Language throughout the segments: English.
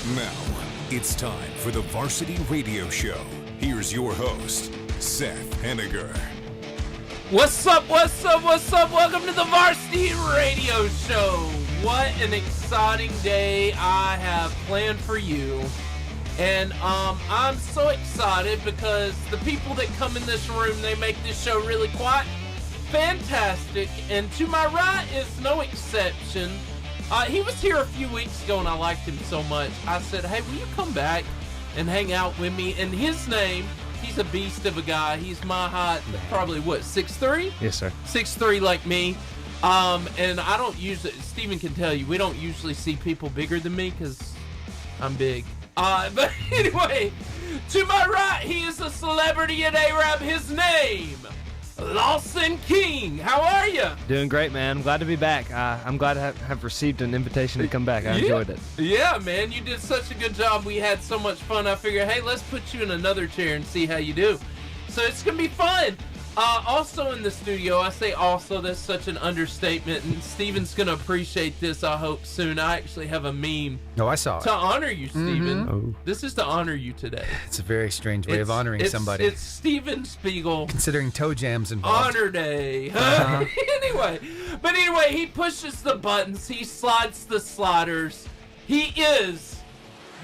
Now, it's time for the Varsity Radio Show. Here's your host, Seth Henniger. What's up? Welcome to the Varsity Radio Show. What an exciting day I have planned for you. And I'm so excited because the people that come in this room, they make this show really quite fantastic. And to my right is no exception. He was here a few weeks ago and I liked him so much. I said, hey, will you come back and hang out with me? And his name, he's a beast of a guy. He's my height, probably what, 6'3"? Yes, sir. 6'3" like me. And I don't usually, Steven can tell you, we don't usually see people bigger than me because I'm big. But anyway, to my right, he is a celebrity at Arab. His name, Lawson King. How are you? Doing great, man. I'm glad to be back. I'm glad to have received an invitation to come back. I enjoyed it. Yeah, man, you did such a good job. We had so much fun. I figured, hey, let's put you in another chair and see how you do. So it's going to be fun. Also in the studio, I say also, that's such an understatement, and Steven's going to appreciate this, I hope, soon. I actually have a meme. Oh, I saw it. To honor you, Steven. Mm-hmm. Oh. This is to honor you today. It's a very strange way of honoring somebody. It's Steven Spiegel. Considering toe jams involved. Honor Day. Anyway, he pushes the buttons. He slides the sliders. He is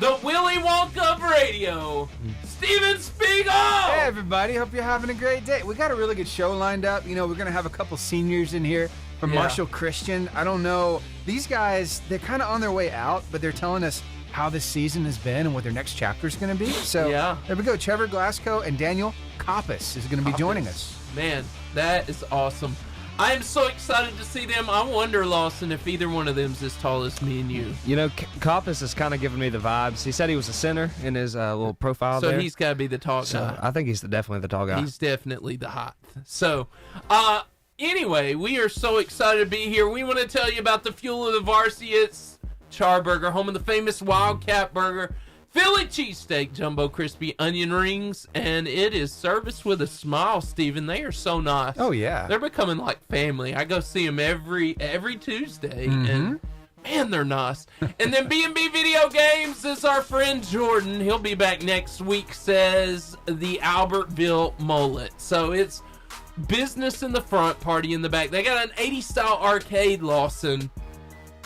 the Willy Wonka of radio, Steven Spiegel! Hey, everybody. Hope you're having a great day. We got a really good show lined up. You know, we're going to have a couple seniors in here from Marshall Christian. I don't know. These guys, they're kind of on their way out, but they're telling us how this season has been and what their next chapter is going to be. So there we go. Trevor Glasscock and Daniel Kappes is going to be joining us. Man, that is awesome. I am so excited to see them. I wonder, Lawson, if either one of them is as tall as me and you. You know, Kappes is kind of giving me the vibes. He said he was a center in his little profile there. So he's got to be the tall guy. So I think he's definitely the tall guy. He's definitely the height. So, anyway, we are so excited to be here. We want to tell you about the fuel of the varsity. It's Charburger, home of the famous Wildcat Burger, Philly cheesesteak, jumbo crispy onion rings, and it is serviced with a smile, Steven. They are so nice. Oh, yeah. They're becoming like family. I go see them every Tuesday, and man, they're nice. And then B&B Video Games is our friend Jordan. He'll be back next week, says the Albertville Mullet. So it's business in the front, party in the back. They got an 80s style arcade, Lawson.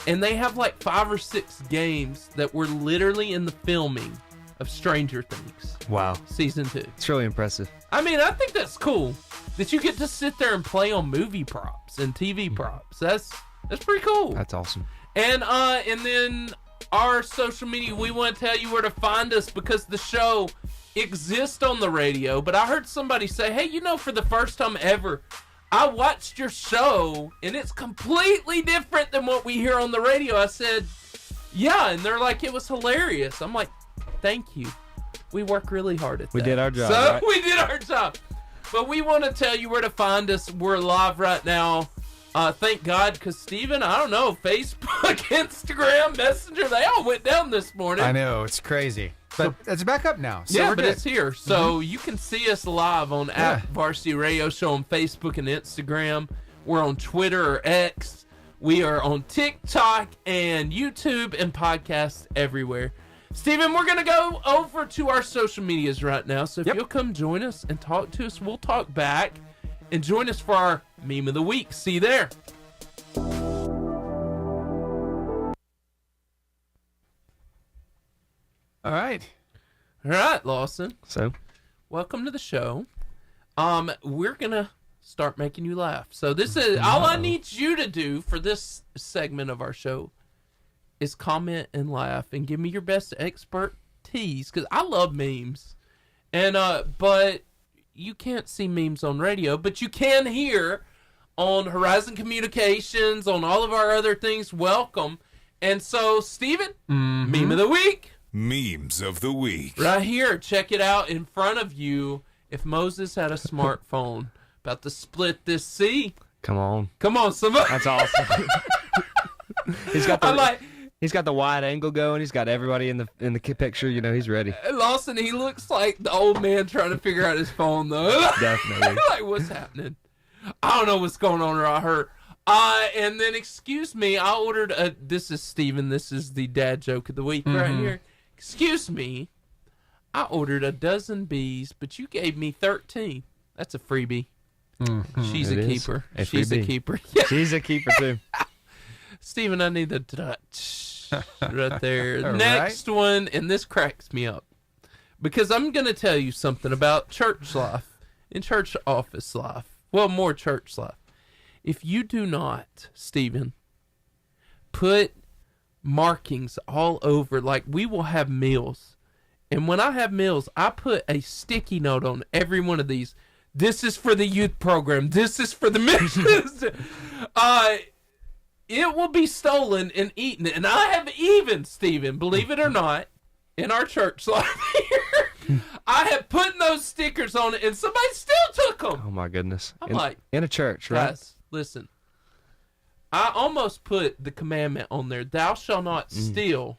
And they have like 5 or 6 games that were literally in the filming of Stranger Things. Wow. Season 2. It's really impressive. I mean, I think that's cool that you get to sit there and play on movie props and TV props. That's pretty cool. That's awesome. And then our social media, we want to tell you where to find us because the show exists on the radio. But I heard somebody say, hey, you know, for the first time ever, I watched your show, and it's completely different than what we hear on the radio. I said, yeah, and they're like, it was hilarious. I'm like, thank you. We work really hard at that. We did our job, So right? we did our job. But we want to tell you where to find us. We're live right now. Thank God, because, Steven, I don't know, Facebook, Instagram, Messenger, they all went down this morning. I know. It's crazy. But it's back up now. So yeah, we're but good. it's here. So you can see us live on at Varsity Radio Show on Facebook and Instagram. We're on Twitter or X. We are on TikTok and YouTube and podcasts everywhere. Steven, we're going to go over to our social medias right now. So if you'll come join us and talk to us, we'll talk back. And join us for our Meme of the Week. See you there. All right. All right, Lawson. So, welcome to the show. We're going to start making you laugh. So this is all I need you to do for this segment of our show is comment and laugh and give me your best expertise because I love memes. And but you can't see memes on radio, but you can hear on Horizon Communications, on all of our other things. Welcome. And so, Steven, Meme of the Week. Memes of the Week. Right here. Check it out in front of you. If Moses had a smartphone, about to split this sea. come on. Come on, somebody. That's awesome. He's got the wide angle going. He's got everybody in the picture. You know, he's ready. Lawson, he looks like the old man trying to figure out his phone, though. Definitely. Like, what's happening? I don't know what's going on around her. And then, excuse me, I ordered this is Steven. This is the dad joke of the week right here. excuse me, I ordered a dozen bees, but you gave me 13. That's a freebie. She's a keeper. She's a keeper. Yeah. She's a keeper, too. Steven, I need the touch right there. All Next one, and this cracks me up. Because I'm going to tell you something about church life and church office life. Well, more church life. If you do not, Steven, put markings all over, like we will have meals. And when I have meals, I put a sticky note on every one of these. This is for the youth program. This is for the missions. It will be stolen and eaten. And I have even, Steven, believe it or not, in our church life here, I have put those stickers on it, and somebody still took them. Oh, my goodness. I'm like, in a church, right? Guys, listen. I almost put the commandment on there, thou shalt not steal.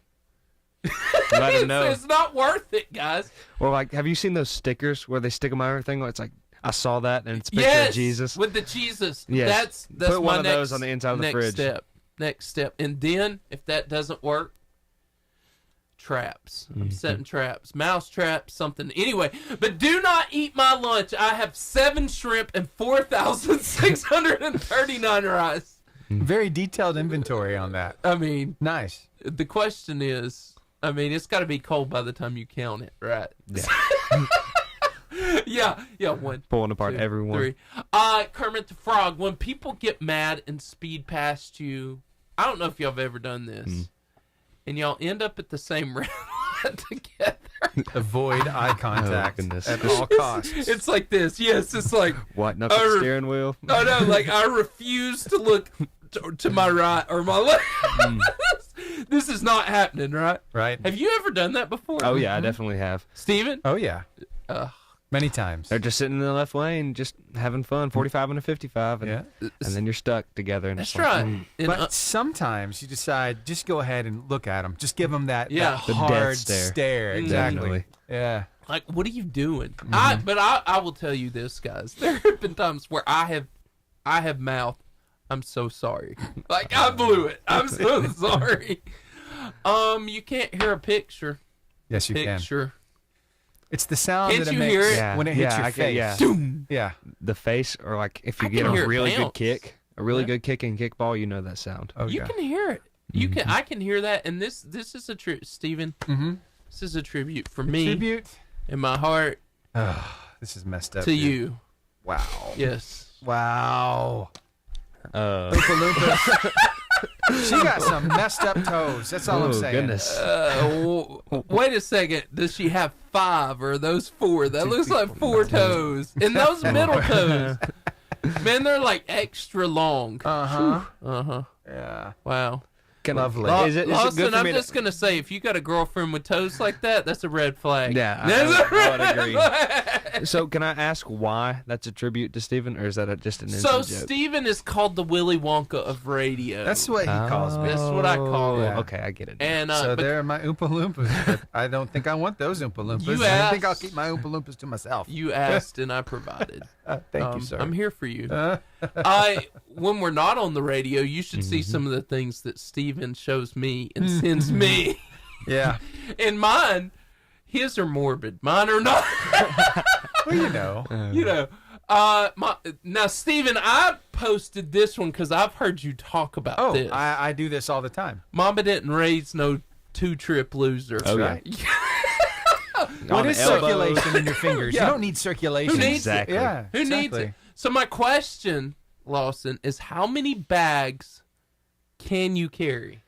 Let them know. It's not worth it, guys. Or like, have you seen those stickers where they stick them on everything? Where it's like, I saw that, and it's a picture of Jesus. With the Jesus. Yes. That's Put my one of next, those on the inside of the fridge. Next step. And then, if that doesn't work, traps. I'm setting traps. Mouse traps, something. Anyway, but do not eat my lunch. I have 7 shrimp and 4,639 rice. Very detailed inventory on that. I mean, Nice. the question is, I mean, it's got to be cold by the time you count it, right? Yeah. yeah. 1, Pulling apart 2, everyone. 3. Kermit the Frog. When people get mad and speed past you, I don't know if y'all have ever done this, and y'all end up at the same red light together. Avoid eye contact goodness. at all costs. It's like this. Yes, it's like What? Nothing I re- steering wheel? oh no, like I refuse to look to my right or my left. This is not happening, right? Right. Have you ever done that before? Oh, yeah, I definitely have. Steven? Oh, yeah. Many times. They're just sitting in the left lane, just having fun, 45 and a 55, and, Yeah. and then you're stuck together. And That's it's like, right. And, But sometimes you decide, just go ahead and look at them. Just give them that, Yeah. that The death hard stare. stare. Exactly. Definitely. Yeah. like, what are you doing? I will tell you this, guys. There have been times where I have mouthed, I'm so sorry. Like, I blew it. I'm so sorry. You can't hear a picture. Yes, you can. Picture. It's the sound Can't that it you makes hear it? Yeah, when it hits your I face. yeah. Yeah. The face, or like if you I get can hear a it really bounce. good kick, a really Yeah. good kick in kickball, you know that sound. Oh, You yeah. can hear it. You can. I can hear that. And this is a tribute, Steven. This is a tribute for me Tribute. in my heart This is messed up. to dude. you. Wow. Yes. Wow. Uh, Oompa Loompa. She got some messed up toes. That's all I'm saying. Goodness. Wait a second. Does she have 5 or are those 4? That looks like 4 toes. And those middle toes, man, they're like extra long. Yeah. Wow. Lovely. Is it Lawson, good for I'm me just gonna say, if you got a girlfriend with toes like that, that's a red flag. Yeah, That's a I would red agree. flag. So can I ask why that's a tribute to Stephen, or is that just an So inside joke? Steven is called the Willy Wonka of radio. That's what he calls me. That's what I call it. Oh, okay, I get it. And So but there are my Oompa Loompas. But I don't think I want those Oompa Loompas. You I think I'll asked. keep my Oompa Loompas to myself. you asked and I provided. Thank you, sir. I'm here for you. When we're not on the radio, you should see some of the things that Steven shows me and sends me. Yeah. And mine, his are morbid. Mine are not. Well, you know. You know. Now, Steven, I posted this one because I've heard you talk about Oh, this. I do this all the time. Mama didn't raise no 2-trip loser. Oh, yeah. Right? On What the is elbow. circulation in your fingers? Yeah. You don't need circulation. Who needs Exactly. Yeah. Who needs it? So my question, Lawson, is how many bags can you carry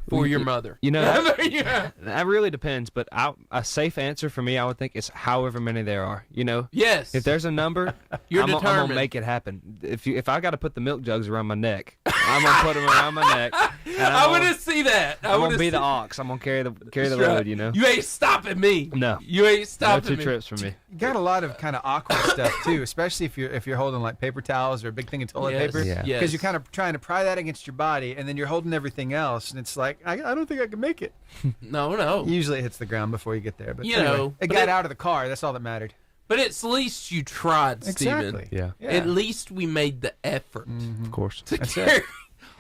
for your mother? You know, Yeah. that really depends, but a safe answer for me, I would think, is however many there are. You know, Yes. if there's a number, You're I'm gonna determined. make it happen. If I got to put the milk jugs around my neck, I'm gonna put them around my neck. And I want to see that. I'm gonna be the ox. I'm gonna carry the That's load. right. You know, You ain't stopping me. No. You ain't no stopping 2 me. trips for me. You got a lot of kind of awkward stuff too, especially if you're holding like paper towels or a big thing of toilet paper. Yeah. Yes. Because you're kind of trying to pry that against your body, and then you're holding everything else, and it's like I don't think I can make it. No. Usually it hits the ground before you get there, but You anyway, know, it but got it- out of the car. That's all that mattered. But at least you tried, Steven. Exactly. Yeah, At least we made the effort of course. to That's carry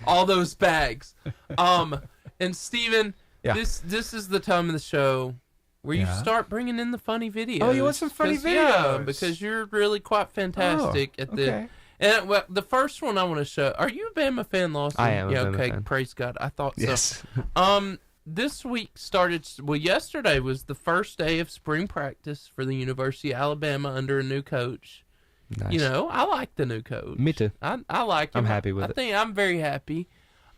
all those bags. And Steven, Yeah. This is the time of the show where you start bringing in the funny videos. Oh, you want some funny videos? Yeah, because you're really quite fantastic at the. Okay. And well, the first one I want to show. Are you a Bama fan, Lawson? I am a Yeah. Bama Okay. fan. Praise God. I thought so. Yes. This week started. Well, yesterday was the first day of spring practice for the University of Alabama under a new coach. Nice. You know, I like the new coach. Me too. I like him. I'm happy with I it. think I'm very happy.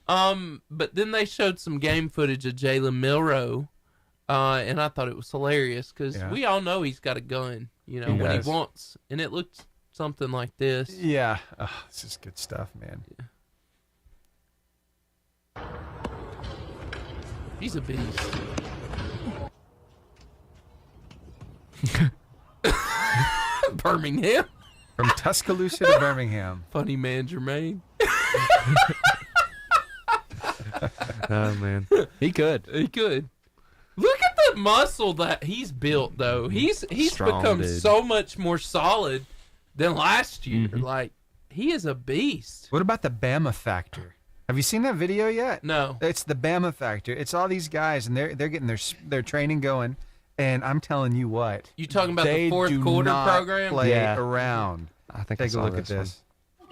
But then they showed some game footage of Jalen Milroe, and I thought it was hilarious because we all know he's got a gun, you know, when he wants, and it looked something like this. Yeah. Oh, this is good stuff, man. Yeah. He's a beast. Birmingham. From Tuscaloosa to Birmingham. Funny man, Jermaine. Oh man, he could. He could. Look at the muscle that he's built, though. He's Strong, become dude. so much more solid than last year. Mm-hmm. Like, he is a beast. What about the Bama Factor? Have you seen that video yet? No. It's the Bama Factor. It's all these guys, and they're getting their training going. And I'm telling you what. You talking about they the fourth do quarter not program? Play Yeah. around. I think I Take a saw look at one. this.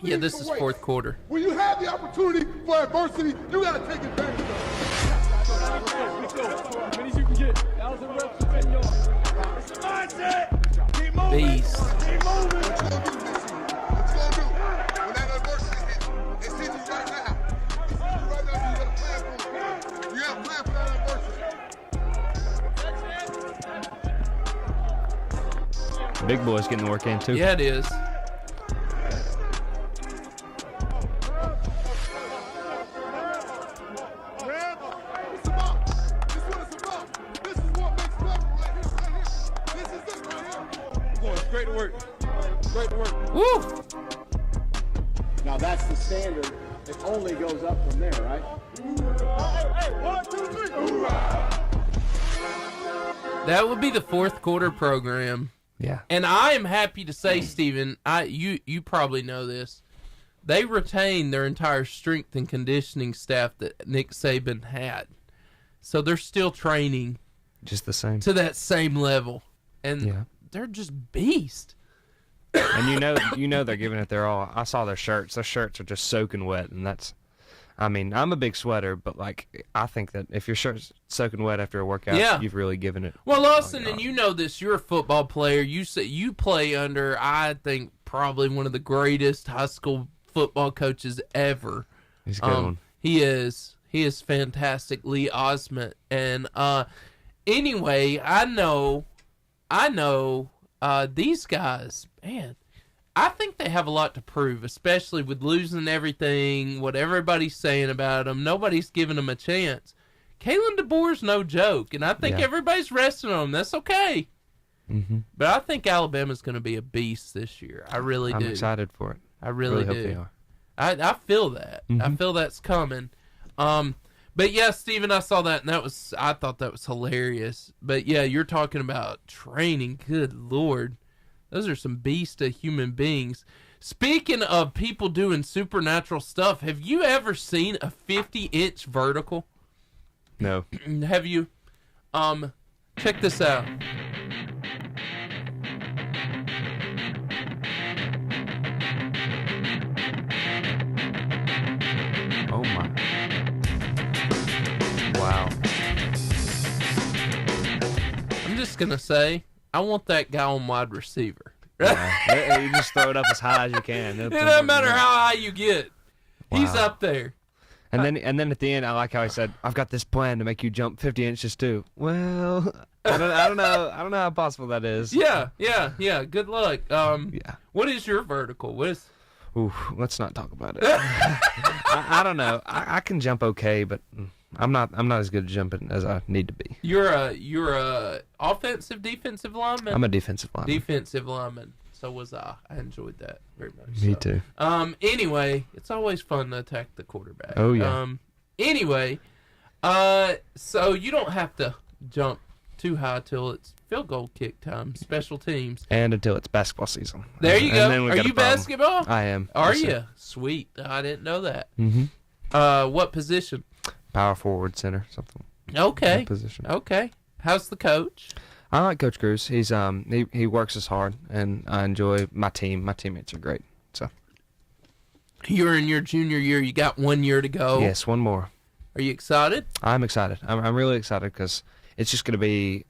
Yeah, this is fourth quarter. When you have the opportunity for adversity, you got to take advantage of it. Beast. Keep moving. What you gonna do? When that adversity hits, it sees you right now. It sees you right now. You got a plan for it. You have a plan for that adversity. Big boy's getting the work in too. Yeah, it is. It's about. This is what it's about. This is what makes love right here. This is it right here. Boy, great to work. Great to work. Woo! Now that's the standard. It only goes up from there, right? Hey, 1, 2, 3. That would be the fourth quarter program. Yeah. And I am happy to say, Steven, you probably know this. They retained their entire strength and conditioning staff that Nick Saban had. So they're still training Just the same. to that same level. And Yeah. they're just beasts. And you know they're giving it their all. I saw their shirts. Their shirts are just soaking wet, and that's. I mean, I'm a big sweater, but like I think that if your shirt's soaking wet after a workout, Yeah. you've really given it. Well, Lawson, and you know this, you're a football player. You say you play under, I think, probably one of the greatest high school football coaches ever. He's a good one. He is fantastic, Lee Osment. And anyway, I know these guys, man, I think they have a lot to prove, especially with losing everything, what everybody's saying about them. Nobody's giving them a chance. Kalen DeBoer's no joke, and I think Yeah. everybody's resting on him. That's okay. Mm-hmm. But I think Alabama's going to be a beast this year. I really I'm do. excited for it. I really hope do. they are. I feel that. I feel that's coming. But yeah, Steven, I saw that, and I thought that was hilarious. But yeah, you're talking about training. Good Lord. Those are some beasts of human beings. Speaking of people doing supernatural stuff, have you ever seen a 50-inch vertical? No. Have you? Check this out. Oh my. Wow. I'm just going to say, I want that guy on wide receiver. Yeah. You just throw it up as high as you can. It doesn't matter how high you get. He's Wow. up there. And then at the end, I like how he said, "I've got this plan to make you jump 50 inches too." Well, I don't know how possible that is. Yeah. Good luck. Yeah. What is your vertical? What is? Ooh, let's not talk about it. I don't know. I can jump okay, but I'm not as good at jumping as I need to be. You're a offensive, defensive lineman. I'm a defensive lineman. defensive lineman. So was I. I enjoyed that very much. Me so. too. Anyway, it's always fun to attack the quarterback. Oh, yeah. Anyway, so you don't have to jump too high till it's field goal kick time. Special teams. And until it's basketball season. There you And go. then we've Are got a you problem. basketball? I am. Are Yes, you? sir. Sweet. I didn't know that. Mm-hmm. What position? Power forward, center, something. Okay. position. Okay. How's the coach? I like Coach Cruz. He's he works us hard, and I enjoy my team. My teammates are great. So You're in your junior year. You got 1 year to go. yes, one more. Are you excited? I'm excited. I'm really excited because it's just going to be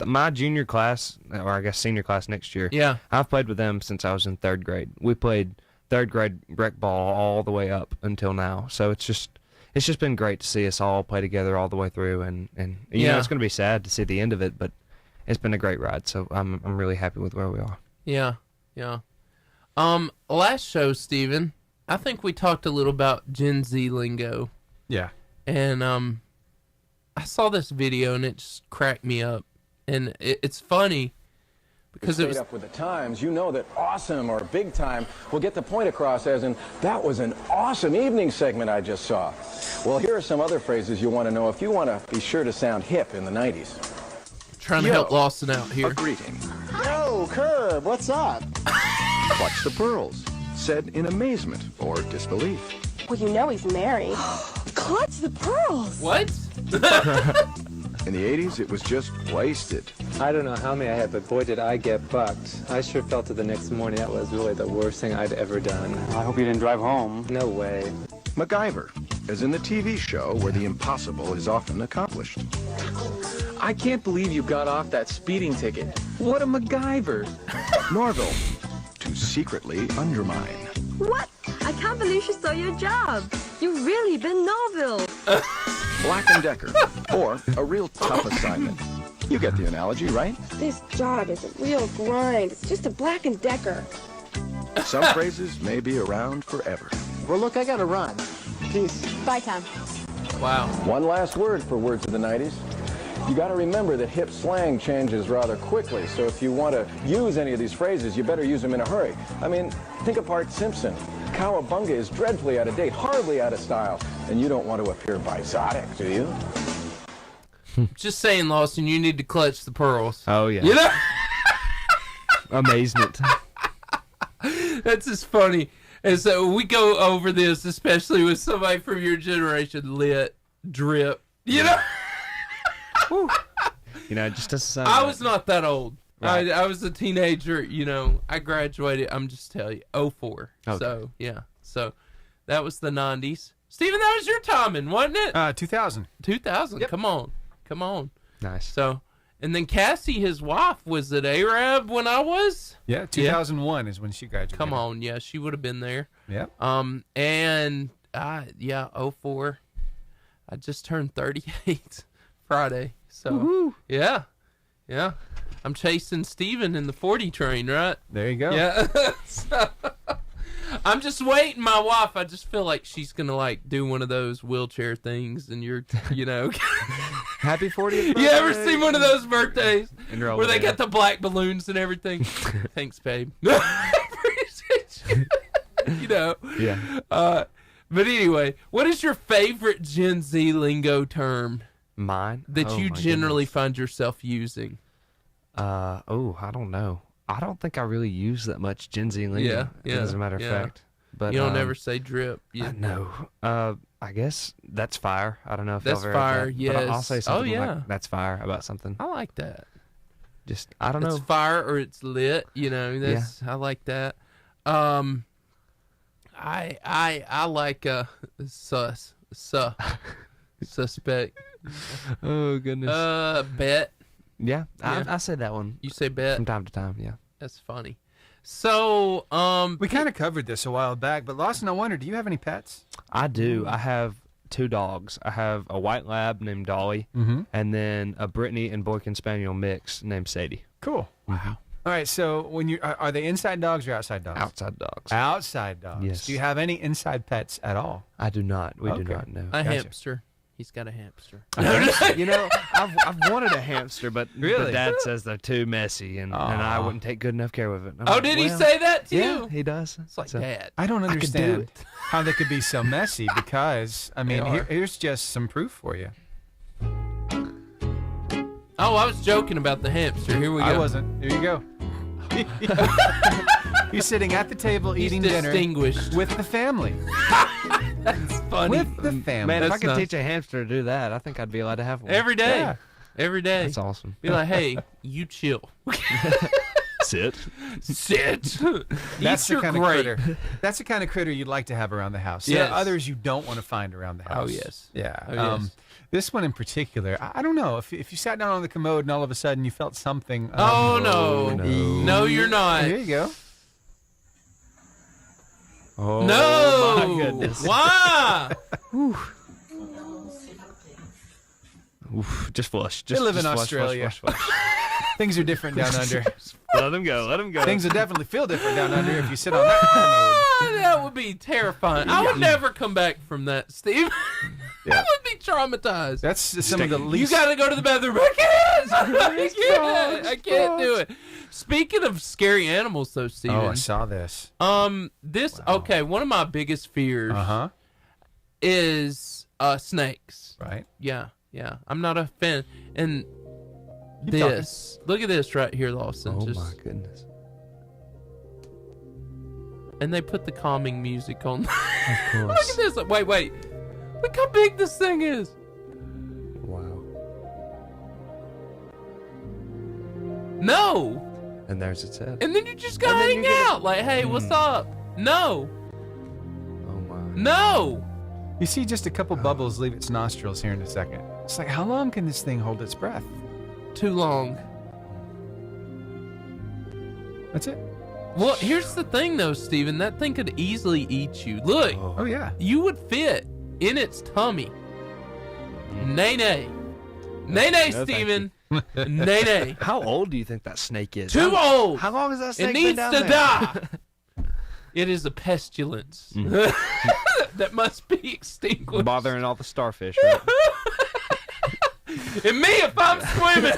my junior class, or I guess senior class next year. Yeah. I've played with them since I was in 3rd grade. We played 3rd grade rec ball all the way up until now. So it's just been great to see us all play together all the way through, and you know it's going to be sad to see the end of it, but it's been a great ride. So I'm really happy with where we are. Yeah. Yeah. Last show, Steven, I think we talked a little about Gen Z lingo. Yeah. And I saw this video and it just cracked me up. And it's funny because it was up with the times. You know that awesome or big time will get the point across as in, that was an awesome evening segment I just saw. Well, here are some other phrases you want to know if you want to be sure to sound hip in the 90s. trying to help Lawson out here. A greeting. Yo, Curb, what's up? Clutch the pearls. Said in amazement or disbelief. Well, you know he's married. Clutch the pearls. What? In the 80s, it was just wasted. I don't know how many I had, but boy, did I get bucked. I sure felt it the next morning. That was really the worst thing I'd ever done. I hope you didn't drive home. No way. MacGyver, as in the TV show where the impossible is often accomplished. I can't believe you got off that speeding ticket. What a MacGyver. Norville, to secretly undermine. What? I can't believe you stole your job. You've really been Norville. Black & Decker, or a real tough assignment. You get the analogy, right? This job is a real grind. It's just a Black & Decker. Some phrases may be around forever. Well, look, I gotta run. Peace. Bye, Tom. Wow. One last word for words of the 90s. You got to remember that hip slang changes rather quickly, so if you want to use any of these phrases, you better use them in a hurry. I mean, think of Bart Simpson. Cowabunga is dreadfully out of date, hardly out of style, and you don't want to appear exotic, do you? Just saying, Lawson, you need to clutch the pearls. Oh yeah. You know? Amazement. That's just funny. And so we go over this, especially with somebody from your generation, lit, drip. You know? You know, it just doesn't sound I right. was not that old. Right. I was a teenager, you know. I graduated, I'm just telling you, 04. Okay. So, yeah. So, that was the 90s. Steven, that was your timing, wasn't it? 2000. 2000. Yep. Come on. Nice. So, and then Cassie, his wife, was at Arab when I was? Yeah, 2001 is when she graduated. Come on. Yeah, she would have been there. Yeah. And, 04. I just turned 38 Friday. So, yeah. I'm chasing Steven in the 40 train, right? There you go. Yeah. So, I'm just waiting. My wife, I just feel like she's going to, like, do one of those wheelchair things, and you're, you know. Happy 40th birthday. You ever seen one of those birthdays And you're all where they there. got the black balloons and everything? Thanks, babe. Appreciate you. You know. Yeah. But anyway, what is your favorite Gen Z lingo term Mine? that Oh, you my generally goodness. find yourself using? I don't know. I don't think I really use that much Gen Z lingo. Yeah, As a matter of yeah. fact. But You don't ever say drip. No. I guess that's fire. I don't know if That's y'all ever heard fire, that. But I'll yes. say Oh, something yeah. like that's fire about something. I like that. Just I don't know. It's fire or it's lit. You know, that's I like that. I like suspect. Oh goodness. Bet. Yeah, yeah. I say that one You say bet. from time to time. Yeah. That's funny. So, We kind of covered this a while back, but Lawson, I wonder, do you have any pets? I do. I have 2 dogs. I have a white lab named Dolly, and then a Brittany and Boykin Spaniel mix named Sadie. Cool. Wow. All right, so when you are they inside dogs or outside dogs? Outside dogs. Outside dogs. Yes. Do you have any inside pets at all? I do not. We do Okay. not know. a Gotcha. hamster. He's got a hamster. You know, I've wanted a hamster, but Really? Dad says they're too messy, and I Aw. wouldn't take good enough care of it. I'm Oh, like, did he well, say that to Yeah, you? he does. It's like So- Dad. I don't could do understand it. how they could be so messy because, I mean, They are. here's just some proof for you. Oh, I was joking about the hamster. Here we go. I wasn't. Here you go. You're sitting at the table He's eating dinner distinguished. with the family. That's funny. With the family. Man, if I That's could nice. teach a hamster to do that, I think I'd be allowed to have one. Every day. Yeah. Every day. That's awesome. Be like, hey, you chill. Sit. Sit. That's Eat the your kind of grape. critter. That's the kind of critter you'd like to have around the house. Yes. There are others you don't want to find around the house. Oh, yes. Yeah. Oh, yes. This one in particular, I don't know. If you sat down on the commode and all of a sudden you felt something. Oh, no. No, you're not. Here you go. Oh, No. my goodness. Why? Oof, just flush. They Just, live in just flush, Australia. Flush. Things are different down under. Let him go. Let him go. Things will definitely feel different down under if you sit on that commode. Ah, that would be terrifying. I would never come back from that, Steve. I would be traumatized. That's some of the You least. got to go to the bathroom. I can't do it. Speaking of scary animals, though, Steven. Oh, I saw this. Okay, one of my biggest fears is snakes. Right. Yeah. I'm not a fan. And Keep this, look at this right here, Lawson. Oh, Just, my goodness. and they put the calming music on. Of Look course. at this. Wait. Look how big this thing is. Wow. No. And there's its head. And then you just gotta hang out. Like, hey, what's up? No. Oh, my. No. You see just a couple bubbles leave its nostrils here in a second. It's like, how long can this thing hold its breath? Too long. That's it. Well, here's the thing, though, Steven. That thing could easily eat you. Look, Oh, yeah. you would fit in its tummy. Nay. Nay, No, Steven. Nay. How old do you think that snake is? Too old. How long has that snake It been needs down to there? die. It is a pestilence that must be extinguished. Bothering all the starfish, right? And me, if I'm swimming,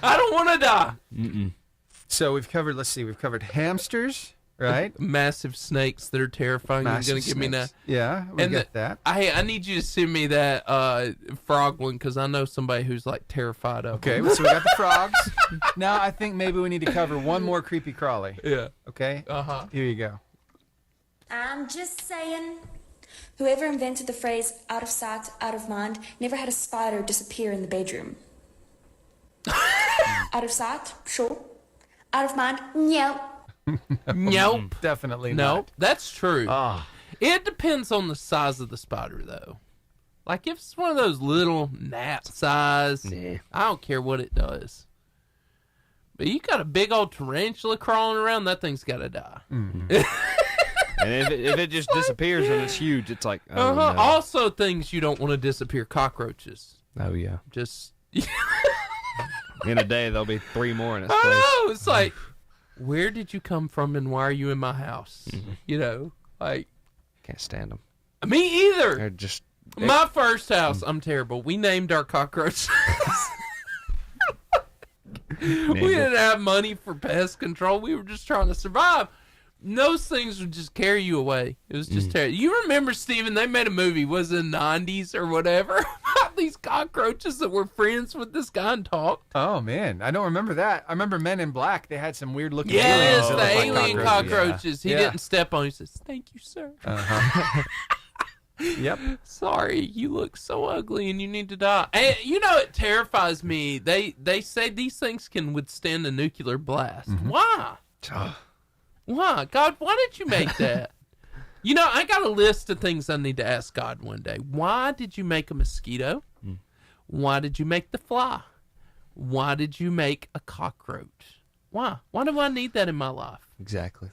I don't want to die. So we've covered, we've covered hamsters, right? Massive snakes that are terrifying. You're Massive going to give me snakes. that. Yeah, we And get that. I need you to send me that frog one because I know somebody who's like terrified of Okay, them. so we got the frogs. Now I think maybe we need to cover one more creepy crawly. Yeah. Okay? Uh-huh. Here you go. I'm just saying. Whoever invented the phrase out of sight, out of mind never had a spider disappear in the bedroom. Out of sight? Sure. Out of mind? No. Nope. Definitely Nope. not. That's true. Ah. It depends on the size of the spider, though. Like, if it's one of those little gnat size, Nah. I don't care what it does. But you got a big old tarantula crawling around, that thing's got to die. And if it just disappears when it's huge, it's like, oh, no. Also, things you don't want to disappear, cockroaches. Oh, yeah. Just, In a day, there'll be 3 more in its place. I know. It's like, where did you come from and why are you in my house? You know, like, Can't stand them. me either. They're just... My first house, I'm terrible. We named our cockroaches. We didn't have money for pest control. We were just trying to survive. Those things would just carry you away. It was just terrible. You remember, Steven, they made a movie, was it in the 90s or whatever, about these cockroaches that were friends with this guy and talked. Oh, man. I don't remember that. I remember Men in Black. They had some weird looking Yes, aliens. that the looked like alien cockroaches. He Yeah. didn't step on. He says, "Thank you, sir." Uh-huh. Yep. Sorry, you look so ugly and you need to die. And you know, it terrifies me. They say these things can withstand a nuclear blast. Why? Why? God, why did you make that? You know, I got a list of things I need to ask God one day. Why did you make a mosquito? Why did you make the fly? Why did you make a cockroach? Why? Why do I need that in my life? Exactly.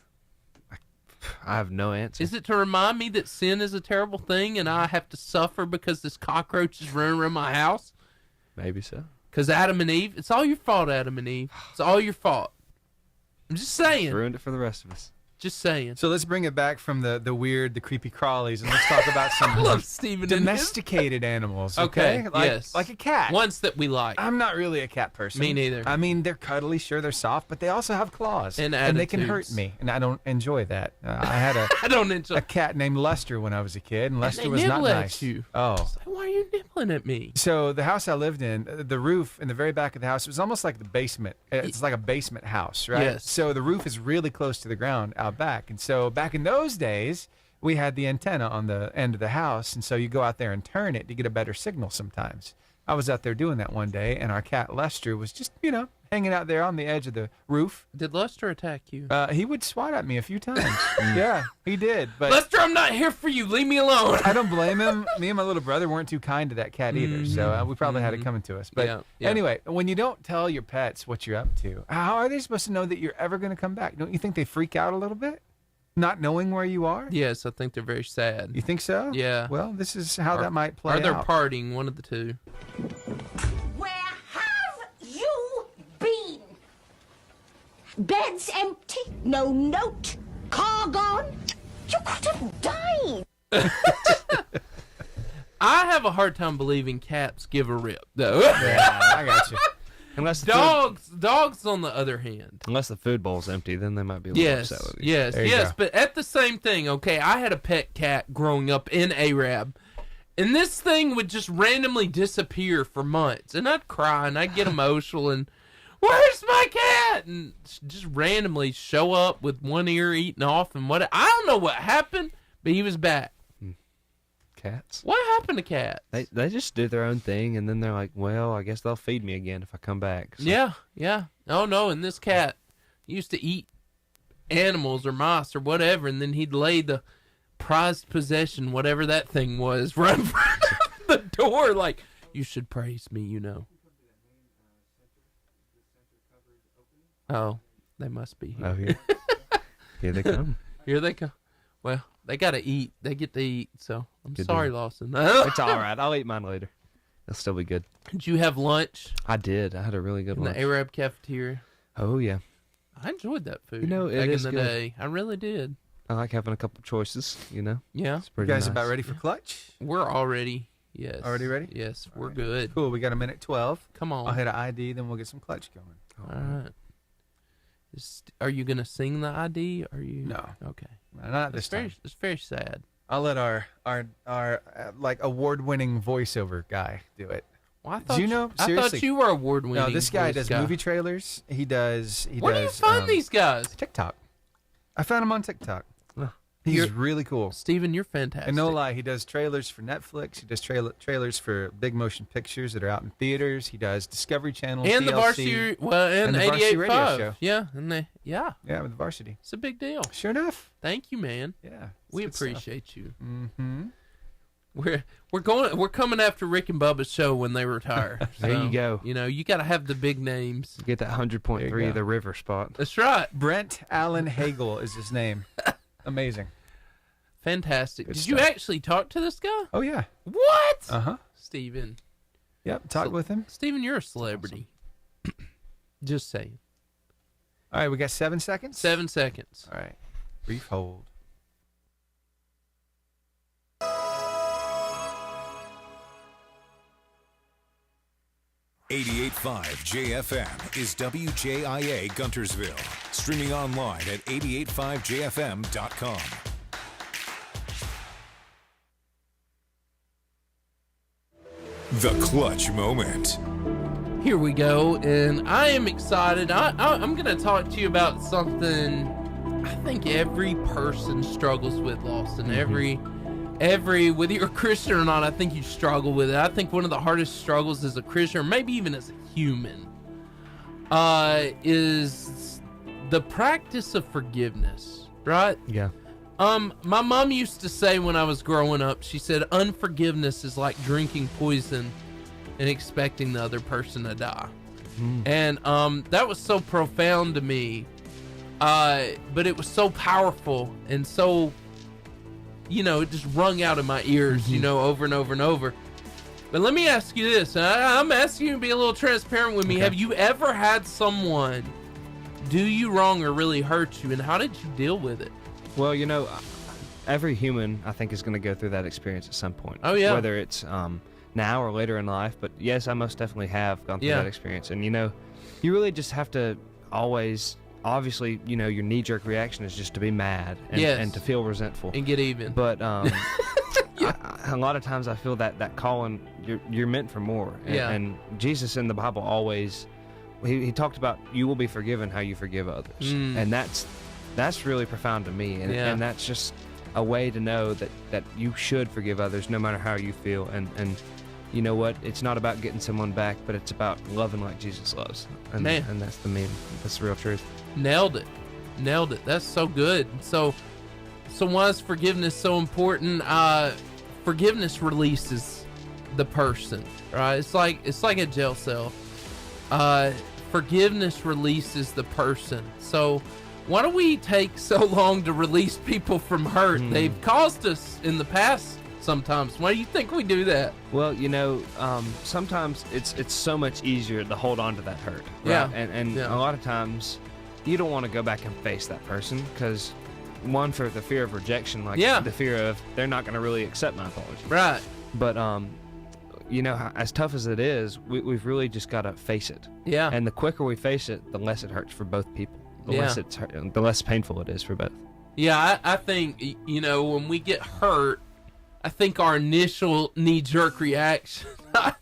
I have no answer. Is it to remind me that sin is a terrible thing and I have to suffer because this cockroach is running around my house? Maybe so. Because Adam and Eve, it's all your fault, Adam and Eve. It's all your fault. I'm just saying. Ruined it for the rest of us. Just saying. So let's bring it back from the weird, the creepy crawlies, and let's talk about some I love Steven and his- domesticated animals. Okay, Like, yes. like a cat. Ones that we like. I'm not really a cat person. Me neither. I mean, they're cuddly, sure, they're soft, but they also have claws. And they can hurt attitudes. me, and I don't enjoy that. I had I don't enjoy a cat named Lester when I was a kid, and Lester they was not nibble at nice. you. Oh. Why are you nibbling at me? So the house I lived in, the roof in the very back of the house, it was almost like the basement. It's like a basement house, right? Yes. So the roof is really close to the ground out back. And so back in those days, we had the antenna on the end of the house, and so you go out there and turn it to get a better signal sometimes. I was out there doing that one day, and our cat Lester was just, hanging out there on the edge of the roof. Did Lester attack you? He would swat at me a few times. Yeah, he did. But Lester, I'm not here for you. Leave me alone. I don't blame him. Me and my little brother weren't too kind to that cat either, so we probably had it coming to us. But anyway, when you don't tell your pets what you're up to, how are they supposed to know that you're ever going to come back? Don't you think they freak out a little bit? Not knowing where you are? Yes, I think they're very sad. You think so? Yeah. Well, this is how that might play out. Or they're partying, one of the two. Where have you been? Bed's empty, no note, car gone. You could have died. I have a hard time believing cats give a rip, though. Yeah, I got you. Unless the dogs, on the other hand. Unless the food bowl's empty, then they might be a little upset with you. Yes. But at the same thing, okay, I had a pet cat growing up in Arab, and this thing would just randomly disappear for months, and I'd cry, and I'd get emotional, and where's my cat? And just randomly show up with one ear eaten off, and I don't know what happened, but he was back. Cats. What happened to cats? They just do their own thing, and then they're like, well, I guess they'll feed me again if I come back. So. Yeah. Oh, no, and this cat used to eat animals or mice or whatever, and then he'd lay the prized possession, whatever that thing was, right in front of the door, like, you should praise me, Oh, they must be here. Oh, here. Here they come. Here they come. Well, they got to eat. They get to eat, so I'm sorry, Lawson. It's all right. I'll eat mine later. It'll still be good. Did you have lunch? I did. I had a really good lunch. In the Arab cafeteria? Oh, yeah. I enjoyed that food. Back in the day. I really did. I like having a couple choices, Yeah. It's pretty You guys nice. about ready for clutch? We're already, yes. Already ready? Yes, we're good. Cool, we got a minute 12. Come on. I'll hit an ID, then we'll get some clutch going. All right. Are you going to sing the ID? Or are you? No. Okay. Not this time. It's very sad. I'll let our like award-winning voiceover guy do it. Well, I thought do you know? I Seriously. thought you were award-winning. No, this guy voice does movie trailers. He does. Where do you find these guys? TikTok. I found him on TikTok. He's really cool. Steven, you're fantastic. And no lie, he does trailers for Netflix. He does trailers for big motion pictures that are out in theaters. He does Discovery Channel, and TLC, the Varsity, and the Varsity Radio Show. Yeah, and yeah, with the Varsity. It's a big deal. Sure enough. Thank you, man. Yeah, we appreciate you. Mm-hmm. We're coming after Rick and Bubba's show when they retire. There you go. You got to have the big names. Get that 100.3 the river spot. That's right. Brent Allen Hagel is his name. Amazing. Fantastic. Good Did stuff. you actually talk to this guy? Oh yeah. What? Uh-huh. Steven. Yep, talked with him. Steven, you're a celebrity. Awesome. Just saying. All right, we got 7 seconds? 7 seconds. All right. Brief hold. .5 JFM is WJIA Guntersville. Streaming online at 885jfm.com. The clutch moment. Here we go, and I am excited. I'm going to talk to you about something I think every person struggles with, Lawson. Every, whether you're a Christian or not, I think you struggle with it. I think one of the hardest struggles as a Christian, or maybe even as a human, is the practice of forgiveness, right? Yeah. My mom used to say when I was growing up, she said, unforgiveness is like drinking poison and expecting the other person to die. And that was so profound to me, but it was so powerful and so, it just rung out in my ears, over and over and over. But let me ask you this, and I'm asking you to be a little transparent with me. Okay. Have you ever had someone do you wrong or really hurt you, and how did you deal with it? Well, every human, I think, is going to go through that experience at some point. Oh, yeah. Whether it's now or later in life. But, yes, I most definitely have gone through that experience. And, you really just have to always, obviously, your knee-jerk reaction is just to be mad and to feel resentful. And get even. But a lot of times I feel that calling, you're meant for more. And Jesus in the Bible always, he talked about you will be forgiven how you forgive others. And that's really profound to me, and that's just a way to know that you should forgive others no matter how you feel. And you know what? It's not about getting someone back, but it's about loving like Jesus loves. And that's the meme. That's the real truth. Nailed it. That's so good. So why is forgiveness so important? Forgiveness releases the person, right? It's like a jail cell. Forgiveness releases the person. So why do we take so long to release people from hurt? They've caused us in the past sometimes. Why do you think we do that? Well, sometimes it's so much easier to hold on to that hurt. Right? Yeah. And a lot of times you don't want to go back and face that person because, one, for the fear of rejection, the fear of they're not going to really accept my apology. Right. But, as tough as it is, we've really just got to face it. Yeah. And the quicker we face it, the less it hurts for both people. The less painful it is for both. Yeah, I think, when we get hurt, I think our initial knee-jerk reaction, I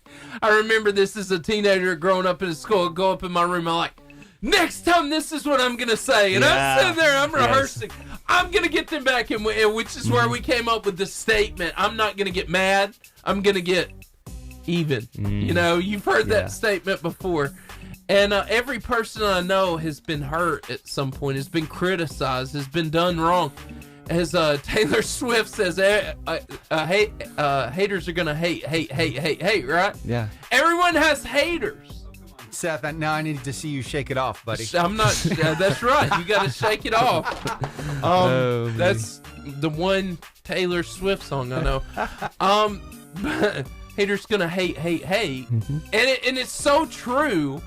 remember this as a teenager growing up in school, go up in my room, I'm like, next time this is what I'm going to say. And I'm sitting there, I'm rehearsing. Yes. I'm going to get them back, which is where we came up with the statement, I'm not going to get mad, I'm going to get even. You've heard that statement before. And every person I know has been hurt at some point, has been criticized, has been done wrong. As Taylor Swift says, haters are going to hate, right? Yeah. Everyone has haters. Seth, now I need to see you shake it off, buddy. I'm not, that's right. You got to shake it off. That's the one Taylor Swift song I know. But haters going to hate. Mm-hmm. And it's so true.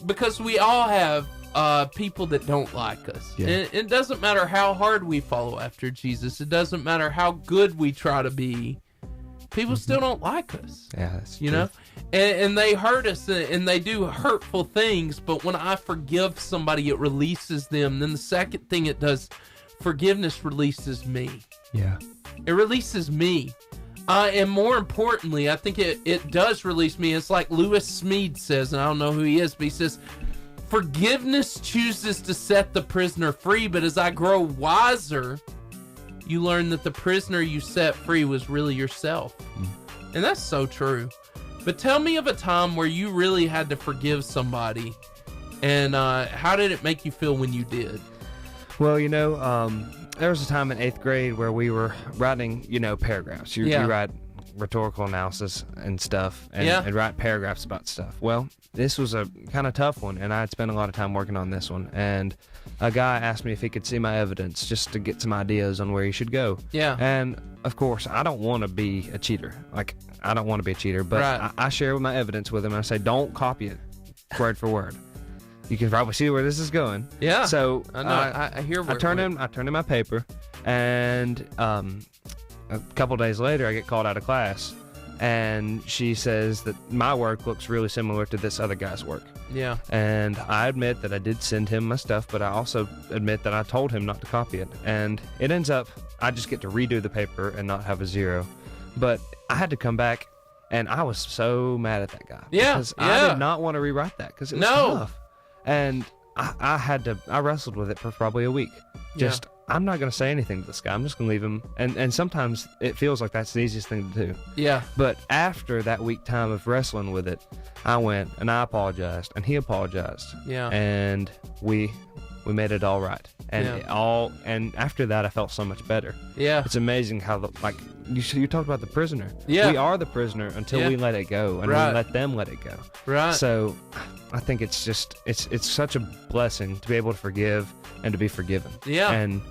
Because we all have people that don't like us. Yeah. And it doesn't matter how hard we follow after Jesus. It doesn't matter how good we try to be. People still don't like us. Yeah, that's you true. know? And they hurt us and they do hurtful things. But when I forgive somebody, it releases them. Then the second thing it does, forgiveness releases me. Yeah. It releases me. And more importantly, I think it does release me. It's like Lewis Smead says, and I don't know who he is, but he says, forgiveness chooses to set the prisoner free, but as I grow wiser, you learn that the prisoner you set free was really yourself. And that's so true. But tell me of a time where you really had to forgive somebody, and how did it make you feel when you did? Well, there was a time in 8th grade where we were writing, paragraphs. You write rhetorical analysis and stuff, and write paragraphs about stuff. Well, this was a kind of tough one, and I had spent a lot of time working on this one. And a guy asked me if he could see my evidence just to get some ideas on where he should go. Yeah. And, of course, I don't want to be a cheater. I don't want to be a cheater, but right. I share my evidence with him, and I say, don't copy it word for word. You can probably see where this is going. Yeah. So I know. I hear. I turned in my paper, and a couple days later, I get called out of class, and she says that my work looks really similar to this other guy's work. Yeah. And I admit that I did send him my stuff, but I also admit that I told him not to copy it. And it ends up I just get to redo the paper and not have a 0. But I had to come back, and I was so mad at that guy. Yeah. Because I did not want to rewrite that because it was tough. And I wrestled with it for probably a week. I'm not going to say anything to this guy. I'm just going to leave him. And sometimes it feels like that's the easiest thing to do. Yeah. But after that week time of wrestling with it, I went and I apologized and he apologized. Yeah. And we made it all right. And and after that I felt so much better. Yeah. It's amazing how you talked about the prisoner. Yeah. We are the prisoner until we let it go, and we let them let it go. Right. So I think it's just it's such a blessing to be able to forgive and to be forgiven. Yeah. And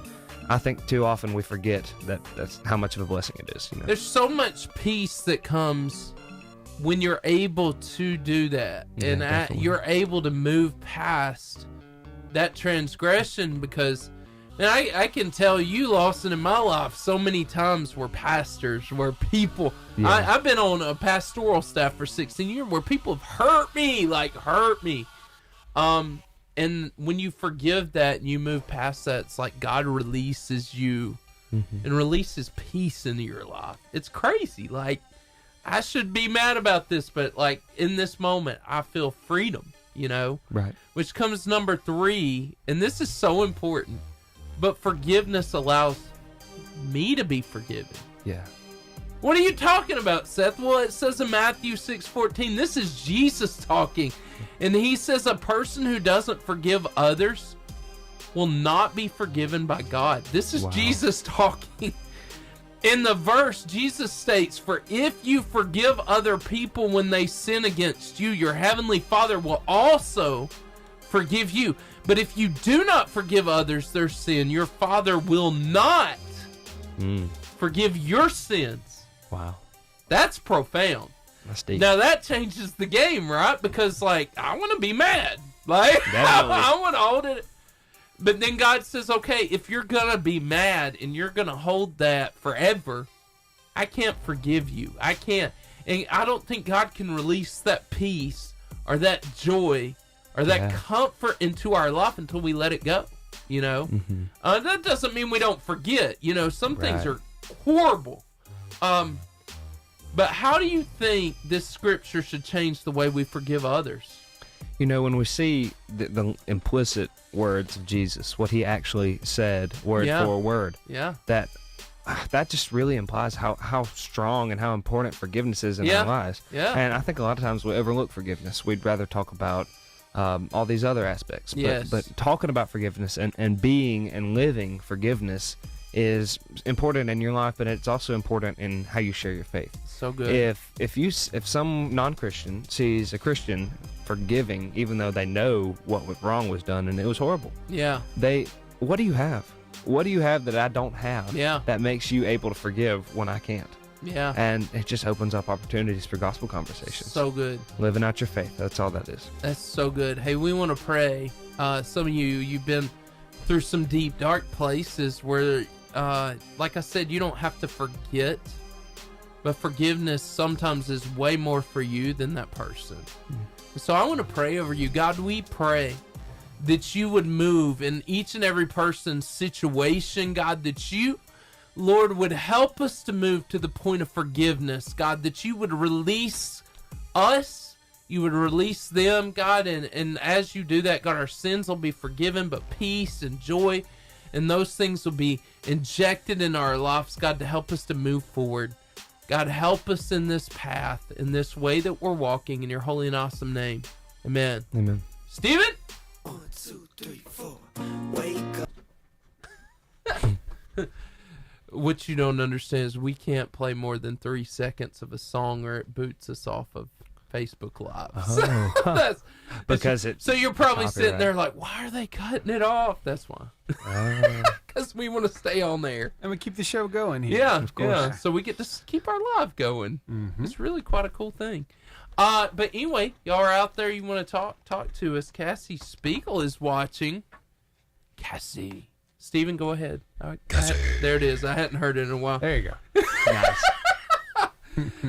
I think too often we forget that's how much of a blessing it is. There's so much peace that comes when you're able to do that, and you're able to move past that transgression, because I can tell you, Lawson, in my life, so many times where pastors, where people, I've been on a pastoral staff for 16 years, where people have hurt me. And when you forgive that and you move past that, it's like God releases you and releases peace into your life. It's crazy. Like, I should be mad about this, but like in this moment, I feel freedom, Right. Which comes number 3, and this is so important. But forgiveness allows me to be forgiven. Yeah. What are you talking about, Seth? Well, it says in Matthew 6:14, this is Jesus talking. And he says a person who doesn't forgive others will not be forgiven by God. This is Jesus talking. In the verse, Jesus states, for if you forgive other people when they sin against you, your heavenly Father will also forgive you. But if you do not forgive others their sin, your Father will not forgive your sins. Wow. That's profound. That's deep. Now that changes the game, right? Because, like, I want to be mad. Like, I want to hold it. But then God says, okay, if you're going to be mad and you're going to hold that forever, I can't forgive you. I can't. And I don't think God can release that peace or that joy or that comfort into our life until we let it go, you know? That doesn't mean we don't forget. You know, some things are horrible. But how do you think this scripture should change the way we forgive others? You know, when we see the implicit words of Jesus, what he actually said, word for word, that just really implies how strong and how important forgiveness is in our lives. Yeah. And I think a lot of times we overlook forgiveness. We'd rather talk about all these other aspects. But talking about forgiveness and being and living forgiveness is important in your life, but it's also important in how you share your faith. So good. If some non-Christian sees a Christian forgiving, even though they know what was wrong was done and it was horrible, what do you have? What do you have that I don't have? That makes you able to forgive when I can't? Yeah. And it just opens up opportunities for gospel conversations. So good. Living out your faith. That's all that is. That's so good. Hey, we want to pray. Some of you've been through some deep, dark places where, like I said, you don't have to forget, but forgiveness sometimes is way more for you than that person. So I want to pray over you. God, we pray that you would move in each and every person's situation, God, that you, Lord, would help us to move to the point of forgiveness, God, that you would release us, you would release them, God, and as you do that, God, our sins will be forgiven, but peace and joy and those things will be injected in our lives, God, to help us to move forward. God, help us in this path, in this way that we're walking, in your holy and awesome name. Amen. Amen. Steven? 1, 2, 3, 4. Wake up. What you don't understand is we can't play more than 3 seconds of a song or it boots us off of Facebook Live. Oh, because it's so you're probably copyright. sitting there like, why are they cutting it off? That's why. Because we want to stay on there. And we keep the show going here. Yeah, of course. Yeah. So we get to keep our live going. It's really quite a cool thing. But anyway, y'all are out there. You want to talk to us. Cassie Spiegel is watching. Cassie. Steven, go ahead. There it is. I hadn't heard it in a while. There you go. Nice.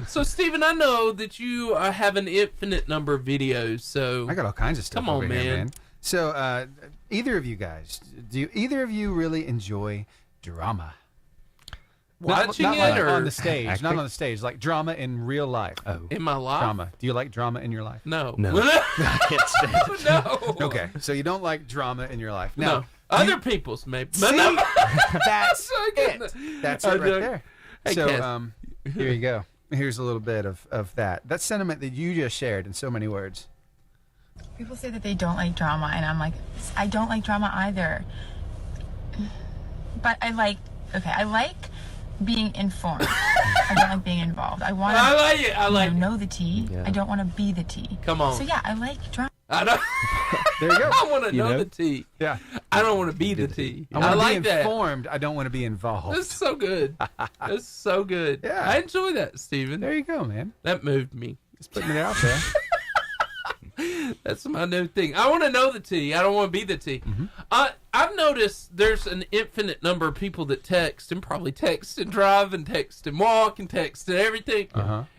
So, Steven, I know that you have an infinite number of videos. So I got all kinds of stuff. Come on, over man. Here, man. So, either of you guys, do either of you really enjoy drama? Watching not it like or on the stage, not on the stage, like drama in real life. Oh, in my life? Drama. Do you like drama in your life? No. No. I can't stand it. No. Okay, so you don't like drama in your life. Now, No. Other people's, maybe. See? That's it. That's it right there. Hey, So, Cass. here you go. Here's a little bit of that. That sentiment that you just shared in so many words. People say that they don't like drama, and I'm like, I don't like drama either. But I like being informed. I don't like being involved. I want to like it. I like know the tea. Yeah. I don't want to be the tea. Come on. So yeah, I like drama. I don't. There you go. I want to know the tea. Yeah. I don't want to be the tea. I want to like be that. informed. I don't want to be involved. That's so good. That's so good. Yeah. I enjoy that, Steven. There you go, man. That moved me. Just putting it out there. That's my new thing. I want to know the tea. I don't want to be the tea. I've noticed there's an infinite number of people that text and probably text and drive and text and walk and text and everything.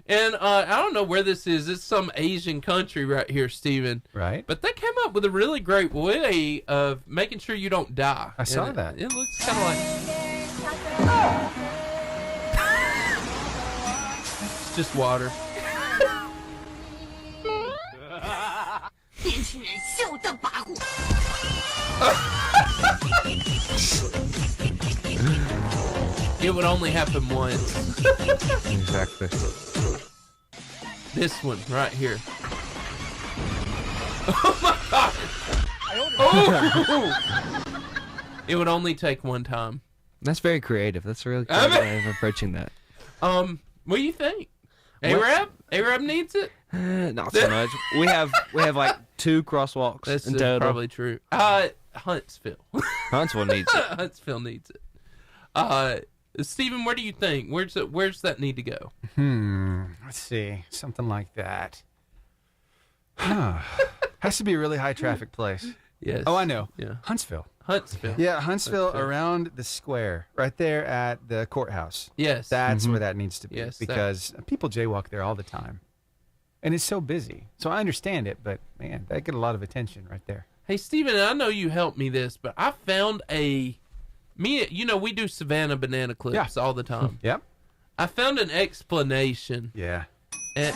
And I don't know where this is. It's some Asian country right here, Steven. Right. But they came up with a really great way of making sure you don't die. I saw And that. It looks kind of like... It's just water. 年轻人休得跋扈。it would only happen once. Exactly. This one right here. Oh my God! Oh! It would only take one time. That's very creative. That's a really creative way of approaching that. What do you think? Arab needs it. Not so much. We have like 2 crosswalks in total. Probably true. Huntsville. Huntsville needs it. Huntsville needs it. Stephen, where do you think? Where's that need to go? Let's see. Something like that. Has to be a really high traffic place. Yes. Oh, I know. Yeah. Huntsville. Yeah, Huntsville around the square, right there at the courthouse. Yes. That's where that needs to be. Yes, because people jaywalk there all the time. And it's so busy. So I understand it, but man, that get a lot of attention right there. Hey, Stephen, I know you helped me this, but I found we do Savannah banana clips all the time. Yep. I found an explanation. Yeah. And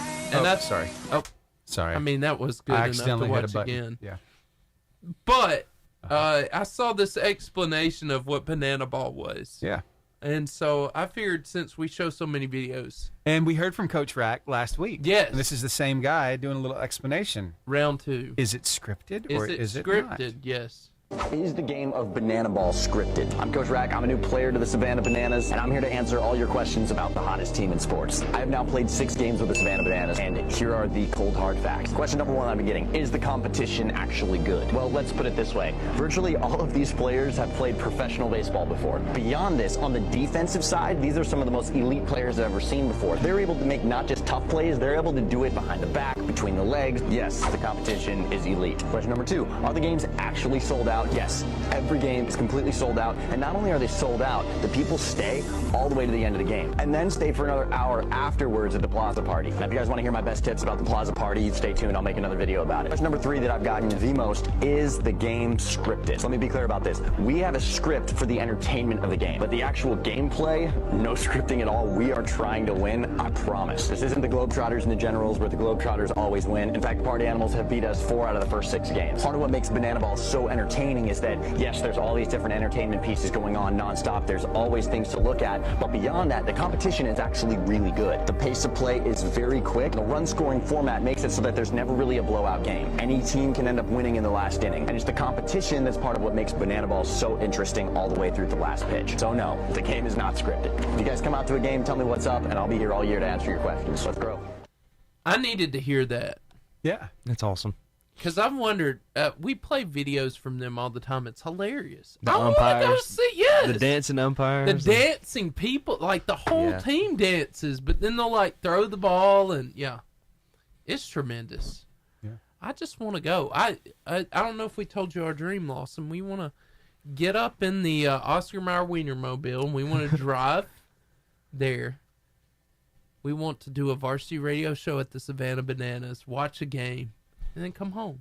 sorry. Oh, sorry. I mean, that was good enough to watch again. Yeah. But I saw this explanation of what banana ball was. Yeah. And so I figured since we show so many videos. And we heard from Coach Rack last week. Yes. And this is the same guy doing a little explanation. Round 2. Is it scripted or is it scripted? not? Yes. Is the game of banana ball scripted? I'm Coach Rack. I'm a new player to the Savannah Bananas, and I'm here to answer all your questions about the hottest team in sports. I have now played 6 games with the Savannah Bananas, and here are the cold hard facts. Question number 1 I've been getting, is the competition actually good? Well, let's put it this way. Virtually all of these players have played professional baseball before. Beyond this, on the defensive side, these are some of the most elite players I've ever seen before. They're able to make not just tough plays, they're able to do it behind the back, between the legs. Yes, the competition is elite. Question number 2, are the games actually sold out? Yes. Every game is completely sold out, and not only are they sold out, the people stay all the way to the end of the game, and then stay for another hour afterwards at the Plaza Party. Now, if you guys want to hear my best tips about the Plaza Party, stay tuned. I'll make another video about it. Question number 3 that I've gotten the most, is the game scripted? So let me be clear about this. We have a script for the entertainment of the game, but the actual gameplay, no scripting at all. We are trying to win, I promise. This isn't the Globetrotters and the Generals, where the Globetrotters always win. In fact, Party Animals have beat us 4 out of the first 6 games. Part of what makes Banana Ball so entertaining is that, yes, there's all these different entertainment pieces going on nonstop. There's always things to look at, but beyond that, the competition is actually really good. The pace of play is very quick. The run-scoring format makes it so that there's never really a blowout game. Any team can end up winning in the last inning, and it's the competition that's part of what makes Banana Ball so interesting all the way through the last pitch. So no, the game is not scripted. If you guys come out to a game, tell me what's up, and I'll be here all year to answer your questions. Let's grow. I needed to hear that. Yeah. That's awesome. Because I've wondered, we play videos from them all the time. It's hilarious. The I want to go umpires, see, yes. the dancing umpires. The dancing people, like the whole team dances, but then they'll like throw the ball and it's tremendous. Yeah. I just want to go. I don't know if we told you our dream, Lawson. We want to get up in the Oscar Mayer Wienermobile and we want to drive there. We want to do a varsity radio show at the Savannah Bananas, watch a game, and then come home.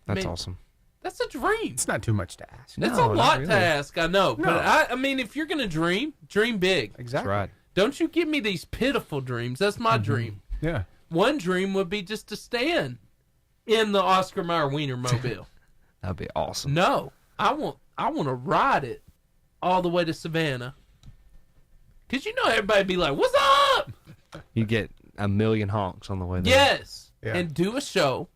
That's awesome. That's a dream. It's not too much to ask. It's a lot to ask, I know. No. But I mean, if you're going to dream big. Exactly. That's right. Don't you give me these pitiful dreams. That's my dream. Yeah. One dream would be just to stand in the Oscar Mayer Wienermobile. That'd be awesome. No, I want to ride it all the way to Savannah. Because you know everybody be like, what's up? You get a million honks on the way there. Yes. Yeah. And do a show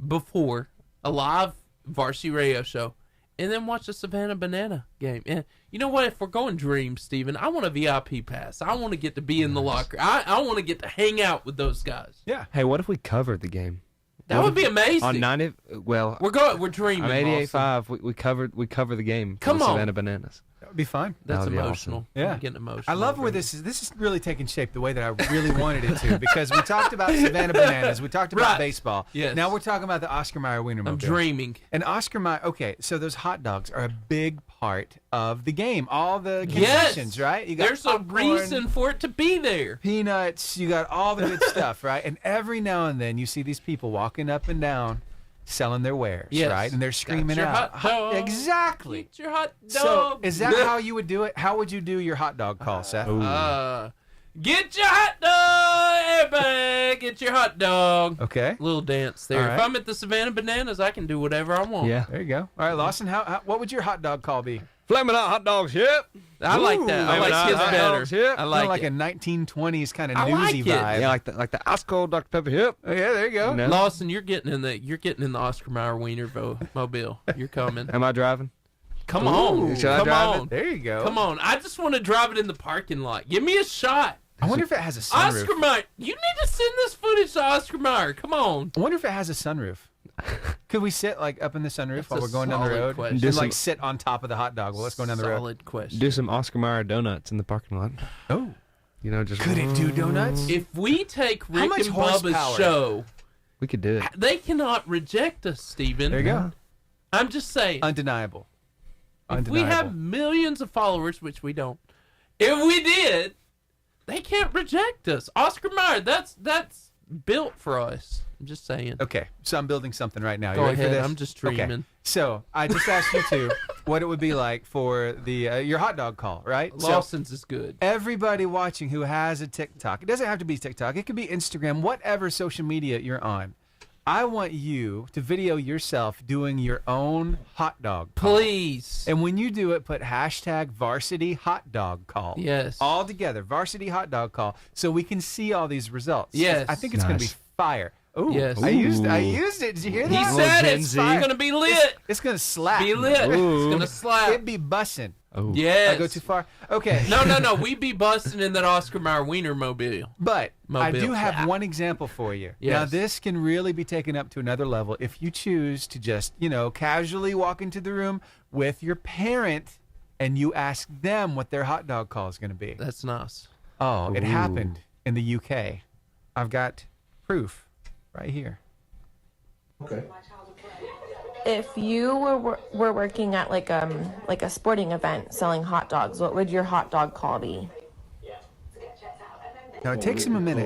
before, a live varsity radio show, and then watch the Savannah Banana game. And you know what? If we're going dreams, Steven, I want a VIP pass. I want to get to be in the locker. I want to get to hang out with those guys. Yeah. Hey, what if we covered the game? That would be amazing. On 90, well, we're dreaming. On 88.5, we cover the game. Come on, Savannah Bananas. That would be fun. That's emotional. Awesome. Yeah, I'm getting emotional. I love where this is really taking shape the way that I really wanted it to, because we talked about Savannah Bananas, we talked about baseball. Yes. Now we're talking about the Oscar Mayer Wienermobile. I'm dreaming. And Oscar Mayer. Okay, so those hot dogs are a big part of the game. All the concessions, right? You got There's popcorn, a reason for it to be there. Peanuts. You got all the good stuff, right? And every now and then you see these people walking up and down, selling their wares, right? And they're screaming out, hot dog. Exactly. Get your hot dog. So is that how you would do it? How would you do your hot dog call, Seth? Get your hot dog, everybody. Get your hot dog. Okay. Little dance there. All right. If I'm at the Savannah Bananas, I can do whatever I want. Yeah. There you go. All right, Lawson, what would your hot dog call be? Flaming hot dogs, yep. I like that. I like his better. Yep. I like a it. 1920s kind of I newsy like it. vibe. Yeah, like the ice cold Dr. Pepper, yep. Oh, yeah, there you go. No. Lawson, you're getting in the Oscar Mayer Wiener mobile. You're coming. Am I driving? Come on. Should I Come drive on. There you go. Come on. I just want to drive it in the parking lot. Give me a shot. I wonder if it has a sunroof. Oscar Mayer, you need to send this footage to Oscar Mayer. Come on. I wonder if it has a sunroof. Could we sit like up in the sunroof That's while a we're going down the solid road? question. And like sit on top of the hot dog while it's going down the road? Solid question. Do some Oscar Mayer donuts in the parking lot. Oh. You know, just Could it do donuts? If we take How Rick much and Bubba's horsepower? show, we could do it. they cannot reject us, Steven. There you go. I'm just saying. Undeniable. If we have millions of followers, which we don't, if we did, they can't reject us. Oscar Mayer, that's built for us. I'm just saying. Okay, so I'm building something right now. You Go ready for ahead. this? I'm just dreaming. Okay. So I just asked you two what it would be like for the your hot dog call, right? Lawson's is good. Everybody watching who has a TikTok, it doesn't have to be TikTok. It could be Instagram, whatever social media you're on. I want you to video yourself doing your own hot dog call. Please. And when you do it, put hashtag varsity hot dog call. Yes. All together, varsity hot dog call, so we can see all these results. Yes. I think it's going to be fire. Ooh, Yes. I used it. Did you hear that? He said it's going to be lit. It's going to slap. Be lit. Ooh. It's going to slap. It'd be bussin'. Oh. Yes. I go too far? Okay. No. We be busting in that Oscar Mayer Wiener mobile. But I do Mobile. have one example for you. Yes. Now, this can really be taken up to another level if you choose to just, casually walk into the room with your parent and you ask them what their hot dog call is going to be. That's nice. Oh, it happened in the UK. I've got proof right here. Okay. If you were working at like a sporting event selling hot dogs, what would your hot dog call be? Now, it takes him a minute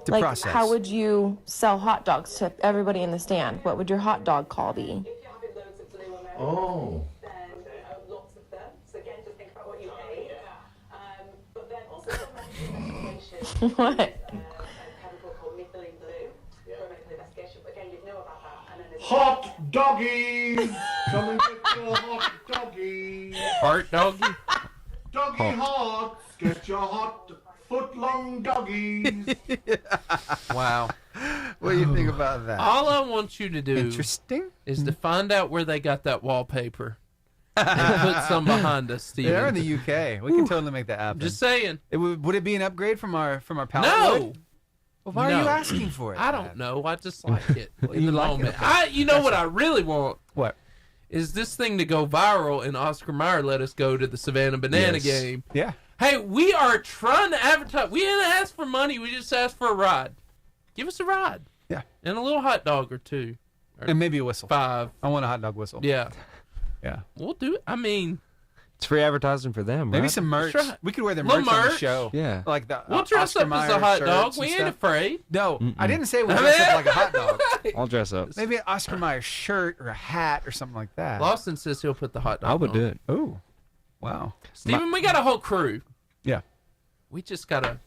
to Like, process. how would you sell hot dogs to everybody in the stand? What would your hot dog call be? Oh. What? Hot doggies! Come and get your hot doggies! Heart doggy? Doggy hearts! Get your hot foot-long doggies! Wow. What do you think about that? All I want you to do Interesting. is to find out where they got that wallpaper and put some behind us, Steven. They're in the UK. We can totally make that happen. Just saying. Would it be an upgrade from our pallet No. wood? Well, why are you asking for it? I don't know. I just like it in You the like it, moment. okay. You know what I really want? What? Is this thing to go viral and Oscar Mayer let us go to the Savannah Banana Yes. game? Yeah. Hey, we are trying to advertise. We didn't ask for money. We just asked for a ride. Give us a ride. Yeah. And a little hot dog or two. Or And maybe a whistle. 5. I want a hot dog whistle. Yeah. Yeah. We'll do it. I mean, It's free advertising for them, Maybe right? some merch. That's right. We could wear their Little merch on the merch. show. Yeah. Like the we'll dress Oscar up as a Mayer hot dog. shirts We and ain't stuff. afraid. No, I didn't say we dress up like a hot dog. I'll dress up. Maybe an Oscar Mayer shirt or a hat or something like that. Lawson says he'll put the hot dog I would on. do it. Oh, wow. Steven, we got a whole crew. Yeah. We just got to...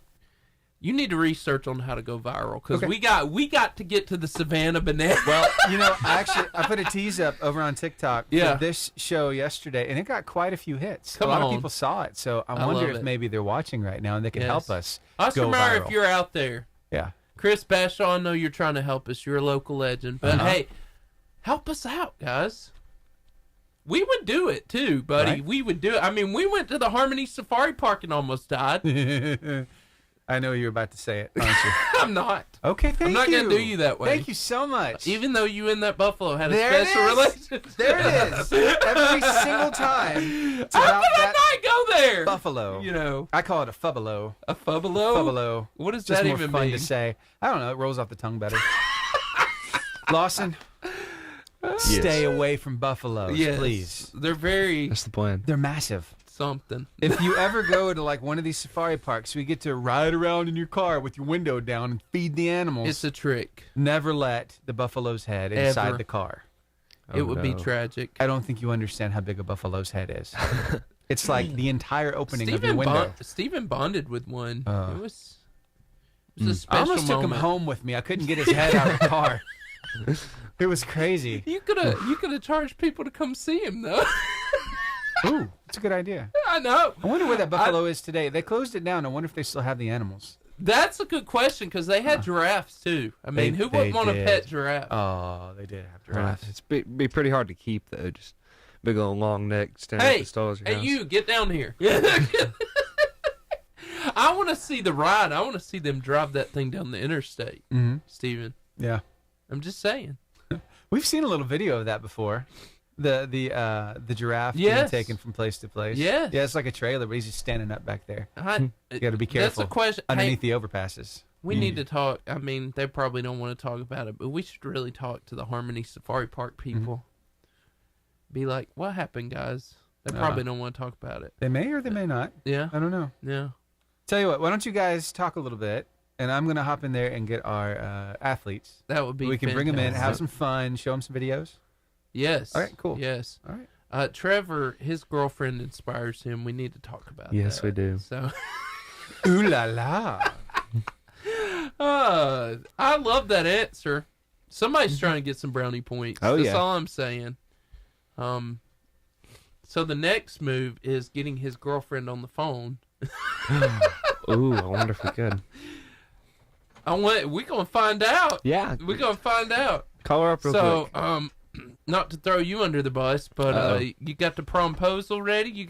You need to research on how to go viral because Okay. we got to get to the Savannah Banana. Well, I put a tease up over on TikTok Yeah. for this show yesterday, and it got quite a few hits. Come a lot on. of people saw it, so I I wonder love if it. maybe they're watching right now and they can Yes. help us Oscar go Mayer, viral. if you're out there, Yeah. Chris Bashaw, I know you're trying to help us. You're a local legend. But Uh-huh. hey, help us out, guys. We would do it too, buddy. Right. We would do it. I mean, we went to the Harmony Safari Park and almost died. I know you're about to say it, aren't you? I'm not. Okay, thank you. I'm not going to do you that way. Thank you so much. Even though you and that buffalo had a There it special is. relationship. There it is. Every single time. It's How about could I that not go there? buffalo. You know. I call it a fubbalo. A fubbalo? Fubbalo. What does Just that more even fun mean? to say. I don't know. It rolls off the tongue better. Lawson, stay away from buffaloes, Yes. please. They're very That's the plan. They're massive. something. If you ever go to like one of these safari parks, we get to ride around in your car with your window down and feed the animals. It's a trick. Never let the buffalo's head inside Ever. the car. It would be tragic. I don't think you understand how big a buffalo's head is. It's like the entire opening of your window. Stephen bonded with one. Uh, it was a special I almost took him moment. home with me. I couldn't get his head out of the car. It was crazy. You could have charged people to come see him though. Ooh, that's a good idea. I know. I wonder where that buffalo is today. They closed it down. I wonder if they still have the animals. That's a good question because they had giraffes too. I mean, who wouldn't want a pet giraffe? Oh, they did have giraffes. It's be pretty hard to keep though. Just big old long neck staring at the stars. Hey, you get down here. I want to see the ride. I want to see them drive that thing down the interstate, Steven. Yeah, I'm just saying. We've seen a little video of that before. The giraffe being taken from place to place. Yes. Yeah, it's like a trailer, but he's just standing up back there. You got to be careful. That's a question. Underneath the overpasses. We need to talk. I mean, they probably don't want to talk about it, but we should really talk to the Harmony Safari Park people. Be like, what happened, guys? They probably don't want to talk about it. They may or they may not. Yeah. I don't know. Yeah. Tell you what, why don't you guys talk a little bit, and I'm going to hop in there and get our athletes. That would be We can bring them in, fantastic. have some fun, show them some videos. Yes. All right, cool. Yes. All right. Trevor, his girlfriend inspires him. We need to talk about that. Yes, we do. So. Ooh la la. I love that answer. Somebody's trying to get some brownie points. Oh, That's yeah. all I'm saying. So the next move is getting his girlfriend on the phone. Ooh, I wonder if we could. We're gonna find out. Yeah. We're gonna find out. Call her up real quick. So, not to throw you under the bus, but you got the promposal ready?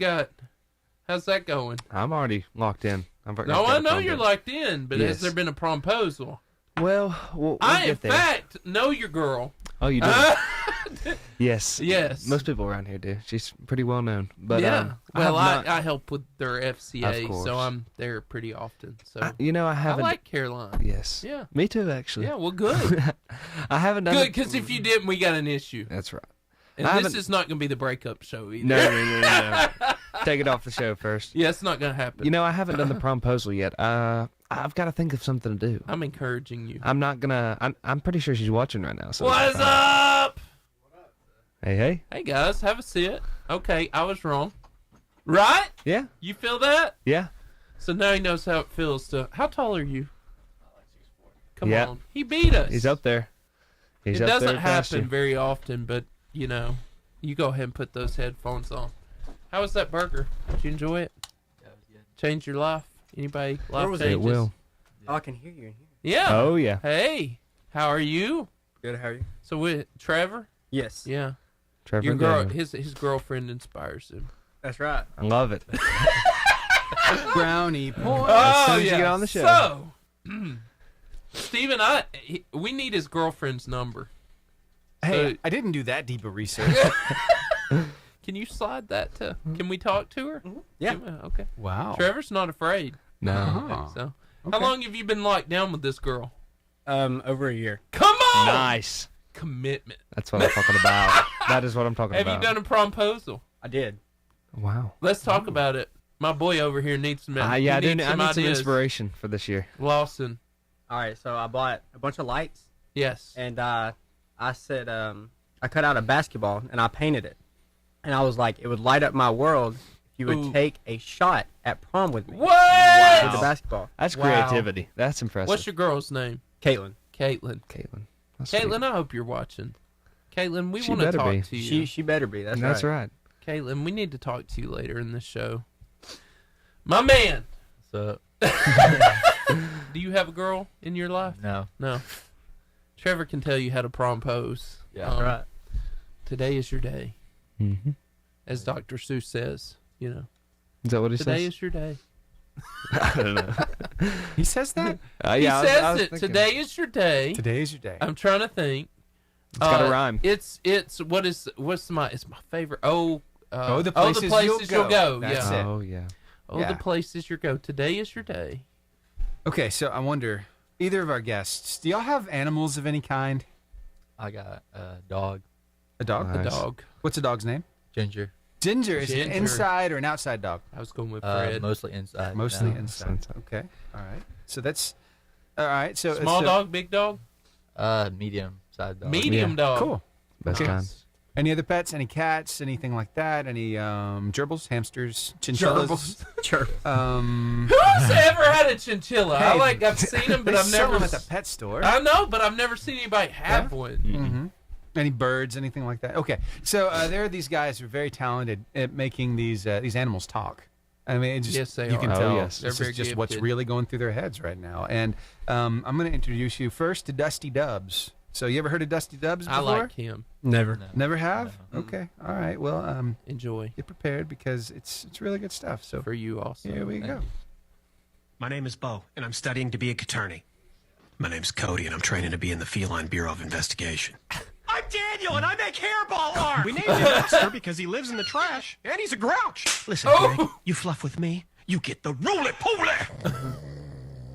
How's that going? I'm already locked in. No, I know you're locked in, but has there been a promposal? Well, we'll I, in get there. fact, know your girl. Oh, you do? Yes. Yes. Most people around here do. She's pretty well known. But yeah. well, I help with their FCA, Of course. so I'm there pretty often. So I haven't. I like Caroline. Yes. Yeah. Me too, actually. Yeah. Well, good. I haven't done. Good, because if you didn't, we got an issue. That's right. And I this haven't- is not going to be the breakup show either. No. Take it off the show first. Yeah, it's not going to happen. I haven't done the promposal yet. I've got to think of something to do. I'm encouraging you. I'm not gonna. I'm pretty sure she's watching right now. So What's up? Hey. Hey, guys, have a sit. Okay, I was wrong. Right? Yeah. You feel that? Yeah. So now he knows how it feels to... How tall are you? Come Yeah. on. He beat us. He's up there. He's It up doesn't there past happen you. very often, but, you go ahead and put those headphones on. How was that burger? Did you enjoy it? Yeah, it was good. Change your life? Anybody? Life was changes? It will. Oh, I can hear you in here. Yeah. Oh yeah. Hey, how are you? Good, how are you? So with Trevor? Yes. Yeah. Trevor Your girl, Daniel. his girlfriend inspires him. That's right. I love it. Brownie points. As soon as you get on the show. So, Steven, we need his girlfriend's number. Hey, I didn't do that deep of research. Can you slide that to? Can we talk to her? Yeah. Okay. Wow. Trevor's not afraid. No. Uh-huh. So, Okay. how long have you been locked down with this girl? Over a year. Come on. Nice. Commitment. That's what I'm talking about. That is what I'm talking Have about. you done a promposal? I did. Wow. Let's talk about it. My boy over here needs some. Yeah, he I needs need some some ideas. inspiration for this year. Lawson. All right, so I bought a bunch of lights. Yes. And I said, I cut out a basketball and I painted it. And I was like, it would light up my world if you would Ooh. take a shot at prom with me. What? With the basketball. That's Wow. creativity. That's impressive. What's your girl's name? Caitlin. Caitlin. That's sweet. Caitlin, I hope you're watching. Caitlin, we She want to better talk be. to you. She better be. That's That's right. right. Caitlin, we need to talk to you later in this show. My man. What's up? Do you have a girl in your life? No. No. Trevor can tell you how to propose. Yeah, that's right. Today is your day. Mm-hmm. As Dr. Seuss says, Is that what he today says? is your day. I don't know. He says that? Yeah, He I was says it. thinking. Today is your day. Today is your day. I'm trying to think. It's got a rhyme. It's it's my favorite. The places you'll go. That's yeah. it. Oh yeah. Oh, Yeah. the places you go. Today is your day. Okay, so I wonder, either of our guests, do y'all have animals of any kind? I got a dog. A dog? Nice. A dog. What's a dog's name? Ginger. Ginger. Is it an Ginger. inside or an outside dog? I was going with Fred. Mostly inside. Mostly No. inside. Okay. All right. So that's all right. So Small so, dog, big dog. Medium sized dog. Medium Yeah. dog. Cool. Best Okay. kind. Any other pets? Any cats? Anything like that? Any gerbils, hamsters, chinchillas? Sure. Who's ever had a chinchilla? I've seen them, but They I've sell never. them at the pet store. I know, but I've never seen anybody have one. Mm-hmm. Any birds, anything like that? Okay, so there are these guys who are very talented at making these animals talk. I mean, yes, they you are. can tell They're this very is just gifted. what's really going through their heads right now. And I'm going to introduce you first to Dusty Dubs. So you ever heard of Dusty Dubs before? I like him. Never. Never have? No. Okay. All right. Well, enjoy. Get prepared because it's really good stuff. So for you also. Here we go. My name is Bo, and I'm studying to be a attorney. My name's Cody, and I'm training to be in the Feline Bureau of Investigation. I'm Daniel, and I make hairball art. We named him Lester because he lives in the trash, and he's a grouch. Listen, Greg, you fluff with me, you get the roly-poly.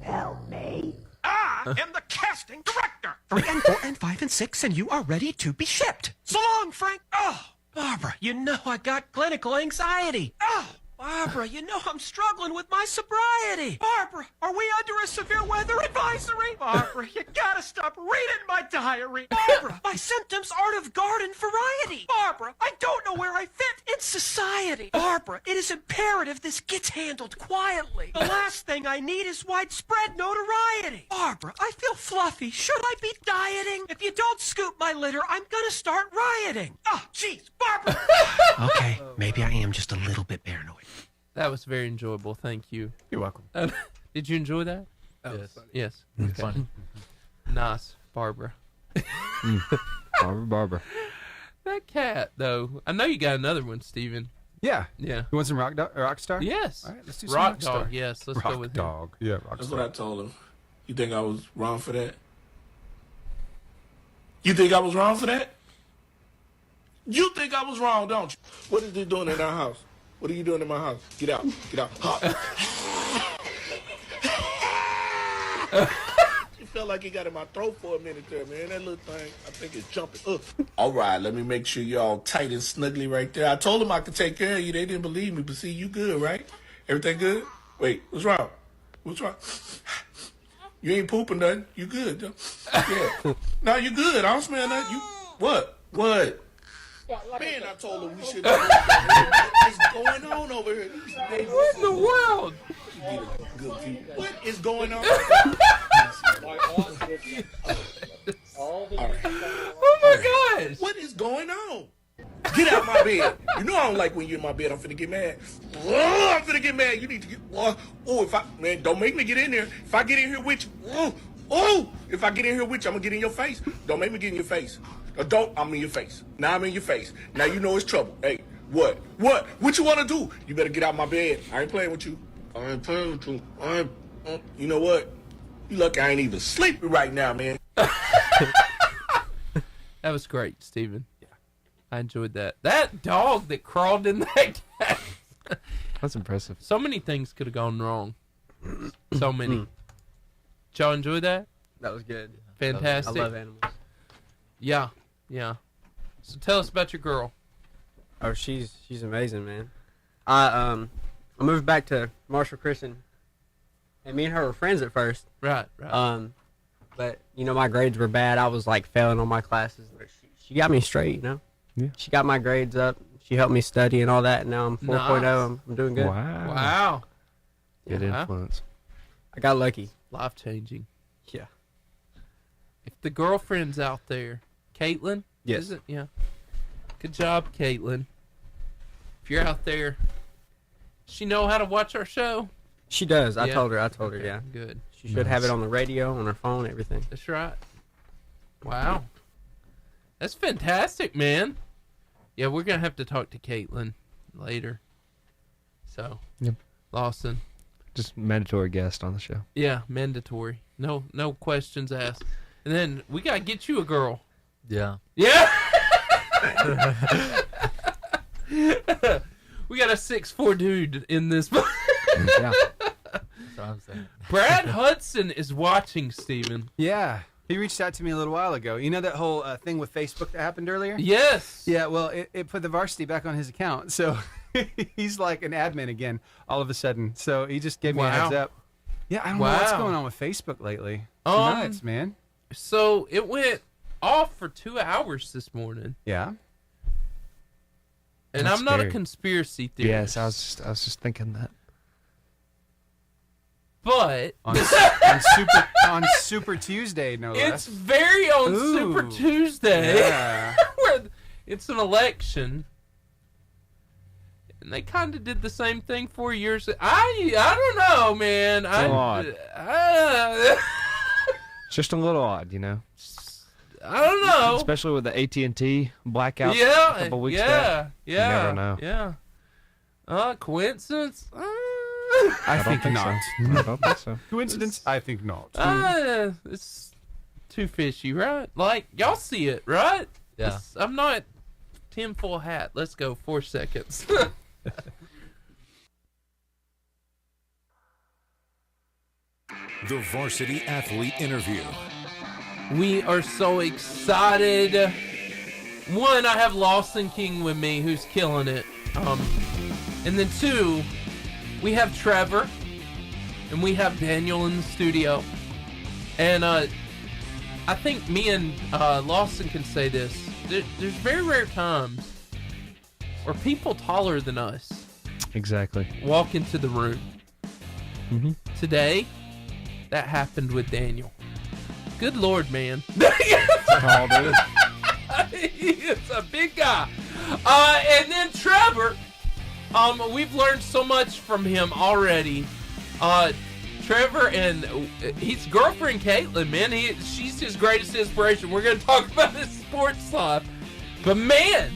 Help me. I am the casting director. 3 and 4 and 5 and 6, and you are ready to be shipped. So long, Frank. Oh, Barbara, you know I got clinical anxiety. Oh, Barbara, you know I'm struggling with my sobriety. Barbara, are we under a severe weather advisory? Barbara, you gotta stop reading my diary. Barbara, my symptoms aren't of garden variety. Barbara, I don't know where I fit in society. Barbara, it is imperative this gets handled quietly. The last thing I need is widespread notoriety. Barbara, I feel fluffy. Should I be dieting? If you don't scoop my litter, I'm gonna start rioting. Oh, jeez, Barbara. Okay, maybe I am just a little bit paranoid. That was very enjoyable. Thank you. You're welcome. Did you enjoy that? Yes. Yes. It was funny. Nice, Barbara. Barbara. That cat, though. I know you got another one, Steven. Yeah. Yeah. You want some Rockstar? Yes. All right, let's do some Rock Rockstar. Dog. Yes, let's go with him. Dog. Yeah, Rockstar. That's what I told him. You think I was wrong for that? You think I was wrong for that? You think I was wrong, don't you? What is he doing in our house? What are you doing in my house? Get out. Get out. You felt like he got in my throat for a minute there, man. That little thing, I think it's jumping. All right, let me make sure you're all tight and snuggly right there. I told them I could take care of you. They didn't believe me, but see, you good, right? Everything good? Wait, what's wrong? What's wrong? You ain't pooping nothing. You good, though. Yeah. No, you good. I don't smell nothing. You, what? What? Man, I told him we should. What is going on over here? What in the world? What is going on? Oh my gosh! What is going on? Get out my bed. You know I don't like when you're in my bed. I'm finna get mad. Oh, I'm finna get mad. You need to get. Man, don't make me get in there. If I get in here with you, if I get in here with you, I'm gonna get in your face. Don't make me get in your face. I'm in your face. Now I'm in your face. Now you know it's trouble. Hey, what? What you want to do? You better get out my bed. I ain't playing with you. I ain't playing with you. You know what? You lucky I ain't even sleeping right now, man. That was great, Steven. Yeah. I enjoyed that. That dog that crawled in that cat. That's impressive. So many things could have gone wrong. So many. Did y'all enjoy that? That was good. Fantastic. I love animals. Yeah. So tell us about your girl. Oh, she's amazing, man. I moved back to Marshall Christian, and me and her were friends at first. Right. But my grades were bad. I was like failing on my classes. But she got me straight, Yeah. She got my grades up. She helped me study and all that. And now I'm 4.0. Nice. I'm doing good. Wow. Good influence. I got lucky. Life changing. Yeah. If the girlfriend's out there, Caitlin? Yes. Is it? Yeah. Good job, Caitlin. If you're out there, does she know how to watch our show? She does. I Yeah. told her, yeah. Good. She should have it on the radio, on her phone, everything. That's right. Wow. That's fantastic, man. Yeah, we're going to have to talk to Caitlin later. So, Yep. Lawson. Just mandatory guest on the show. Yeah, mandatory. No questions asked. And then we got to get you a girl. Yeah. Yeah. We got a 6'4" dude in this. Yeah. That's what I'm saying. Brad Hudson is watching, Steven. Yeah. He reached out to me a little while ago. You know that whole thing with Facebook that happened earlier? Yes. Yeah, well, it put the varsity back on his account. So he's like an admin again all of a sudden. So he just gave me a heads up. Yeah, I don't know what's going on with Facebook lately. It's nuts, man. So it went off for 2 hours this morning. Yeah. And That's I'm not a scary. conspiracy theorist. Yes, I was just thinking that. but on Super Tuesday, no less. It's very on Super Tuesday. Yeah. Where it's an election. And they kind of did the same thing 4 years ago. I don't know, man. It's just a little odd, you know. I don't know. Especially with the AT&T blackout a couple weeks back. You never know. Yeah. Coincidence? I think not. I don't think so. Coincidence? I think not. It's too fishy, right? Like, y'all see it, right? Yeah. I'm not tinfoil hat. Let's go 4 seconds. The Varsity Athlete Interview. We are so excited. One, I have Lawson King with me, who's killing it. And then two, we have Trevor, and we have Daniel in the studio. And I think me and Lawson can say this. There's very rare times where people taller than us Exactly. walk into the room. Mm-hmm. Today, that happened with Daniel. Good Lord, man. Tall dude. He's a big guy. And then Trevor, we've learned so much from him already. Trevor and his girlfriend Caitlin, man, she's his greatest inspiration. We're going to talk about his sports life. But man,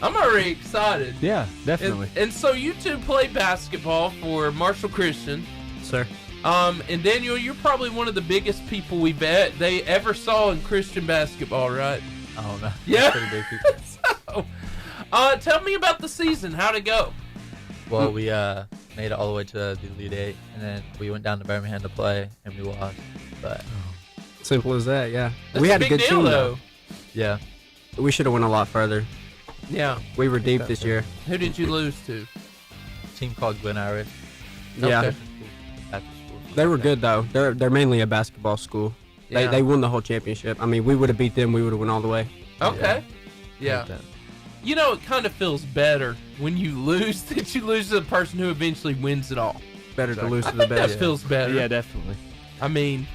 I'm already excited. Yeah, definitely. And so you two play basketball for Marshall Christian. Sir. And Daniel, you're probably one of the biggest people they ever saw in Christian basketball, right? Oh, no. Yeah. Pretty big people. So, tell me about the season. How'd it go? Well, we made it all the way to the Elite Eight, and then we went down to Birmingham to play, and we lost. But simple as that, yeah. That's we had a a good big deal, team, though. Yeah. We should have went a lot further. Yeah. We were deep this year. Who did you lose to? A team called Glen Irish. Yeah. Okay. After school. They were good, though. They're mainly a basketball school. Yeah. They won the whole championship. I mean, we would have beat them. We would have went all the way. Okay. Yeah. You know, it kind of feels better when you lose that you lose to the person who eventually wins it all. Better to lose to the That best. feels better. Yeah, definitely. I mean,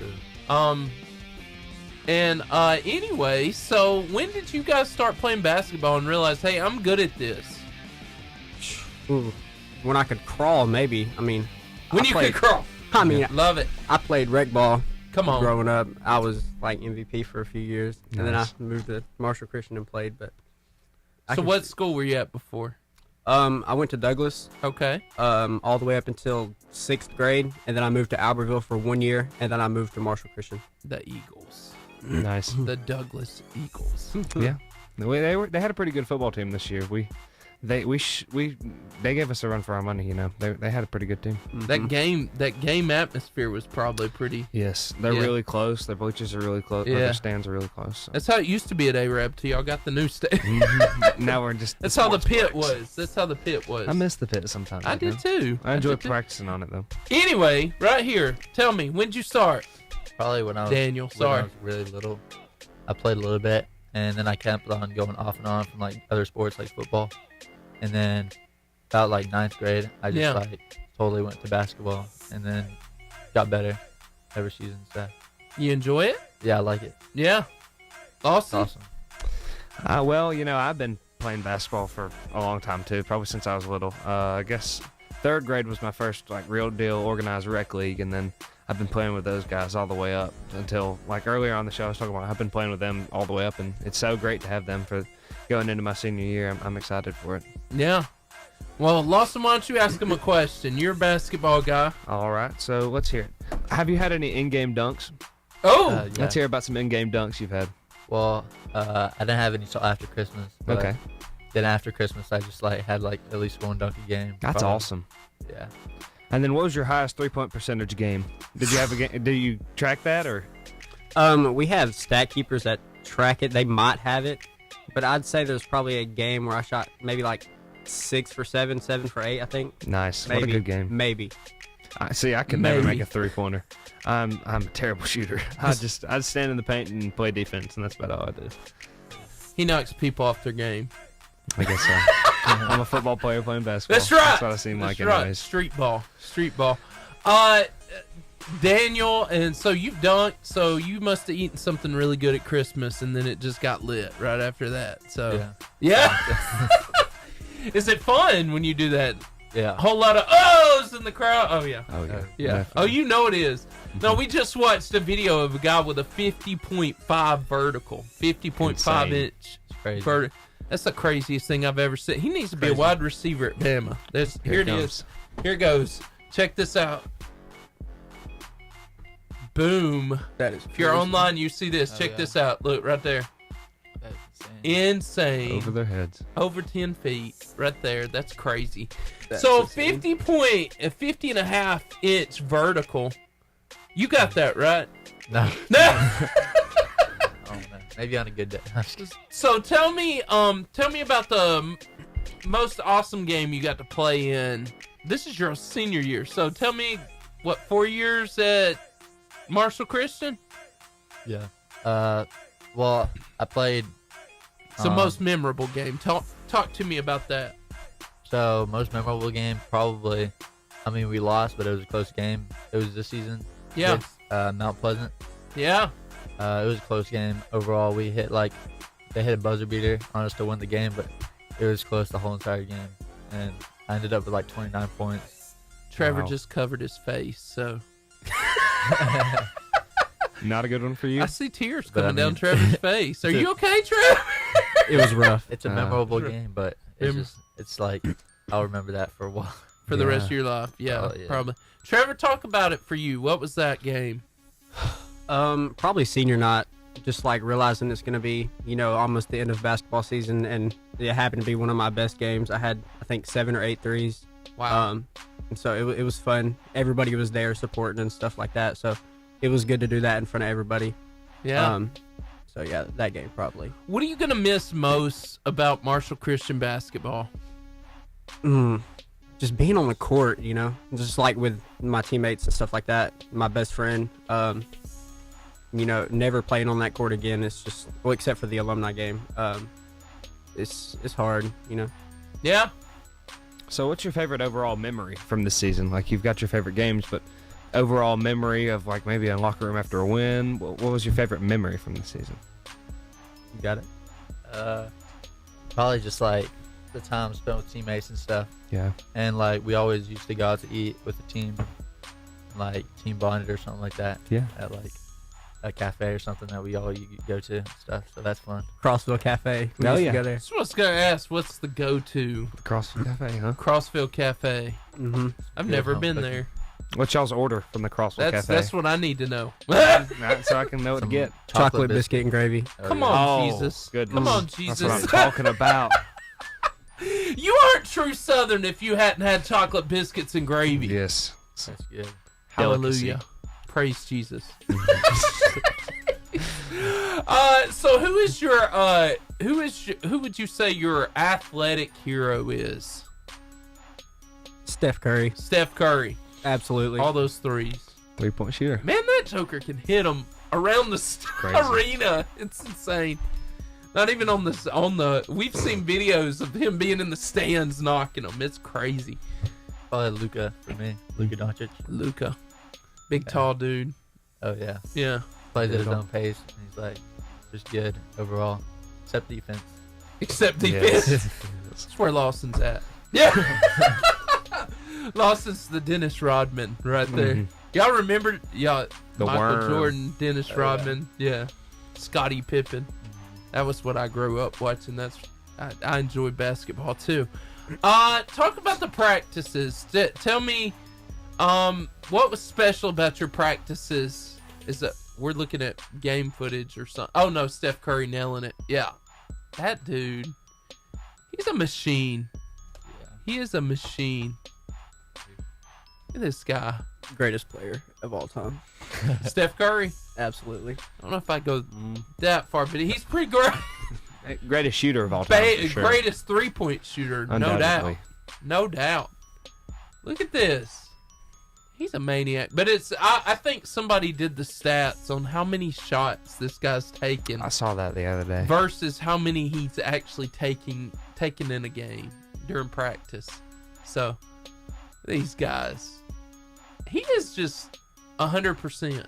anyway, so when did you guys start playing basketball and realize, hey, I'm good at this? Ooh. When I could crawl, maybe. I mean, When you could crawl. I mean, Love it. I played rec ball. Come on. Growing up, I was like MVP for a few years, and then I Nice. moved to Marshall Christian and played. But So what school were you at before? I went to Douglas. Okay. All the way up until 6th grade, and then I moved to Albertville for 1 year, and then I moved to Marshall Christian. The Eagles. Nice. The Douglas Eagles. Yeah. They had a pretty good football team this year. They gave us a run for our money, you know. They had a pretty good team. That game atmosphere was probably pretty. Yes, they're really close. Their bleachers are really close. Yeah. Their stands are really close. So. That's how it used to be at Arab till y'all got the new stand. Now we're just. That's how the pit was. That's how the pit was. I miss the pit sometimes. I did too. I enjoy practicing on it though. Anyway, right here, tell me, when'd you start? Probably when I was Daniel, when sorry. I was really little. I played a little bit, and then I kept on going off and on from like other sports like football. And then about like 9th grade, I just like totally went to basketball, and then got better every season. So You enjoy it? yeah, I like it. Yeah. Awesome. Awesome. Well, you know, I've been playing basketball for a long time too, probably since I was little. I guess 3rd grade was my first like real deal organized rec league, and then I've been playing with those guys all the way up until like earlier on the show I was talking about. I've been playing with them all the way up, and it's so great to have them for going into my senior year. I'm excited for it. Yeah. Well, Lawson, why don't you ask him a question? You're a basketball guy. All right, so let's hear it. Have you had any in-game dunks? Oh! Yeah. Let's hear about some in-game dunks you've had. Well, I didn't have any till after Christmas. But Okay. Then after Christmas, I just like had like at least one dunk a game. That's probably. awesome. Yeah. And then what was your highest three-point percentage game? Did you have a game? Do you track that or? We have stat keepers that track it. They might have it, but I'd say there's probably a game where I shot maybe like 6 for 7, 7 for 8, I think. Nice. Maybe. What a good game. Maybe. I could never make a three-pointer. I'm a terrible shooter. I stand in the paint and play defense, and that's about all I do. He knocks people off their game. I guess so. I'm a football player playing basketball. That's right. That's what I seem like That's right. anyways. Street ball. Daniel, and so you've dunked, so you must have eaten something really good at Christmas, and then it just got lit right after that. So, yeah. Is it fun when you do that? Yeah. A whole lot of ohs in the crowd. Oh, yeah. Oh, yeah. Yeah. Definitely. Oh, you know it is. No, we just watched a video of a guy with a 50.5 vertical, 50.5 inch vertical. That's the craziest thing I've ever seen. He needs to be a wide receiver at Bama. Here it is. Here it goes. Check this out. Boom. That is if you're crazy. online, you see this. Check this out. Look, right there. That's insane. Over their heads. Over 10 feet. Right there. That's crazy. That's so insane. 50 and a half inch vertical. You got that, right? No. No. Oh, man. Maybe on a good day. So tell me about the most awesome game you got to play in. This is your senior year. So tell me, what, 4 years at Marshall Christian? Yeah. Well, I played. It's the most memorable game. Talk to me about that. So most memorable game, probably. I mean, we lost, but it was a close game. It was this season. Yeah. Against, Mount Pleasant. Yeah. It was a close game overall. They hit a buzzer beater on us to win the game, but it was close the whole entire game, and I ended up with like 29 points. Trevor just covered his face, so. Not a good one for you. I see tears coming down Trevor's face. Are you okay, Trevor? It was rough. It's a memorable game, but it's like I'll remember that for a while. For the rest of your life, yeah, probably. Trevor, talk about it for you. What was that game? Probably senior night. Just like realizing it's going to be, almost the end of basketball season, and it happened to be one of my best games. I had, I think, 7 or 8 threes. Wow. And so it was fun. Everybody was there supporting and stuff like that. So it was good to do that in front of everybody. Yeah. So yeah, that game probably. What are you going to miss most about Marshall Christian basketball? Just being on the court, just like with my teammates and stuff like that. My best friend, never playing on that court again. It's just, well, except for the alumni game. It's hard, Yeah. So what's your favorite overall memory from this season? Like, you've got your favorite games, but overall memory of, like, maybe a locker room after a win. What was your favorite memory from this season? You got it? Probably just like the time spent with teammates and stuff. Yeah. And like we always used to go out to eat with the team, like team bonded or something like that. Yeah. At like a cafe or something that we all go to and stuff. So that's fun. Crossville Cafe. We used to go there. That's what I was going to ask. What's the go-to? Crossville Cafe, huh? Crossville Cafe. Mm-hmm. I've never been there. What y'all's order from the Crossville Cafe? That's what I need to know. So I can know what to get. Chocolate biscuit and gravy. Come on, Jesus. Goodness. Come on, Jesus. That's what I'm talking about. You aren't true Southern if you hadn't had chocolate biscuits and gravy. Yes. That's good. Hallelujah. Praise Jesus. So who would you say your athletic hero is? Steph Curry. Steph Curry. Absolutely. All those threes. 3-point shooter. Man, that joker can hit them around the arena. It's insane. Not even on the. We've seen videos of him being in the stands knocking them. It's crazy. Probably Luka for me. Luka Doncic. Luka, big tall dude. Oh yeah. Yeah. Plays at his own pace. And he's like just good overall, except defense. Except defense. That's where Lawson's at. Yeah. Lawson's the Dennis Rodman right there. Mm-hmm. Y'all remember? The Michael Worm. Jordan, Dennis Rodman. Yeah. Scottie Pippen. That was what I grew up watching. I enjoy basketball too. Talk about the practices. Tell me, what was special about your practices? Is that we're looking at game footage or something? Oh no, Steph Curry nailing it. Yeah, that dude. He's a machine. Yeah. He is a machine. Look at this guy. Greatest player of all time. Steph Curry. Absolutely. I don't know if I go that far, but he's pretty great. Greatest shooter of all time. For sure. Greatest 3-point shooter, no doubt. No doubt. Look at this. He's a maniac. But I think somebody did the stats on how many shots this guy's taken. I saw that the other day. Versus how many he's actually taken in a game during practice. So, these guys. He is just 100%.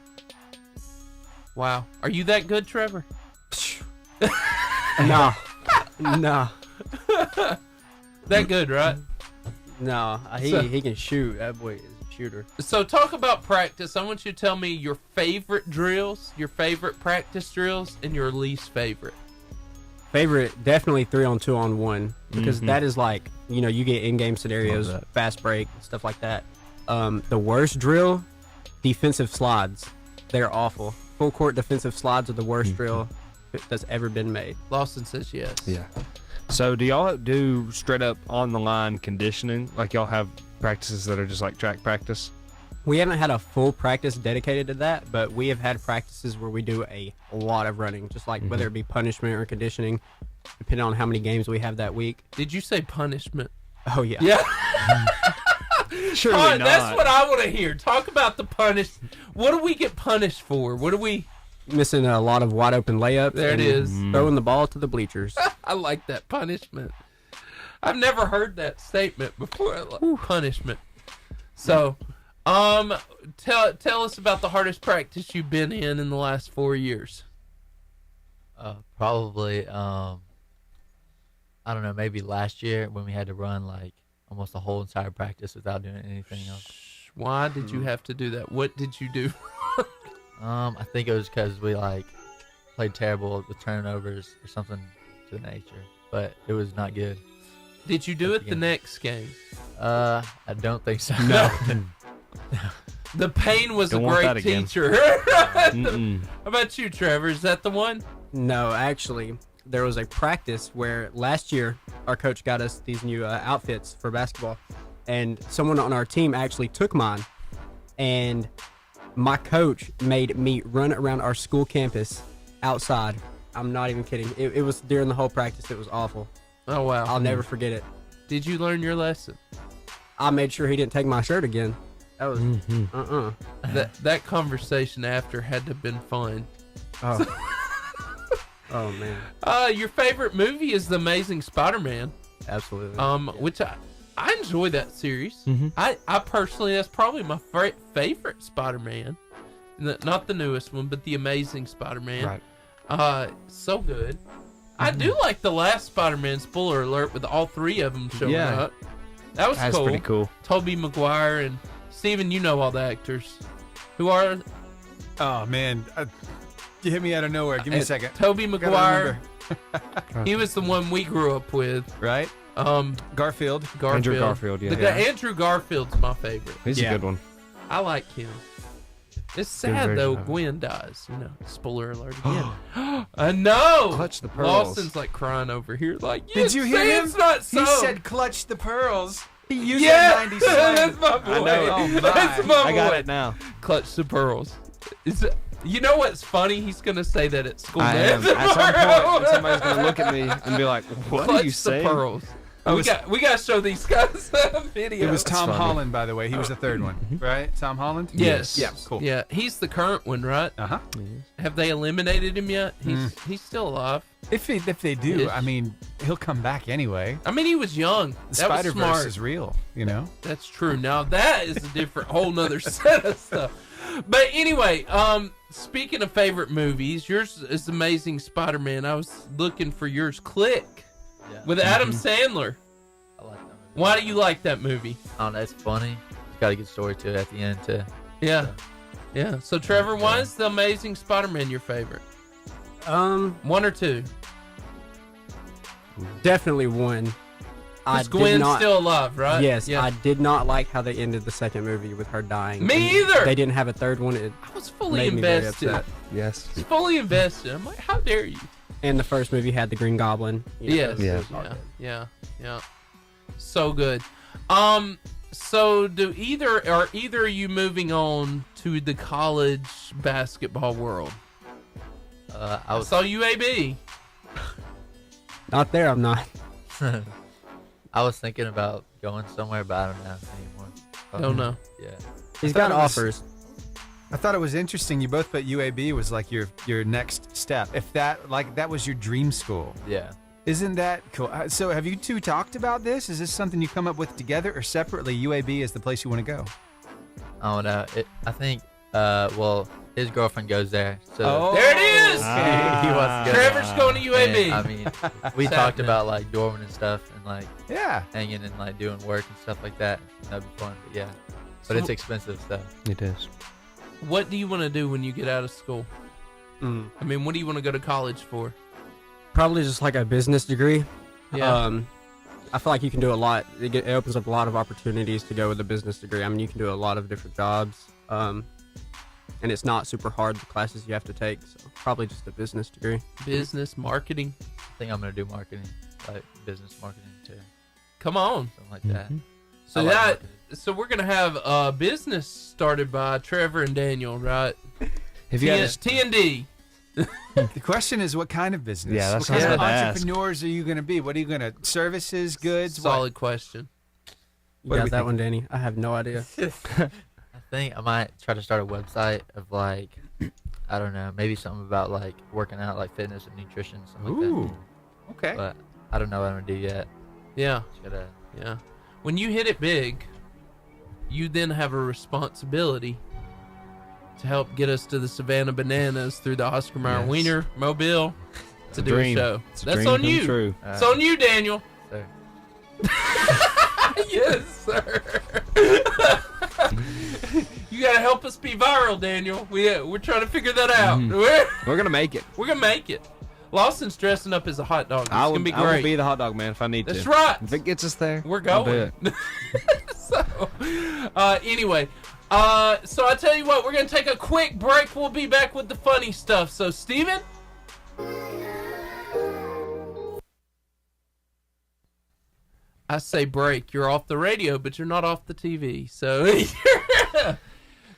Wow. Are you that good, Trevor? No. No. That good, right? No. He can shoot. That boy is a shooter. So talk about practice. I want you to tell me your favorite drills, your favorite practice drills, and your least favorite. Favorite, definitely 3-on-2-on-1, because that is like, you get in-game scenarios, fast break, stuff like that. The worst drill, defensive slides. They're awful. Full court defensive slides are the worst drill that's ever been made. Lawson says yes. Yeah. So do y'all do straight up on the line conditioning? Like y'all have practices that are just like track practice? We haven't had a full practice dedicated to that, but we have had practices where we do a lot of running, just like whether it be punishment or conditioning, depending on how many games we have that week. Did you say punishment? Oh, yeah. Yeah. Surely not. That's what I want to hear. Talk about the punish. What do we get punished for? What do we... Missing a lot of wide open layups. There it is. Throwing the ball to the bleachers. I like that punishment. I've never heard that statement before. Punishment. So... tell us about the hardest practice you've been in the last 4 years. Probably, I don't know, maybe last year when we had to run like almost the whole entire practice without doing anything else. Why did you have to do that? What did you do? I think it was because we like played terrible with turnovers or something to the nature, but it was not good. Did you do it the next game? I don't think so. No. The pain was Don't a want great that again. teacher. How about you, Trevor? Is that the one? No, actually, there was a practice where last year our coach got us these new outfits for basketball, and someone on our team actually took mine, and my coach made me run around our school campus outside. I'm not even kidding. It was during the whole practice. It was awful. Oh, wow. I'll never forget it. Did you learn your lesson? I made sure he didn't take my shirt again. That was That conversation after had to have been fun. Oh. Oh man. Your favorite movie is The Amazing Spider-Man. Absolutely. Which I enjoy that series. I personally, that's probably my favorite Spider-Man. Not the newest one, but The Amazing Spider-Man. Right. So good. I do like the last Spider-Man, spoiler alert, with all three of them showing up. That was That's cool. pretty cool. Tobey Maguire and Steven, you know all the actors. Who are... Oh, man. You hit me out of nowhere. Give me a second. Tobey Maguire. He was the one we grew up with. Right? Garfield. Andrew Garfield, yeah. Andrew Garfield's my favorite. He's a good one. I like him. It's sad, though, Gwen dies. Spoiler alert again. I know! Clutch the pearls. Lawson's, like, crying over here. Like, Did you hear him? It's not so. He said clutch the pearls. He used Yeah! that 90s slang. That's my boy. I know. Oh, my. That's my I got boy. it now. Clutch the pearls. You know what's funny? He's going to say that at school. I am. At some point, somebody's going to look at me and be like, what Clutch are you saying? the pearls. We got to show these guys a video. It was Tom funny. Holland, by the way. He was the third one, right? Tom Holland? Yes. Yeah, cool. Yeah, he's the current one, right? Uh-huh. Have they eliminated him yet? He's still alive. If they do, I mean, he'll come back anyway. I mean, he was young. The That was Spider-Verse smart. is real, you know? That's true. Now that is a different, whole nother set of stuff. But anyway, speaking of favorite movies, yours is Amazing Spider-Man. I was looking for yours, Click, with Adam Sandler. I like that movie. Why do you like that movie? I don't know, it's funny. It's got a good story to it at the end too. Yeah. Yeah. So Trevor, why is The Amazing Spider-Man your favorite? One or two? Definitely one. Because Gwen's still alive, right? Yes, Yeah. I did not like how they ended the second movie with her dying. Me And either! They didn't have a third one. It I was fully made me very invested. upset. Yes. I was fully invested. I'm like, how dare you? And the first movie had the Green Goblin. Yes. Yeah. So good. So are either of you moving on to the college basketball world? I saw UAB. Not there, I'm not. I was thinking about going somewhere, but I don't know anymore. Don't know. Yeah. He's got offers. I thought it was interesting. You both put UAB was like your next step. If that was your dream school. Yeah. Isn't that cool? So have you two talked about this? Is this something you come up with together or separately? UAB is the place you want to go. I don't know. I think Well, his girlfriend goes there. So there it is. He wants to go. Trevor's going to UAB. And, I mean, we talked about like dorming and stuff, and like hanging and like doing work and stuff like that. That'd be fun. But yeah, but it's expensive stuff. It is. What do you want to do when you get out of school? I mean, what do you want to go to college for? Probably just like a business degree. Yeah. I feel like you can do a lot. It opens up a lot of opportunities to go with a business degree. I mean, you can do a lot of different jobs. And it's not super hard, the classes you have to take. So probably just a business degree. Business, marketing. I think I'm going to do marketing, like business marketing too. Come on. Something like that. So so we're going to have a business started by Trevor and Daniel, right? If you T&D. The question is, what kind of business? Yeah, that's what kind of what I was entrepreneurs are you going to be? What are you going to? Services, goods? Solid question. You got that one, Danny? I have no idea. I think I might try to start a website of like, I don't know, maybe something about like working out, like fitness and nutrition, something like that. Okay. But I don't know what I'm gonna do yet. Yeah. Yeah. When you hit it big, you then have a responsibility to help get us to the Savannah Bananas through the Oscar Mayer Wiener Mobile to do a show. That's on you. True. It's on you, Daniel. Sir. Yes, sir. You gotta help us be viral, Daniel. We're trying to figure that out. We're gonna make it. We're gonna make it. Lawson's dressing up as a hot dog. It's gonna be great. I will be the hot dog man if I need to. That's right. If it gets us there, we're I'll going. do it. So, anyway, so I tell you what, we're gonna take a quick break. We'll be back with the funny stuff. So, Steven? I say break. You're off the radio, but you're not off the TV. So,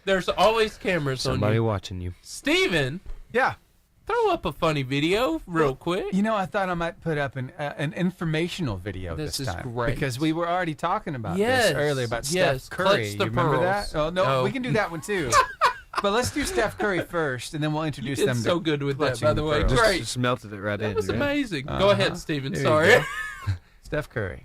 there's always cameras on you. Somebody watching you. Steven? Yeah. Throw up a funny video real quick. You know, I thought I might put up an informational video this time. This is great. Because we were already talking about this earlier about Steph Curry. You remember that? Oh, no, we can do that one too. But let's do Steph Curry first, and then we'll introduce them to so good with that, by the way. Pearls. Great. Just melted it right in. That was amazing. Uh-huh. Go ahead, Steven. There Sorry. Steph Curry.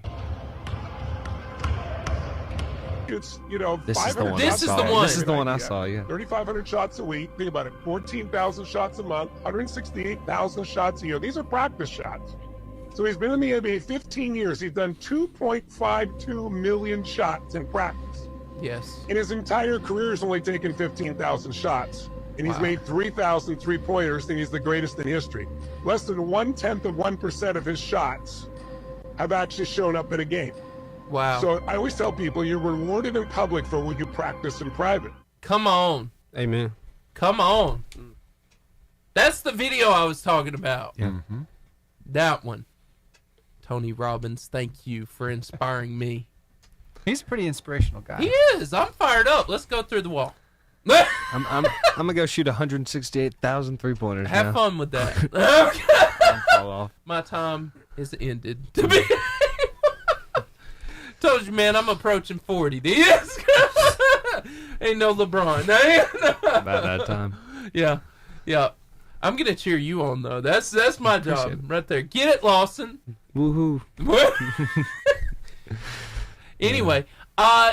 It's, you know, This is the one. This is the one. This is the one I saw. Yeah. 3,500 shots a week. Think about it. 14,000 shots a month. 168,000 shots a year. These are practice shots. So he's been in the NBA 15 years. He's done 2.52 million shots in practice. Yes. In his entire career, he's only taken 15,000 shots. And he's made 3,000 three-pointers, and he's the greatest in history. Less than 0.1% of his shots have actually shown up at a game. Wow. So I always tell people you're rewarded in public for what you practice in private. Come on. Amen. Come on. That's the video I was talking about. Yeah. Mm-hmm. That one. Tony Robbins, thank you for inspiring me. He's a pretty inspirational guy. He is. I'm fired up. Let's go through the wall. I'm gonna go shoot 168,000 3-pointers. Have fun with that. Fall off. My time is ended. Told you, man, I'm approaching 40. Yes. Ain't no LeBron. About that time. Yeah. I'm gonna cheer you on though. That's my job right there. Get it, Lawson. Woohoo. Anyway,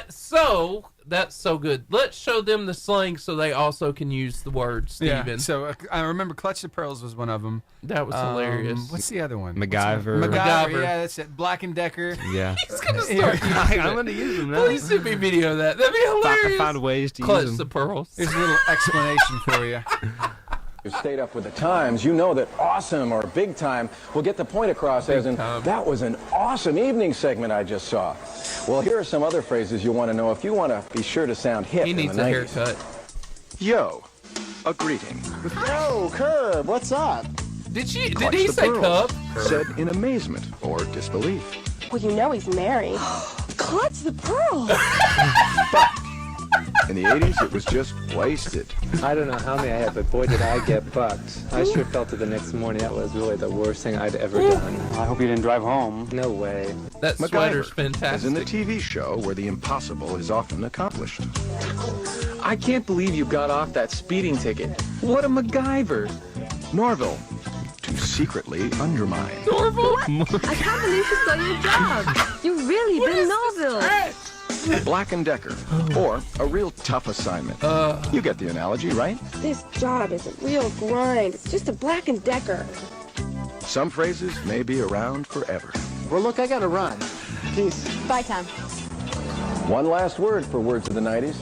so that's so good. Let's show them the slang so they also can use the word, Steven. Yeah. So I remember Clutch the Pearls was one of them. That was hilarious. What's the other one? MacGyver. Yeah, that's it. Black and Decker. Yeah. He's gonna start. I'm gonna use them now. Please send me a video of that. That'd be hilarious. Find ways to Clutch use the them. Pearls. Here's a little explanation for you. You stayed up with the times, you know that awesome or big time will get the point across as in, that was an awesome evening segment I just saw. Well, here are some other phrases you want to know if you want to be sure to sound hip in the 90s. He needs a haircut. Yo, a greeting. Yo, Curb, what's up? Did he Clutch the say pearls, cub? said in amazement or disbelief. Well, you know he's married. Clutch the pearl. In the 80s, it was just wasted. I don't know how many I had, but boy, did I get bucked. I sure felt it the next morning. That was really the worst thing I'd ever done. I hope you didn't drive home. No way. That sweater's As fantastic. in the TV show where the impossible is often accomplished. I can't believe you got off that speeding ticket. What a MacGyver. Norville, to secretly undermine. Norville? I can't believe you stole your job. You really been Norville. Black & Decker, or a real tough assignment. You get the analogy, right? This job is a real grind. It's just a Black & Decker. Some phrases may be around forever. Well, look, I gotta run. Peace. Bye, Tom. One last word for words of the 90s.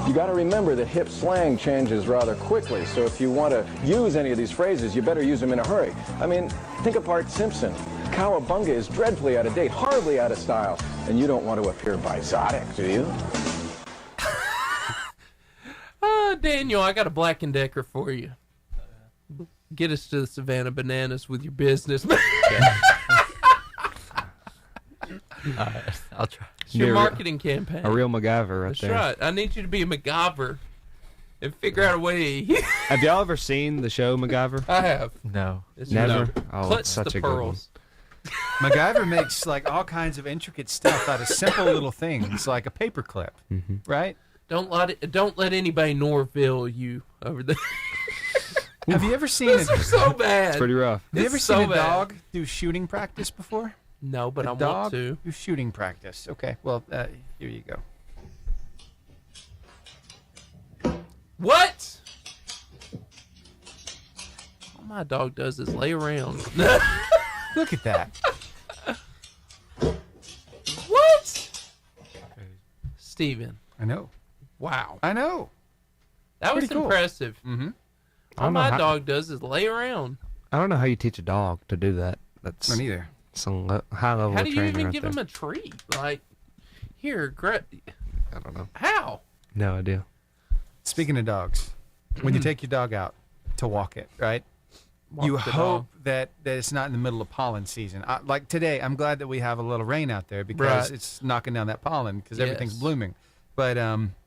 You got to remember that hip slang changes rather quickly, so if you want to use any of these phrases, you better use them in a hurry. I mean, think of Bart Simpson. Cowabunga is dreadfully out of date, horribly out of style, and you don't want to appear bizotic, do you? Daniel, I got a Black & Decker for you. Get us to the Savannah Bananas with your business. Alright, I'll try. It's your marketing campaign. A real MacGyver That's there. right. I need you to be a MacGyver and figure out a way. Have y'all ever seen the show MacGyver? I have. No. Never? No. Oh, Clutch it's such the a good one. pearls. MacGyver makes like all kinds of intricate stuff out of simple little things, like a paperclip, right? Don't let anybody Norville you over there. Have you ever seen These are so bad. It's pretty rough. Have you ever It's seen so a bad. dog do shooting practice before? No, but I dog want to. do shooting practice. Okay, well, here you go. What? All my dog does is lay around. Look at that. What? Steven. I know. Wow. I know. That was Pretty cool. impressive. Mm-hmm. I All don't know my how- dog does is lay around. I don't know how you teach a dog to do that. That's Me neither. some high level How of do you training even right give there. him a treat? Like, here, I don't know. how? No idea. Speaking of dogs, when you take your dog out to walk it, right? Walk you the hope dog. that it's not in the middle of pollen season. Like today, I'm glad that we have a little rain out there because Right. it's knocking down that pollen because everything's Yes. blooming. But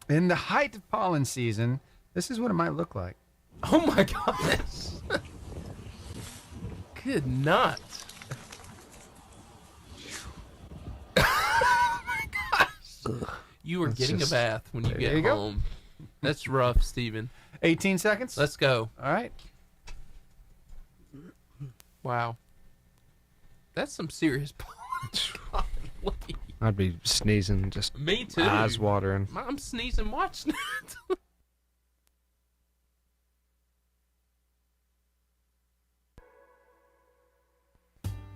in the height of pollen season, this is what it might look like. Oh my gosh. Good nuts. Oh my gosh. You are That's getting just- a bath when you there get you go. home. That's rough, Steven. 18 seconds? Let's go. All right. Wow. That's some serious pollen. Golly. I'd be sneezing, just Me too. eyes watering. I'm sneezing watching it.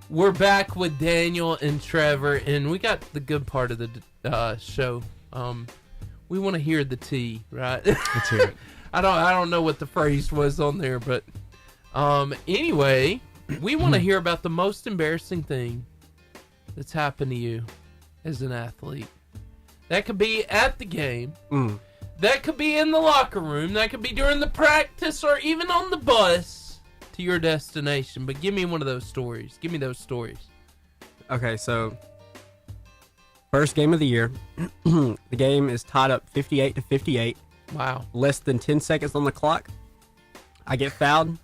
We're back with Daniel and Trevor, and we got the good part of the show. We want to hear the tea, right? Let's hear it. I don't know what the phrase was on there, but anyway, we want to hear about the most embarrassing thing that's happened to you as an athlete. That could be at the game. That could be in the locker room. That could be during the practice or even on the bus to your destination. But give me one of those stories. Give me those stories. Okay, so first game of the year. The game is tied up 58-58. Wow. Less than 10 seconds on the clock. I get fouled.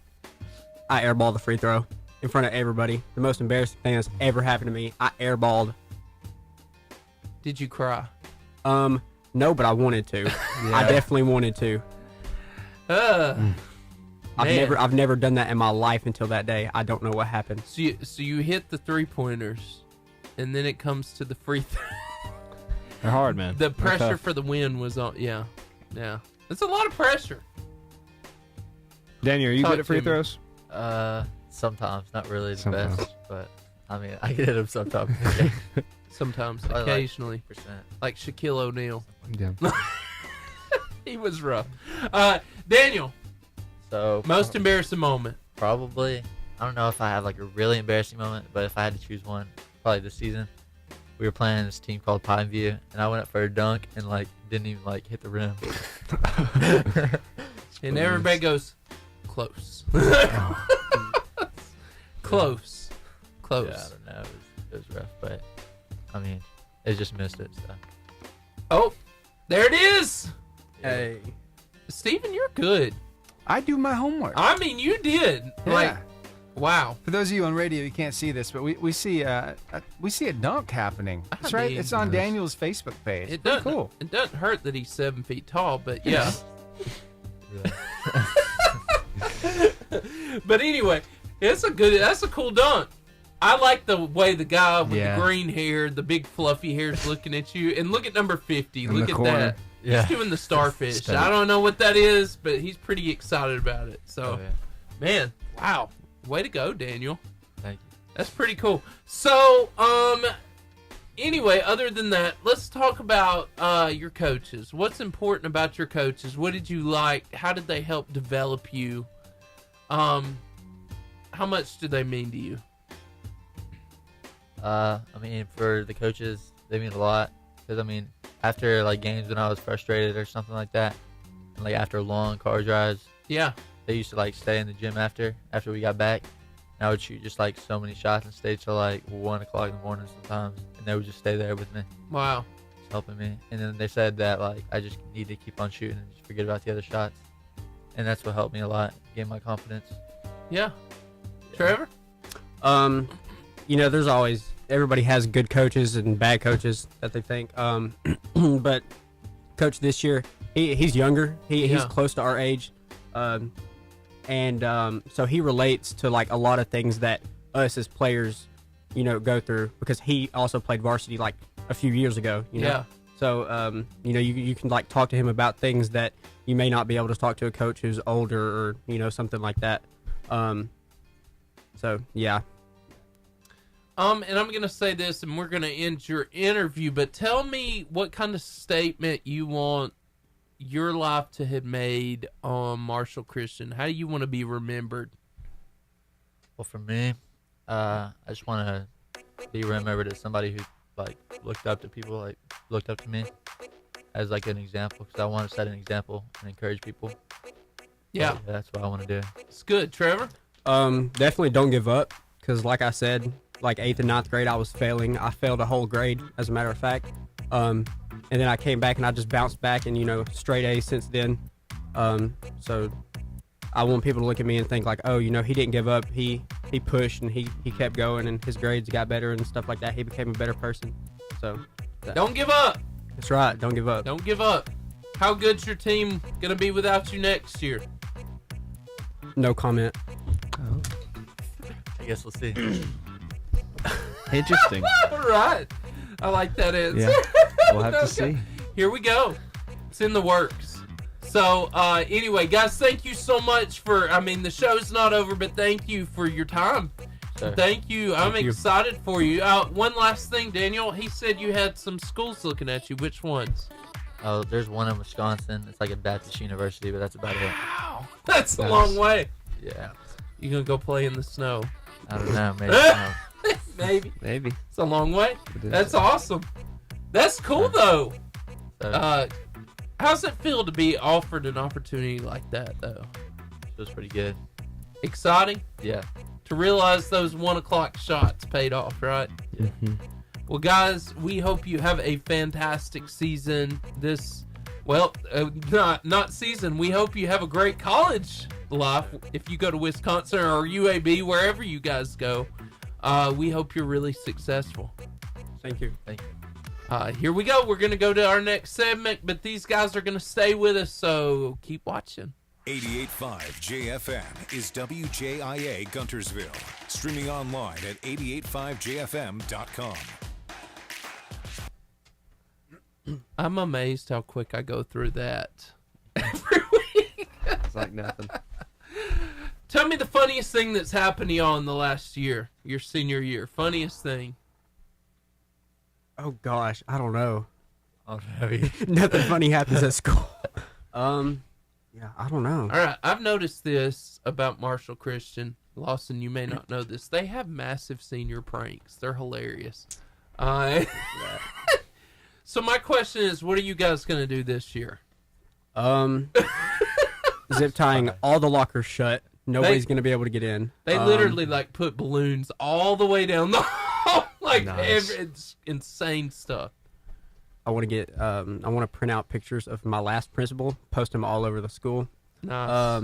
I airball the free throw in front of everybody. The most embarrassing thing that's ever happened to me. I airballed. Did you cry? No, but I wanted to. I definitely wanted to. Man. I've never done that in my life until that day. I don't know what happened. So you hit the 3-pointers, and then it comes to the free throw. They're hard, man. The They're pressure tough. for the win was on. Yeah. It's a lot of pressure. Daniel, are you Talk good at free to me. throws? Sometimes, not really the Sometimes. best, but I mean, I get them sometimes. Sometimes, Probably like occasionally. 50%. Like Shaquille O'Neal. Yeah. He was rough. Daniel, So most embarrassing moment. probably, I don't know if I have like a really embarrassing moment, but if I had to choose one, probably this season. We were playing this team called Pine View, and I went up for a dunk and like didn't even like hit the rim. And everybody goes, close. Close. Close. Yeah, I don't know. It was rough, but I mean, they just missed it. So. Oh, there it is. Hey. Steven, you're good. I do my homework. I mean, you did. Yeah. Like, wow. For those of you on radio, you can't see this, but we see a dunk happening. That's right. mean, It's on Daniel's Facebook page. It Pretty doesn't. cool. It doesn't hurt that he's 7 feet tall, but yeah. But anyway, that's a cool dunk. I like the way the guy with the green hair, the big fluffy hair is looking at you. And look at number 50. Look at that. Yeah. He's doing the starfish. I don't know what that is, but he's pretty excited about it. So, man, wow. Way to go, Daniel. Thank you. That's pretty cool. So, anyway, other than that, let's talk about your coaches. What's important about your coaches? What did you like? How did they help develop you? How much do they mean to you? I mean, for the coaches, they mean a lot. Because, I mean, after, like, games when I was frustrated or something like that, and, like, after long car drives, they used to, like, stay in the gym after we got back. And I would shoot just, like, so many shots and stay till, like, 1 o'clock in the morning sometimes. And they would just stay there with me. Wow. Just helping me. And then they said that, like, I just need to keep on shooting and just forget about the other shots. And that's what helped me a lot, gain my confidence. Yeah. Trevor? You know, there's always, everybody has good coaches and bad coaches that they think. But coach this year, he's younger. He's close to our age. So he relates to, like, a lot of things that us as players, you know, go through, because he also played varsity, like, a few years ago, you know? Yeah. So, you know, you can, like, talk to him about things that you may not be able to talk to a coach who's older or, you know, something like that. So, yeah. And I'm going to say this, and we're going to end your interview, but tell me what kind of statement you want your life to have made on Marshall Christian. How do you want to be remembered? Well, for me, I just want to be remembered as somebody who, like, looked up to people, like, looked up to me as, like, an example, because I want to set an example and encourage people. Yeah. So, that's what I want to do. It's good. Trevor? Definitely don't give up, because, like I said, like 8th and 9th grade, I was failing. I failed a whole grade, as a matter of fact. And then I came back and I just bounced back and, you know, straight A's since then. So I want people to look at me and think, like, oh, you know, he didn't give up. He pushed and he kept going, and his grades got better and stuff like that. He became a better person. So don't give up. That's right. Don't give up. Don't give up. How good's your team going to be without you next year? No comment. I guess we'll see. Interesting. All right. I like that answer. Yeah. We'll have to see. Here we go. It's in the works. So, anyway, guys, thank you so much for, I mean, the show's not over, but thank you for your time. Sure. Thank you. I'm excited for you. One last thing, Daniel. He said you had some schools looking at you. Which ones? Oh, there's one in Wisconsin. It's like a Baptist university, but that's about it. Wow. That's a long way. Yeah. You going to go play in the snow? I don't know. Maybe. Maybe. It's a long way. That's awesome. That's cool, though. How's it feel to be offered an opportunity like that, though? Feels pretty good. Exciting? Yeah. To realize those 1 o'clock shots paid off, right? Mm-hmm. Well, guys, we hope you have a fantastic season. Not season. We hope you have a great college life if you go to Wisconsin or UAB, wherever you guys go. We hope you're really successful. Thank you. Here we go. We're going to go to our next segment, but these guys are going to stay with us, so keep watching. 88.5 JFM is WJIA Guntersville. Streaming online at 885jfm.com. I'm amazed how quick I go through that every week. It's like nothing. Tell me the funniest thing that's happened to y'all in the last year, your senior year. Funniest thing. Oh, gosh. I don't know. Oh, no. Nothing funny happens at school. Yeah, I don't know. All right, I've noticed this about Marshall Christian. Lawson, you may not know this. They have massive senior pranks. They're hilarious. So my question is, what are you guys going to do this year? Zip tying all the lockers shut. Nobody's going to be able to get in. They literally, like, put balloons all the way down the hall. Like, it's insane stuff. I want to print out pictures of my last principal, post them all over the school. Nice. I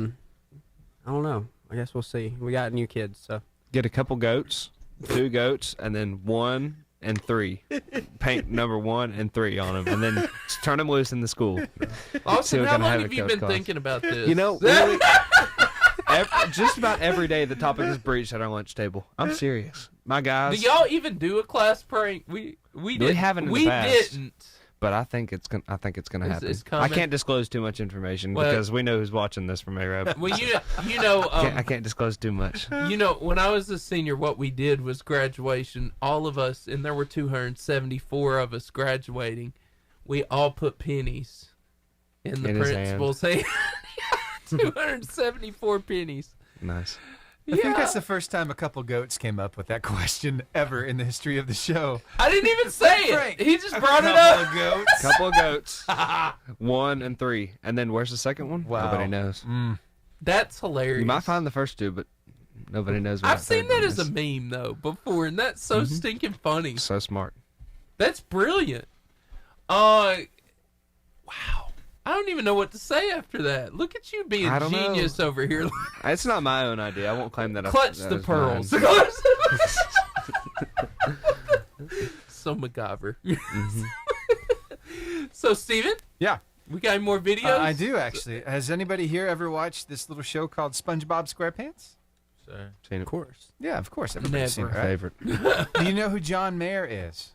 don't know. I guess we'll see. We got new kids, so. Get a couple goats, 2 goats, and then 1 and 3. Paint number 1 and 3 on them, and then just turn them loose in the school. Austin, how long have you been thinking about this? You know, really, just about every day the topic is breached at our lunch table. I'm serious. My guys. Do y'all even do a class prank? We haven't in the past. Didn't. But I think it's gonna happen. It's I can't disclose too much information because we know who's watching this from A-Rab. Well, you know, I can't disclose too much. You know, when I was a senior, what we did was graduation. All of us, and there were 274 of us graduating. We all put pennies in the principal's hand. 274 pennies. Nice. I think that's the first time a couple goats came up with that question ever in the history of the show. I didn't even say it. He just brought it up. Couple of goats. 1 and 3. And then where's the second one? Wow. Nobody knows. That's hilarious. You might find the first two, but nobody knows what I've seen that as a meme, though, before, and that's so stinking funny. So smart. That's brilliant. Wow. I don't even know what to say after that. Look at you being genius over here. It's not my own idea. I won't claim that. Clutch the pearls. So MacGyver. So, Steven? Yeah. We got any more videos? I do, actually. Has anybody here ever watched this little show called SpongeBob SquarePants? Sure. Seen it. Of course. Yeah, of course. Everybody's seen it, right? Favorite. Do you know who John Mayer is?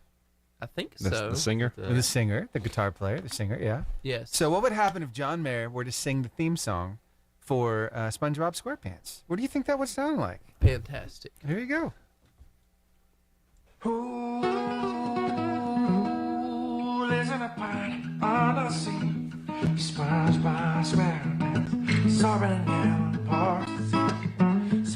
I think so. The singer? The singer, the guitar player, the singer, yeah. Yes. So what would happen if John Mayer were to sing the theme song for SpongeBob SquarePants? What do you think that would sound like? Fantastic. Here you go. Who lives in a pond on the sea? SpongeBob SquarePants, soaring down parts of the sea.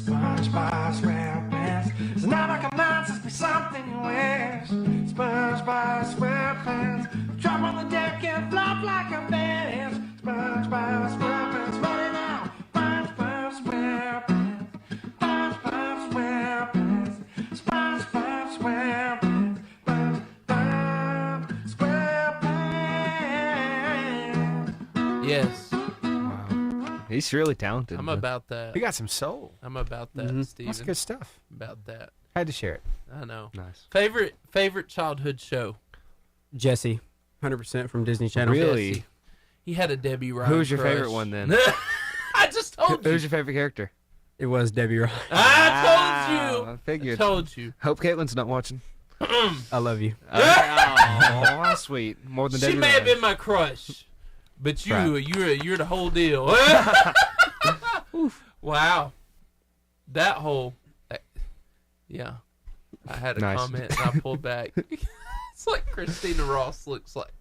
SpongeBob SquarePants, it's never commands us be something he wears. SpongeBob SquarePants, drop on the deck and flop like a bear. SpongeBob SquarePants, ready now. SpongeBob SquarePants, SpongeBob SquarePants, SpongeBob SquarePants, SpongeBob SquarePants. Yes. Wow. He's really talented. I'm about that. He got some soul. I'm about that, Steven. That's good stuff. About that. Had to share it. I know. Nice. Favorite childhood show? Jesse, 100% from Disney Channel. Really? Jesse. He had a Debbie Ryan. Who's your crush. favorite one then? I just told you. Who's your favorite character? It was Debbie Ryan. I told you. I figured. I told you. Hope Caitlin's not watching. I love you. Oh, sweet. More than Debbie She may Ryan. have been my crush, but you're the whole deal. Wow. That whole. Yeah. I had a comment and I pulled back. It's like Christina Ross looks like.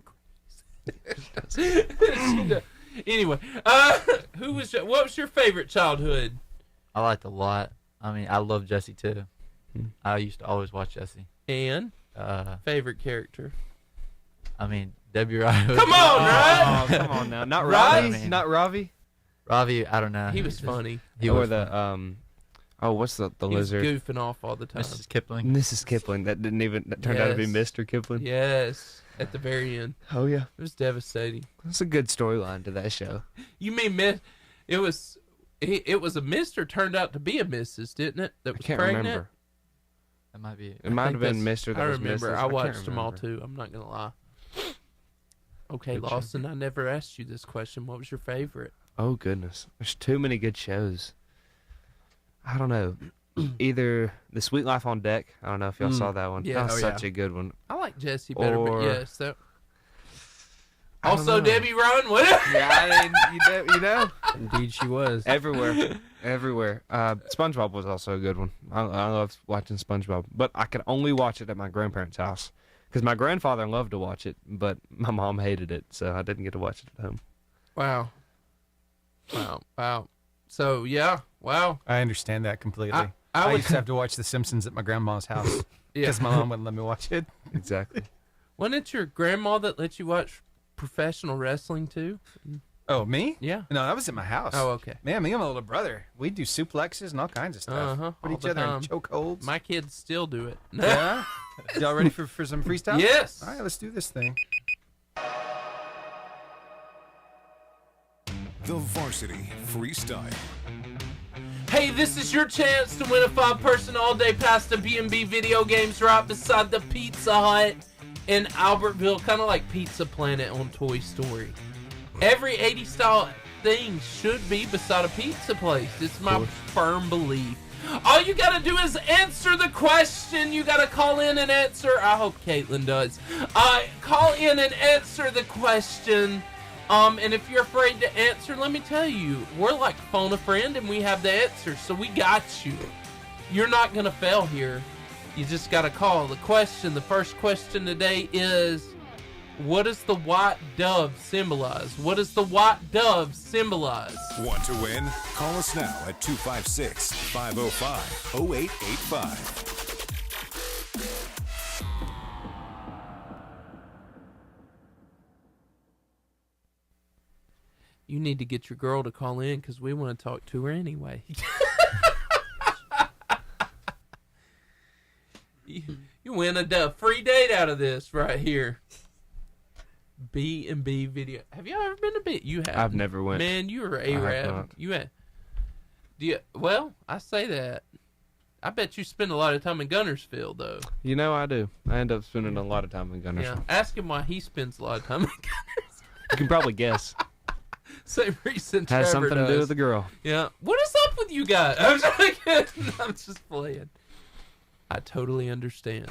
Anyway, what was your favorite childhood? I liked a lot. I mean, I love Jesse too. I used to always watch Jesse. And favorite character? I mean, Debbie Ryan. Come on, right? Oh, come on now. Not Ravi. Not Ravi. Ravi, I don't know. He was funny. He or was the funny. what's the lizard? He was goofing off all the time. Mrs. Kipling. Mrs. Kipling. That turned out to be Mr. Kipling. Yes, at the very end. Oh yeah. It was devastating. That's a good storyline to that show. You mean it was a Mr. turned out to be a Mrs., didn't it? That was I can't pregnant? remember. That might be. It might have been Mr. That I was remember. Mrs. I can't watched them all remember. too. I'm not gonna lie. Okay, Good Lawson, I never asked you this question. What was your favorite? Oh goodness, there's too many good shows. I don't know. Either The Sweet Life on Deck. I don't know if y'all saw that one. Yeah. That was such a good one. I like Jesse better, but Or- yes. That... I don't Also, know. Debbie Ryan. What? Yeah, you know. Indeed, she was. Everywhere. SpongeBob was also a good one. I loved watching SpongeBob, but I could only watch it at my grandparents' house because my grandfather loved to watch it, but my mom hated it, so I didn't get to watch it at home. Wow. So yeah, wow. I understand that completely. I I would- used to have to watch The Simpsons at my grandma's house because my mom wouldn't let me watch it. Exactly. Wasn't it your grandma that let you watch professional wrestling too? Oh, me? Yeah. No, that was at my house. Oh, okay. Man, me and my little brother, we do suplexes and all kinds of stuff. Put all each the other in time. chokeholds. My kids still do it. Yeah? Y'all ready for some freestyle? Yes. All right, let's do this thing. The Varsity Freestyle. Hey, this is your chance to win a 5-person all-day pass to B&B Video Games right beside the Pizza Hut in Albertville, kind of like Pizza Planet on Toy Story. Every 80s style thing should be beside a pizza place. It's my firm belief. All you gotta do is answer the question. You gotta call in and answer. I hope Caitlin does. Call in and answer the question. And if you're afraid to answer, let me tell you, we're like phone a friend and we have the answer, so we got you. You're not gonna fail here. You just gotta call. The first question today is, what does the white dove symbolize? What does the white dove symbolize? Want to win? Call us now at 256-505-0885. You need to get your girl to call in because we want to talk to her anyway. You win a free date out of this right here. B&B video. Have you ever been to B? You have. I've never went. Man, you were Arab. You had. Well, I say that. I bet you spend a lot of time in Gunnersville, though. You know I do. I end up spending a lot of time in Gunnersville. Yeah. Ask him why he spends a lot of time in Gunnersville. You can probably guess. Same reason Has Trevor something does. to do with the girl. Yeah. What is up with you guys? I'm just playing. I totally understand.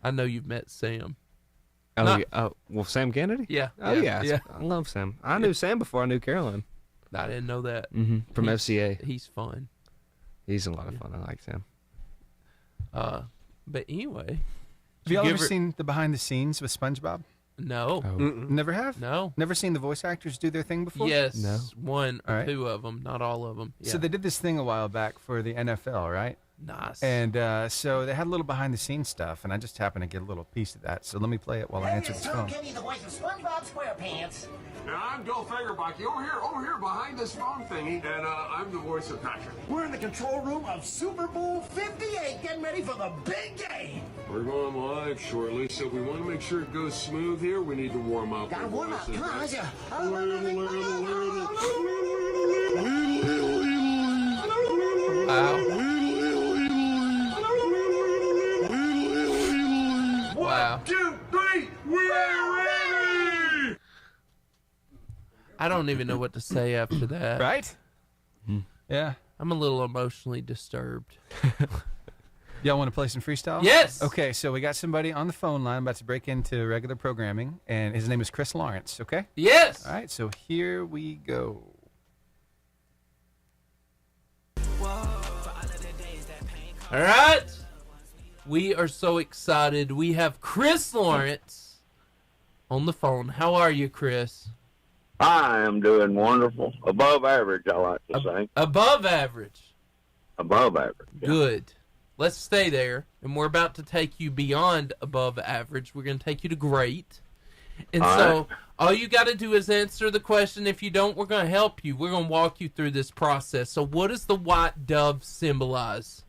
I know you've met Sam. Oh, yeah. Well, Sam Kennedy? Yeah. Oh, yeah. I love Sam. I knew Sam before I knew Caroline. I didn't know that. Mm-hmm. From FCA. He's fun. He's a lot of fun. I like Sam. But anyway. Have you all ever seen the behind the scenes with SpongeBob? No. Oh. Never have? No. Never seen the voice actors do their thing before? Yes. No. One or two of them, not all of them. Yeah. So they did this thing a while back for the NFL, right? Nice. And so they had a little behind the scenes stuff, and I just happened to get a little piece of that. So let me play it while I answer this phone. Kenny, the voice of SpongeBob SquarePants. Now, I'm Bill Fagerbakke over here behind this phone thingy, and I'm the voice of Patrick. We're in the control room of Super Bowl 58, getting ready for the big game. We're going live shortly, so we want to make sure it goes smooth here. We need to warm up. Gotta warm up. Come on, let's go. Wow. Wow. 1, 2, 3, we're ready! I don't even know what to say after that. Right? Yeah. I'm a little emotionally disturbed. Y'all want to play some freestyle? Yes! Okay, so we got somebody on the phone line about to break into regular programming, and his name is Chris Lawrence, okay? Yes! All right, so here we go. All right. We are so excited. We have Chris Lawrence on the phone. How are you, Chris? I am doing wonderful. Above average, I like to say. Above average. Above average. Yeah. Good. Let's stay there. And we're about to take you beyond above average. We're going to take you to great. And all you got to do is answer the question. If you don't, we're going to help you. We're going to walk you through this process. So what does the white dove symbolize?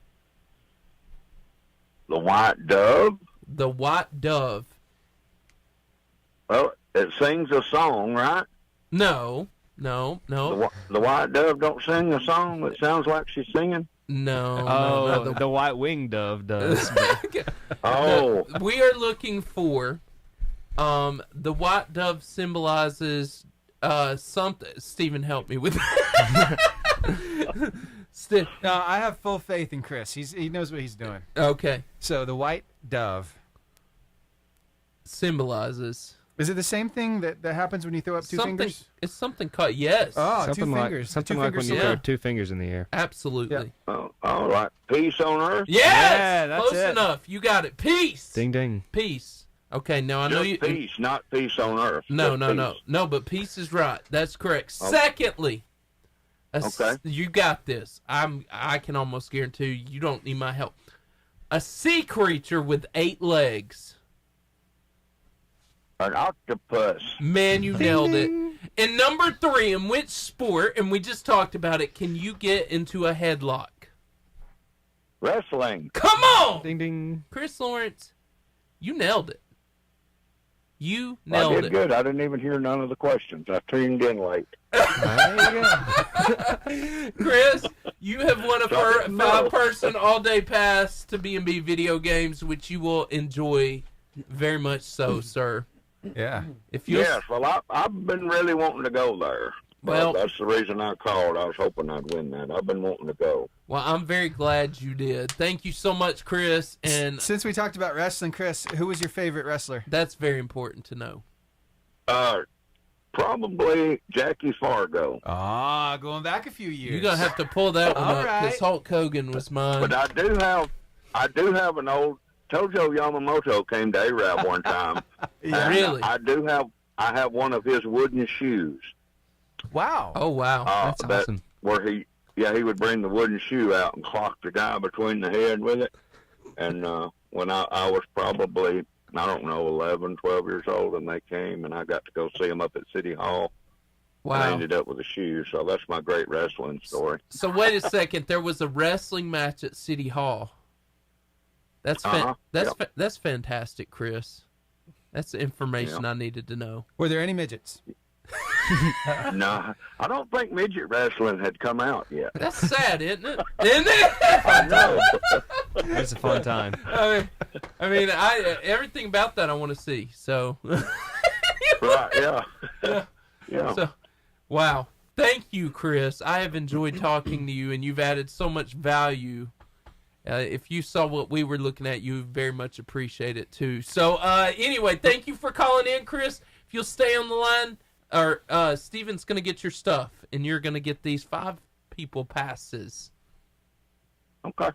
The white dove? The white dove. Well, it sings a song, right? No. The white dove don't sing a song that sounds like she's singing? No. The white winged dove does. Oh. We are looking for the white dove symbolizes something. Stephen, help me with that. No, I have full faith in Chris. He knows what he's doing. Okay. So the white dove symbolizes. Is it the same thing that happens when you throw up two fingers? It's something cut. Yes. Oh, something two like, fingers. Something like when you throw 2 fingers in the air. Absolutely. Yeah. Oh, all right. Peace on earth? Yes! Yeah, that's Close it. enough. You got it. Peace. Ding, ding. Peace. Okay, now I know Just you... peace, not peace on earth. No, Just peace. No, but peace is right. That's correct. Okay. Secondly... Okay. You got this. I can almost guarantee you don't need my help. A sea creature with 8 legs. An octopus. Man, you nailed it. And number 3, in which sport, and we just talked about it, can you get into a headlock? Wrestling. Come on! Ding, ding. Chris Lawrence, you nailed it. You nailed it. I did good. I didn't even hear none of the questions. I tuned in late. There you go. Chris, you have won a 5-person all-day pass to B&B Video Games, which you will enjoy very much so, sir. Yeah. If you Yes, well, I've been really wanting to go there. Well, that's the reason I called. I was hoping I'd win that. I've been wanting to go. Well, I'm very glad you did. Thank you so much, Chris. And since we talked about wrestling, Chris, who was your favorite wrestler? That's very important to know. Probably Jackie Fargo. Ah, going back a few years. You're gonna have to pull that one up because Hulk Hogan was mine. But I do have an old Tojo Yamamoto came to Arab one time. Yeah. Really? I have one of his wooden shoes. Wow. Oh wow. That's awesome. Where he would bring the wooden shoe out and clock the guy between the head with it. And when I was probably, I don't know, 11, 12 years old, and they came, and I got to go see them up at City Hall. Wow. And I ended up with a shoe, so that's my great wrestling story. So wait a second, there was a wrestling match at City Hall. That's that's fantastic, Chris. That's the information I needed to know. Were there any midgets? No, I don't think midget wrestling had come out yet. That's sad, isn't it? Isn't it? I know. It's a fun time. I mean, everything about that I want to see. So. Right. Yeah. Yeah. So, wow. Thank you, Chris. I have enjoyed talking to you, and you've added so much value. If you saw what we were looking at, you very much appreciate it too. So, anyway, thank you for calling in, Chris. If you'll stay on the line. Or Steven's going to get your stuff, and you're going to get these 5 people passes. Okay.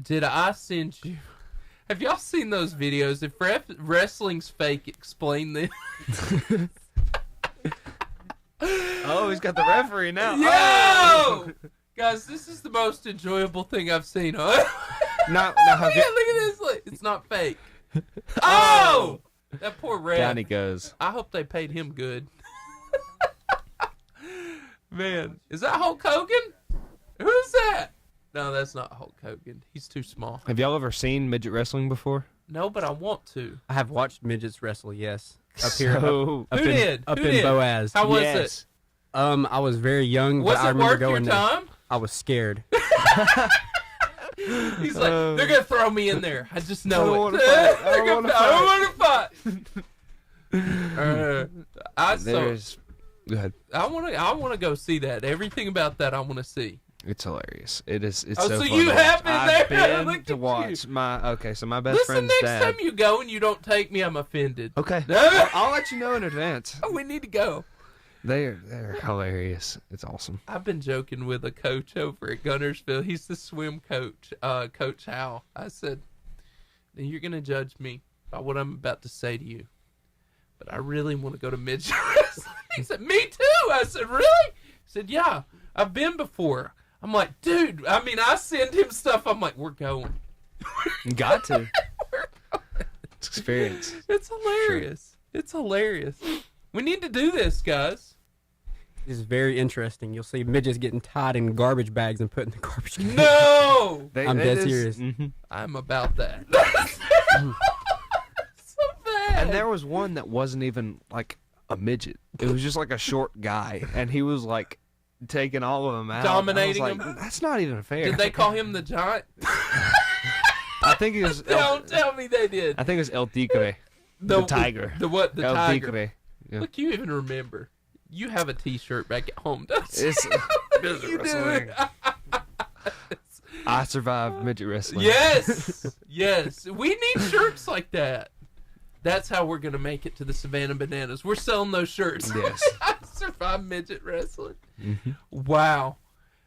Did I send you? Have y'all seen those videos? If wrestling's fake, explain this. Oh, he's got the referee now. Yo! Oh! Guys, this is the most enjoyable thing I've seen. Now, look at this. Look, it's not fake. Oh! That poor ref. Down he goes. I hope they paid him good. Man, is that Hulk Hogan? Who's that? No, that's not Hulk Hogan. He's too small. Have y'all ever seen midget wrestling before? No, but I want to. I have watched midgets wrestle, yes. Up here. Who did? Up in Boaz. How was it? I was very young, Was but it I remember worth going your time? I was scared. He's like, they're going to throw me in there. I just know it. I don't want to fight. Go ahead. I want to go see that. Everything about that I want to see. It's hilarious. It's so so fun. So you have been I've there. been to watch my best Listen, friend's next dad. time you go and you don't take me, I'm offended. Okay. I'll let you know in advance. Oh, we need to go. They're hilarious. It's awesome. I've been joking with a coach over at Gunnersville. He's the swim coach, Coach Hal. I said, you're going to judge me by what I'm about to say to you, but I really want to go to midget wrestling. He said, me too. I said, really? He said, yeah, I've been before. I'm like, dude, I mean, I send him stuff. I'm like, we're going. You got to. It's experience. It's hilarious. Sure. It's hilarious. We need to do this, guys. This is very interesting. You'll see midgets getting tied in garbage bags and put in the garbage can. No! I'm dead serious. Mm-hmm. I'm about that. So bad. And there was one that wasn't even like a midget. It was just like a short guy, and he was like taking all of them out. Dominating like, them? That's not even fair. Did they call him the Giant? I think it was... Don't tell me they did. I think it was El Tigre. The tiger. The what? The El tiger. Tigre. Yeah. Look, you even remember. You have a T-shirt back at home, don't you? It's midget wrestling. I survived midget wrestling. Yes, yes. We need shirts like that. That's how we're gonna make it to the Savannah Bananas. We're selling those shirts. Yes. I survived midget wrestling. Mm-hmm. Wow.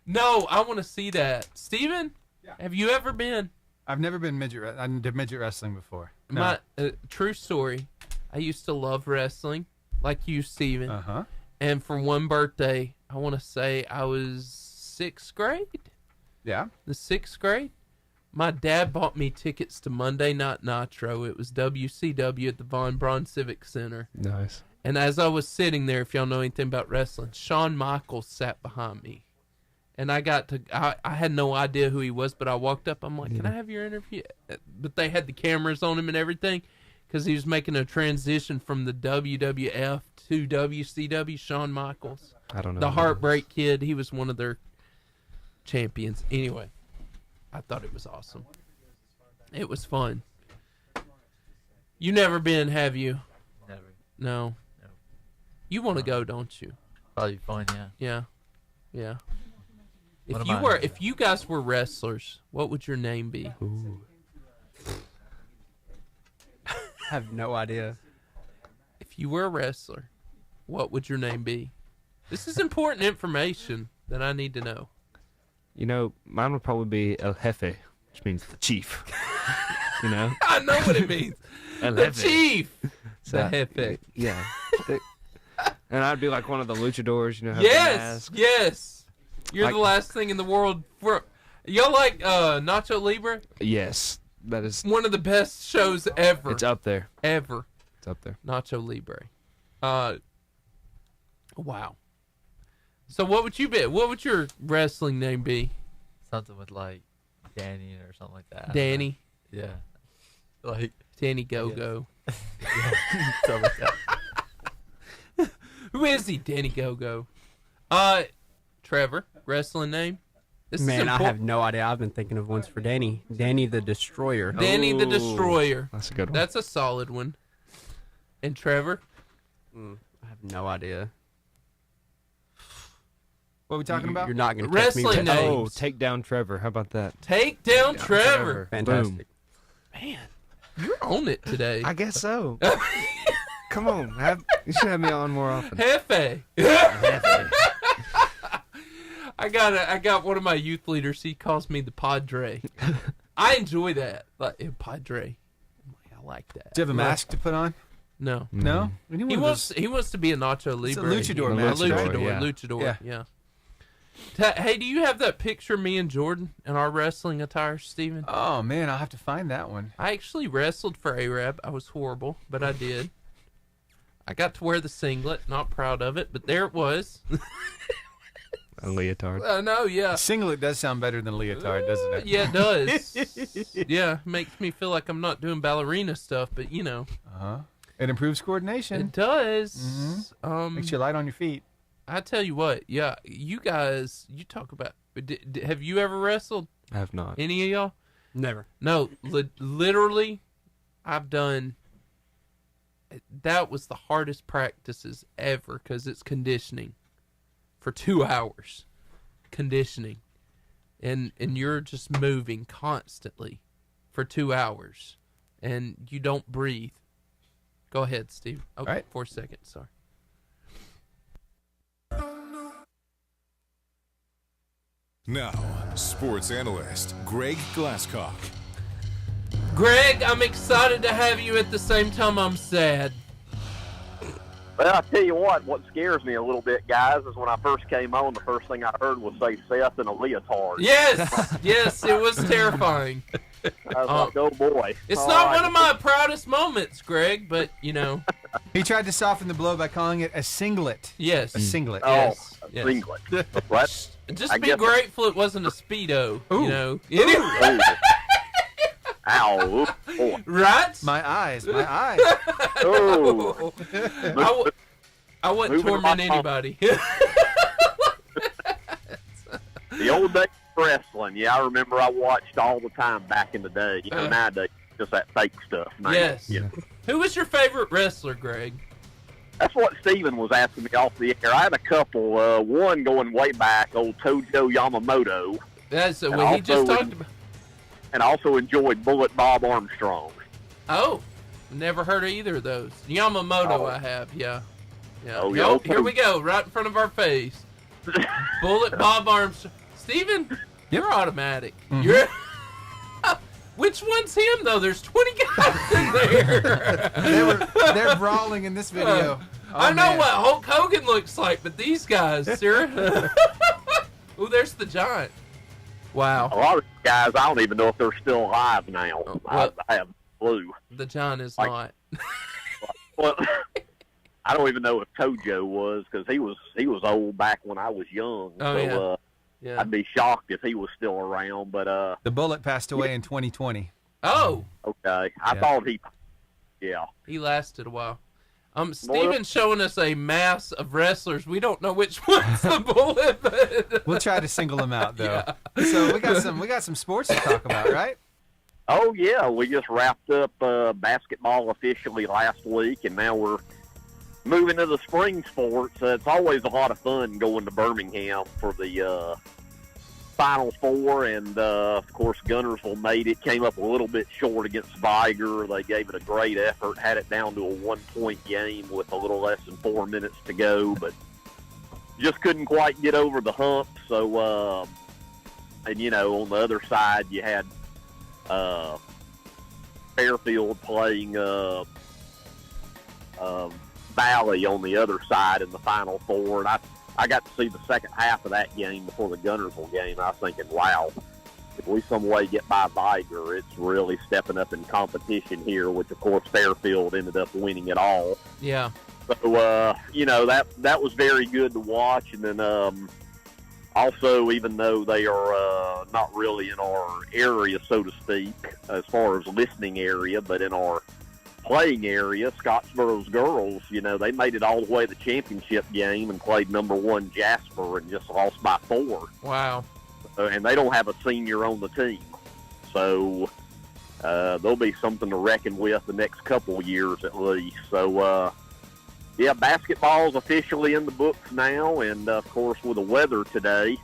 No, I want to see that. Steven, have you ever been? I've never been I did midget wrestling before. No. My true story. I used to love wrestling, like you, Steven. Uh-huh. And for one birthday, I want to say I was 6th grade. Yeah. The 6th grade. My dad bought me tickets to Monday Night Nitro. It was WCW at the Von Braun Civic Center. Nice. And as I was sitting there, if y'all know anything about wrestling, Shawn Michaels sat behind me. And I had no idea who he was, but I walked up. I'm like, can I have your interview? But they had the cameras on him and everything because he was making a transition from the WWF to WCW. Shawn Michaels. I don't know. The Heartbreak Kid. He was one of their champions. Anyway, I thought it was awesome. It was fun. You never been, have you? Never. No. You want to go, don't you? Probably fun, yeah. Yeah. What If you guys were wrestlers, what would your name be? Ooh. I have no idea. If you were a wrestler, what would your name be? This is important information that I need to know. You know, mine would probably be El Jefe, which means the chief. You know? I know what it means. The chief. The Jefe. Yeah. And I'd be like one of the luchadors, you know, have the mask. Yes. You're the last thing in the world. Y'all like Nacho Libre? Yes. That is one of the best shows ever. It's up there. Ever. It's up there. Nacho Libre. Wow. So what would you be? What would your wrestling name be? Something with like Danny or something like that. Danny. Yeah. Like Danny Go-Go. Yeah. Something like that. Who is he? Danny Go-Go. Trevor, wrestling name? Man, I have no idea. I've been thinking of ones for Danny. Danny the Destroyer. Danny the Destroyer. That's a good one. That's a solid one. And Trevor? I have no idea. What are we talking about? You're not going to wrestling names. Oh, Take Down Trevor. How about that? Take Down Trevor. Fantastic. Man, you're on it today. I guess so. Come on. You should have me on more often. Jefe. I got one of my youth leaders. He calls me the Padre. I enjoy that. Like, Padre. I like that. Do you have a mask to put on? No. No? He wants to be a Nacho Libre. It's a luchador mask. mask. Luchador. Yeah. Hey, do you have that picture of me and Jordan in our wrestling attire, Steven? Oh, man, I'll have to find that one. I actually wrestled for Arab. I was horrible, but I did. I got to wear the singlet. Not proud of it, but there it was. A leotard. No, yeah. Singlet does sound better than leotard, doesn't it? Yeah, it does. Yeah, makes me feel like I'm not doing ballerina stuff, but you know. Uh-huh. It improves coordination. It does. Mm-hmm. Makes you light on your feet. I tell you what, yeah, you guys, you talk about, have you ever wrestled? I have not. Any of y'all? Never. No, literally, I've done, that was the hardest practices ever because it's conditioning for 2 hours. Conditioning. And you're just moving constantly for 2 hours. And you don't breathe. Go ahead, Steve. Okay, right. 4 seconds, sorry. Now, sports analyst Greg Glasscock. Greg, I'm excited to have you at the same time I'm sad. Well, I tell you what scares me a little bit, guys, is when I first came on, the first thing I heard was say Seth in a leotard. Yes, yes, it was terrifying. I was like, oh boy. It's not one of my proudest moments, Greg, but you know. He tried to soften the blow by calling it a singlet. Yes. A singlet. Yes. Oh, a singlet. What? Just be grateful it wasn't a Speedo, you know. Ooh. Ow. Oh. Right? My eyes. Oh. I wouldn't torment anybody. The old days of wrestling. Yeah, I remember I watched all the time back in the day. You know, nowadays, just that fake stuff, man. Yes. You know. Who was your favorite wrestler, Greg? That's what Steven was asking me off the air. I had a couple. One going way back, old Tojo Yamamoto. That's what he just talked about. And I also enjoyed Bullet Bob Armstrong. Oh, never heard of either of those. Yamamoto, I have, yeah. Oh, yeah. Here we go, right in front of our face. Bullet Bob Armstrong. Steven, you're automatic. Mm-hmm. You're. Which one's him though? There's 20 guys in there. They're brawling in this video. I know what Hulk Hogan looks like, but these guys, sir. Oh, there's the Giant. Wow. A lot of guys, I don't even know if they're still alive now. I have no clue. The Giant is not. Well, I don't even know if Tojo was, because he was old back when I was young. Oh, yeah. I'd be shocked if he was still around. But the Bullet passed away in 2020. Oh. Okay. I thought he. Yeah. He lasted a while. Steven's showing us a mass of wrestlers. We don't know which one's the Bullet, but we'll try to single them out though. Yeah. So we got some sports to talk about, right? Oh, yeah. We just wrapped up basketball officially last week, and now we're moving to the spring sports. It's always a lot of fun going to Birmingham for the Final Four, and, of course, Guntersville made it. Came up a little bit short against Viger. They gave it a great effort, had it down to a 1-point game with a little less than 4 minutes to go, but just couldn't quite get over the hump. So, and, you know, on the other side, you had Fairfield playing Valley on the other side in the Final Four, and I got to see the second half of that game before the Guntersville game. I was thinking, wow, if we some way get by Viger, it's really stepping up in competition here, which, of course, Fairfield ended up winning it all. Yeah. So, you know, that was very good to watch. And then also, even though they are not really in our area, so to speak, as far as listening area, but in our playing area, Scottsboro's girls, you know, they made it all the way to the championship game and played number 1 Jasper and just lost by 4. Wow. And they don't have a senior on the team. So there'll be something to reckon with the next couple of years at least. So, yeah, basketball's officially in the books now. And, of course, with the weather today,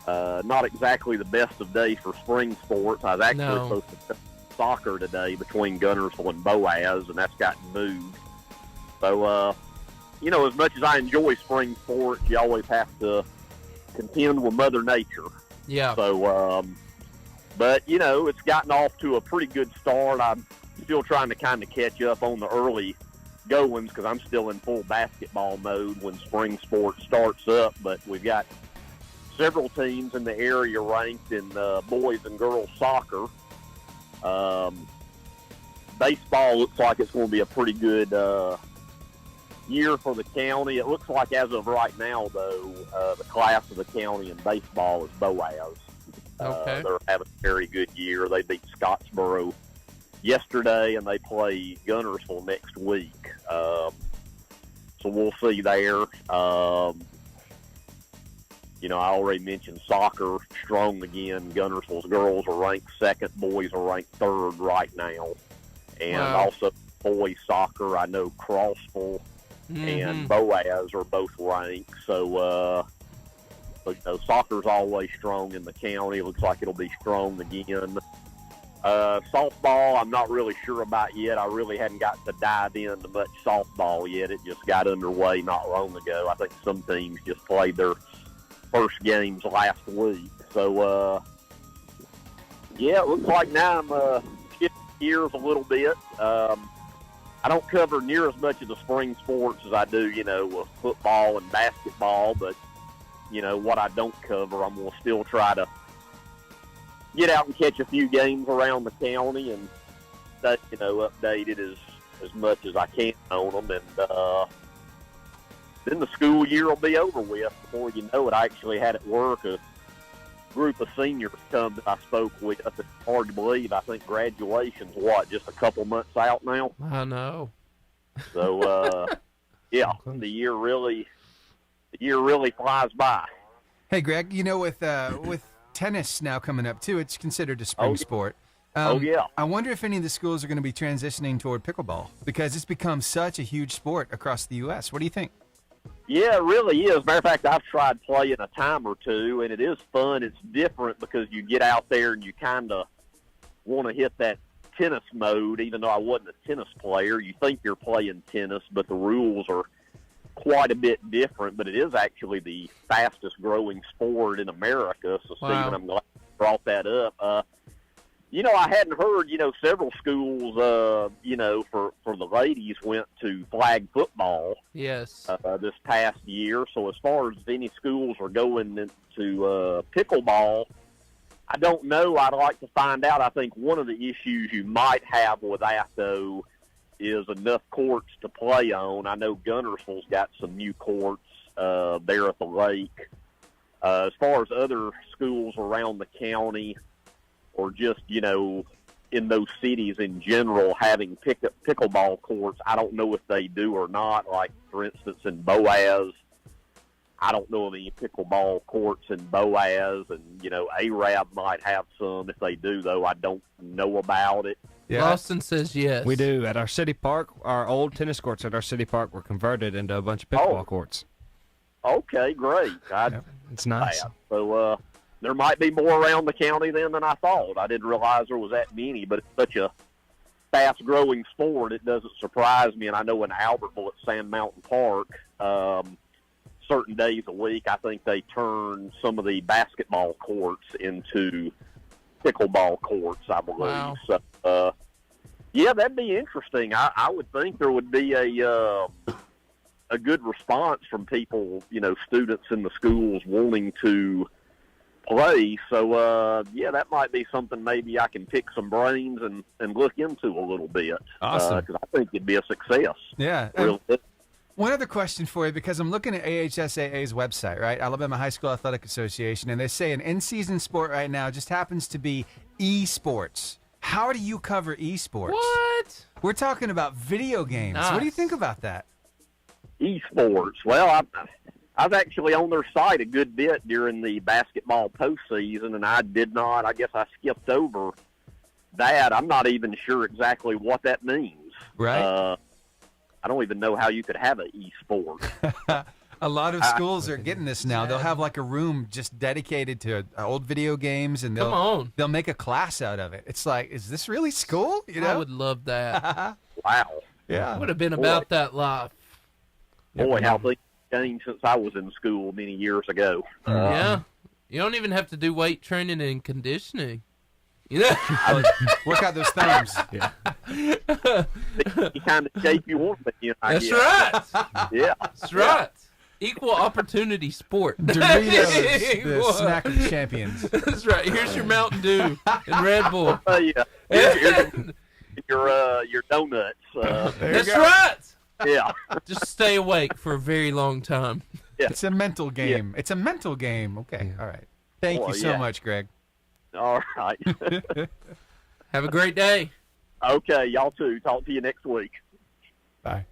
not exactly the best of days for spring sports. I was actually supposed to soccer today between Guntersville and Boaz, and that's gotten moved. So, you know, as much as I enjoy spring sports, you always have to contend with Mother Nature. Yeah. So, but, you know, it's gotten off to a pretty good start. I'm still trying to kind of catch up on the early goings because I'm still in full basketball mode when spring sports starts up, but we've got several teams in the area ranked in boys and girls soccer. Baseball looks like it's going to be a pretty good year for the county. It looks like as of right now, though, the class of the county in baseball is Boaz. Okay. They're having a very good year. They beat Scottsboro yesterday, and they play Guntersville next week. So we'll see there. You know, I already mentioned soccer, strong again. Guntersville's girls are ranked second. Boys are ranked third right now. And also boys soccer, I know Crossville and Boaz are both ranked. So, you know, soccer's always strong in the county. It looks like it'll be strong again. Softball, I'm not really sure about yet. I really hadn't gotten to dive into much softball yet. It just got underway not long ago. I think some teams just played their first games last week. So, yeah, it looks like now I'm shifting gears a little bit. I don't cover near as much of the spring sports as I do, you know, with football and basketball, but, you know, what I don't cover, I'm going to still try to get out and catch a few games around the county and, you know, update it as much as I can on them. And then the school year will be over with. Before you know it, I actually had at work a group of seniors come that I spoke with. It's hard to believe. I think graduation's, just a couple months out now? I know. So, yeah, the year really flies by. Hey, Greg, you know, with tennis now coming up, too, it's considered a spring sport. Yeah. I wonder if any of the schools are going to be transitioning toward pickleball because it's become such a huge sport across the U.S. What do you think? Yeah, it really is. Matter of fact, I've tried playing a time or two, and it is fun. It's different because you get out there and you kind of want to hit that tennis mode, even though I wasn't a tennis player. You think you're playing tennis, but the rules are quite a bit different. But it is actually the fastest-growing sport in America. So, Stephen, I'm glad you brought that up. You know, I hadn't heard, you know, several schools, you know, for the ladies went to flag football. Yes. This past year. So as far as any schools are going into pickleball, I don't know. I'd like to find out. I think one of the issues you might have with that, though, is enough courts to play on. I know Guntersville's got some new courts there at the lake. As far as other schools around the county, or just, you know, in those cities in general having pickleball courts, I don't know if they do or not. Like, for instance, in Boaz, I don't know of any pickleball courts in Boaz, and, Arab might have some. If they do, though, I don't know about it. Yeah. Austin says yes. We do. At our city park, our old tennis courts at our city park were converted into a bunch of pickleball courts. Okay, great. It's nice. So there might be more around the county then than I thought. I didn't realize there was that many, but it's such a fast-growing sport, it doesn't surprise me. And I know in Albertville at Sand Mountain Park, certain days a week, I think they turn some of the basketball courts into pickleball courts, I believe. Wow. So, yeah, that'd be interesting. I would think there would be a good response from people, students in the schools wanting to play. So, yeah, that might be something maybe I can pick some brains and look into a little bit. Awesome. Because I think it'd be a success. Yeah. Really. One other question for you, because I'm looking at AHSAA's website, right? Alabama High School Athletic Association, and they say an in-season sport right now just happens to be esports. How do you cover esports? What? We're talking about video games. Nice. What do you think about that? Esports. Well, I was actually on their site a good bit during the basketball postseason, and I guess I skipped over that. I'm not even sure exactly what that means. Right. I don't even know how you could have an e-sport. A lot of schools are getting this now. They'll have like a room just dedicated to old video games, and they'll make a class out of it. It's like, is this really school? I would love that. Wow. Yeah. Would have been about that life. Boy, how things changed since I was in school many years ago. Yeah. You don't even have to do weight training and conditioning. Work out those thumbs. Yeah. The kind of shape you want to be in, I That's guess. right. Yeah. That's right. Equal opportunity sport. Doritos, the snack of champions. That's right. Here's your Mountain Dew and Red Bull. Yeah. Here's your donuts. That's right. Yeah. Just stay awake for a very long time. Yeah. It's a mental game. It's a mental game. Okay. All right. Thank you so much, Greg. All right. Have a great day. Okay, y'all too. Talk to you next week. Bye.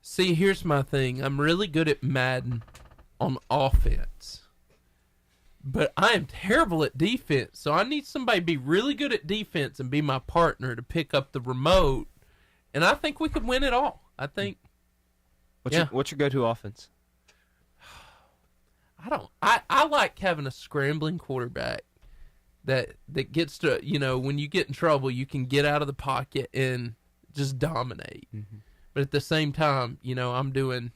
See, here's my thing. I'm really good at Madden on offense, but I am terrible at defense. So I need somebody to be really good at defense and be my partner to pick up the remote. And I think we could win it all. I think. What's your go-to offense? I like having a scrambling quarterback that gets to, when you get in trouble, you can get out of the pocket and just dominate. Mm-hmm. But at the same time, I'm doing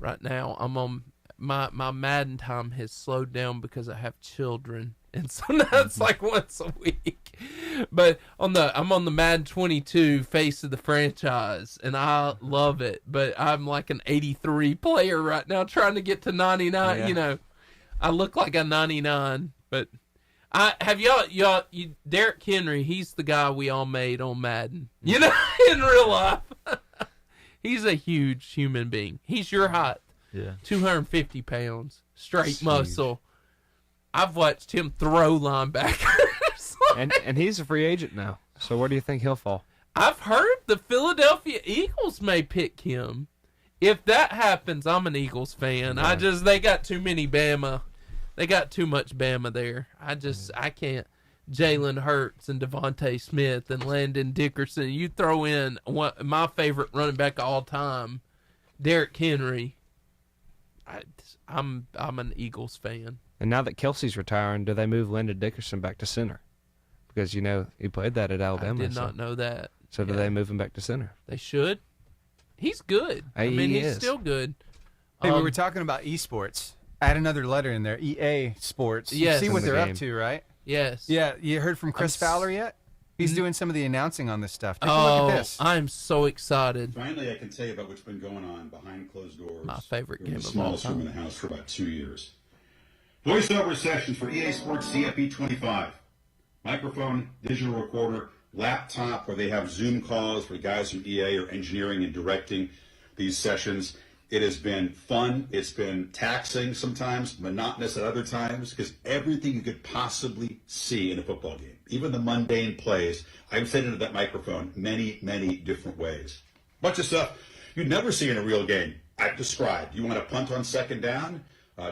right now, I'm on my Madden time has slowed down because I have children. And so now it's like once a week. But I'm on the Madden 22 face of the franchise, and I love it. But I'm like an 83 player right now trying to get to 99. Yeah. I look like a 99, but Derrick Henry, he's the guy we all made on Madden. In real life. He's a huge human being. He's your height. Yeah. 250 pounds. Straight muscle. I've watched him throw linebackers. and he's a free agent now. So where do you think he'll fall? I've heard the Philadelphia Eagles may pick him. If that happens, I'm an Eagles fan. Yeah. They got too many Bama. They got too much Bama there. I can't. Jalen Hurts and Devontae Smith and Landon Dickerson. You throw in my favorite running back of all time, Derrick Henry. I'm an Eagles fan. And now that Kelsey's retiring, do they move Landon Dickerson back to center? Because, he played that at Alabama. I did not know that. So do they move him back to center? They should. He's good. He's still good. Hey, we were talking about esports. Add another letter in there. EA Sports. Yes. You see what they're up to, right? Yes. Yeah. You heard from Chris Fowler yet? He's doing some of the announcing on this stuff. Take a look at this. I'm so excited. Finally, I can tell you about what's been going on behind closed doors. My favorite game in the of all smallest room time. in the house for about 2 years. Voiceover sessions for EA Sports CFP 25. Microphone, digital recorder, laptop where they have Zoom calls where guys from EA are engineering and directing these sessions. It has been fun. It's been taxing sometimes, monotonous at other times, because everything you could possibly see in a football game, even the mundane plays, I've said into that microphone many, many different ways. Bunch of stuff you'd never see in a real game. I've described. You want to punt on second down,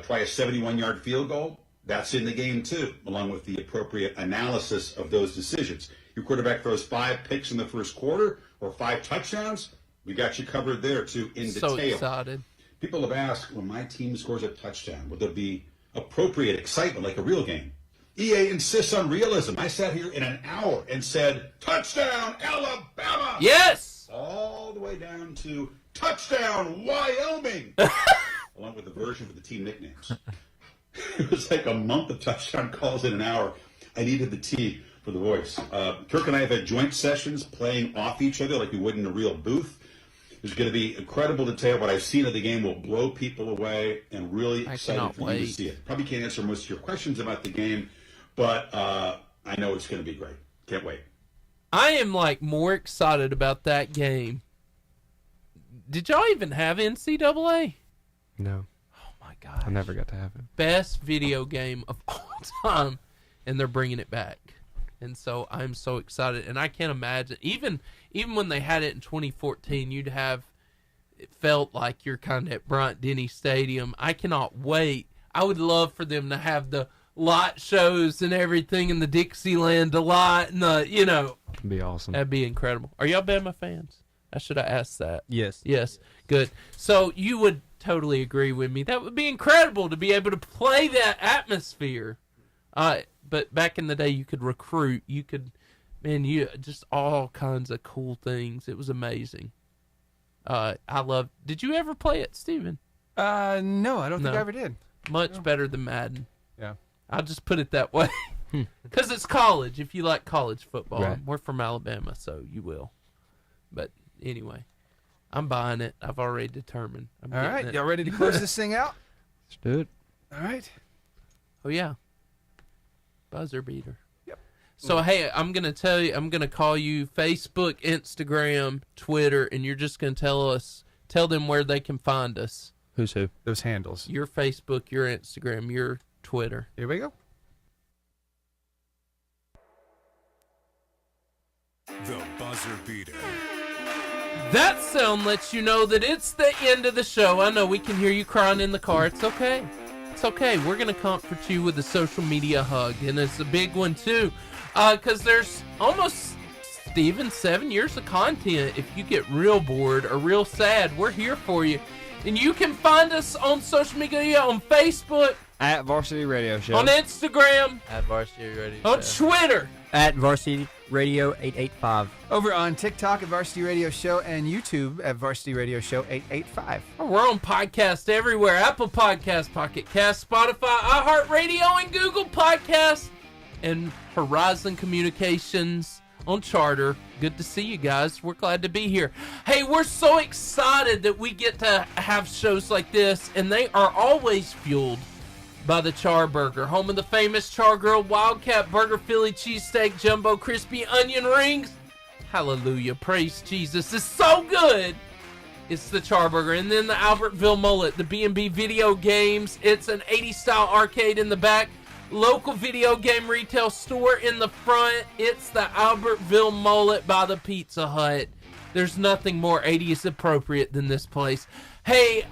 try a 71-yard field goal. That's in the game, too, along with the appropriate analysis of those decisions. Your quarterback throws 5 picks in the first quarter or 5 touchdowns. We got you covered there, too, in detail. So excited. People have asked, when my team scores a touchdown, would there be appropriate excitement like a real game? EA insists on realism. I sat here in an hour and said, touchdown, Alabama! Yes! All the way down to touchdown, Wyoming! Along with the version for the team nicknames. It was like a month of touchdown calls in an hour. I needed the T for the voice. Kirk and I have had joint sessions playing off each other like we would in a real booth. There's going to be incredible detail. What I've seen of the game will blow people away, and really excited for you to see it. Probably can't answer most of your questions about the game, but I know it's going to be great. Can't wait. I am like more excited about that game. Did y'all even have NCAA? No. Oh my gosh. I never got to have it. Best video game of all time, and they're bringing it back. And so I'm so excited, and I can't imagine even when they had it in 2014, it felt like you're kind of at Bryant-Denny Stadium. I cannot wait. I would love for them to have the light shows and everything in the Dixieland delight and It'd be awesome. That'd be incredible. Are y'all Bama fans? I should have asked that. Yes. Yes. Good. So you would totally agree with me. That would be incredible to be able to play that atmosphere. But back in the day, you could recruit. You could, just all kinds of cool things. It was amazing. Did you ever play it, Steven? No, I don't think I ever did. Much better than Madden. Yeah. I'll just put it that way. Because it's college, if you like college football. Right. We're from Alabama, so you will. But anyway, I'm buying it. I've already determined. All right. Y'all ready to close this thing out? Let's do it. All right. Oh, yeah. Buzzer beater. Yep. So, hey, I'm going to tell you, I'm going to call you Facebook, Instagram, Twitter, and you're just going to tell them where they can find us. Who's who? Those handles. Your Facebook, your Instagram, your Twitter. Here we go. The buzzer beater. That sound lets you know that it's the end of the show. I know we can hear you crying in the car. It's okay. It's okay. We're going to comfort you with a social media hug, and it's a big one, too, because there's almost, Steven, 7 years of content. If you get real bored or real sad, we're here for you. And you can find us on social media, on Facebook. At Varsity Radio Show. On Instagram. At Varsity Radio On Show. Twitter. At Varsity Radio 885. Over on TikTok at Varsity Radio Show and YouTube at Varsity Radio Show 885. We're on podcast everywhere. Apple Podcasts, Pocket Cast, Spotify, iHeartRadio, and Google Podcasts. And Horizon Communications on Charter. Good to see you guys. We're glad to be here. Hey, we're so excited that we get to have shows like this, and they are always fueled by the Char Burger, home of the famous Char Grilled Wildcat Burger, Philly cheesesteak, jumbo crispy onion rings. Hallelujah. Praise Jesus. It's so good. It's the Char Burger. And then the Albertville Mullet, the B&B video games. It's an 80s style arcade in the back. Local video game retail store in the front. It's the Albertville Mullet by the Pizza Hut. There's nothing more 80s appropriate than this place. Hey,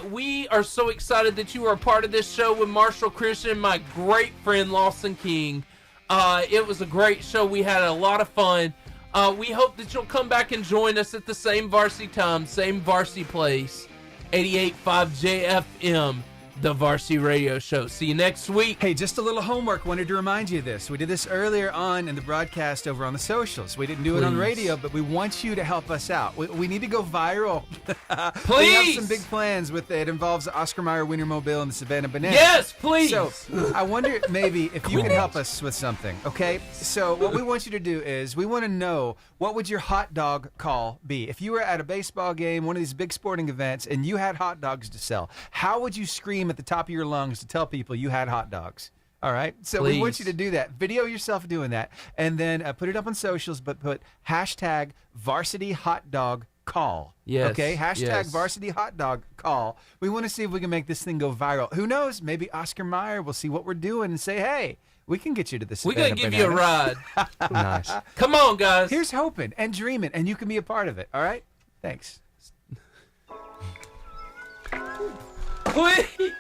we are so excited that you are a part of this show with Marshall Christian, my great friend Lawson King. It was a great show. We had a lot of fun. We hope that you'll come back and join us at the same varsity time, same varsity place, 88.5 JFM. The Varsity Radio Show. See you next week. Hey, just a little homework. Wanted to remind you of this. We did this earlier on in the broadcast over on the socials. We didn't do it on radio, but we want you to help us out. We need to go viral. Please. We have some big plans with it. It involves the Oscar Mayer Wienermobile and the Savannah Banana. Yes, please. So I wonder maybe if you can help us with something, okay? So what we want you to do is we want to know, what would your hot dog call be? If you were at a baseball game, one of these big sporting events, and you had hot dogs to sell, how would you scream at the top of your lungs to tell people you had hot dogs? All right? So Please. we want you to do that. Video yourself doing that, and then put it up on socials, but put hashtag varsity hot dog call. Yes. Okay? Hashtag yes. varsity hot dog call. We want to see if we can make this thing go viral. Who knows? Maybe Oscar Mayer will see what we're doing and say, hey, we can get you to the Savannah We're going to give you a ride. Nice. Come on, guys. Here's hoping and dreaming, and you can be a part of it. All right? Thanks. Please.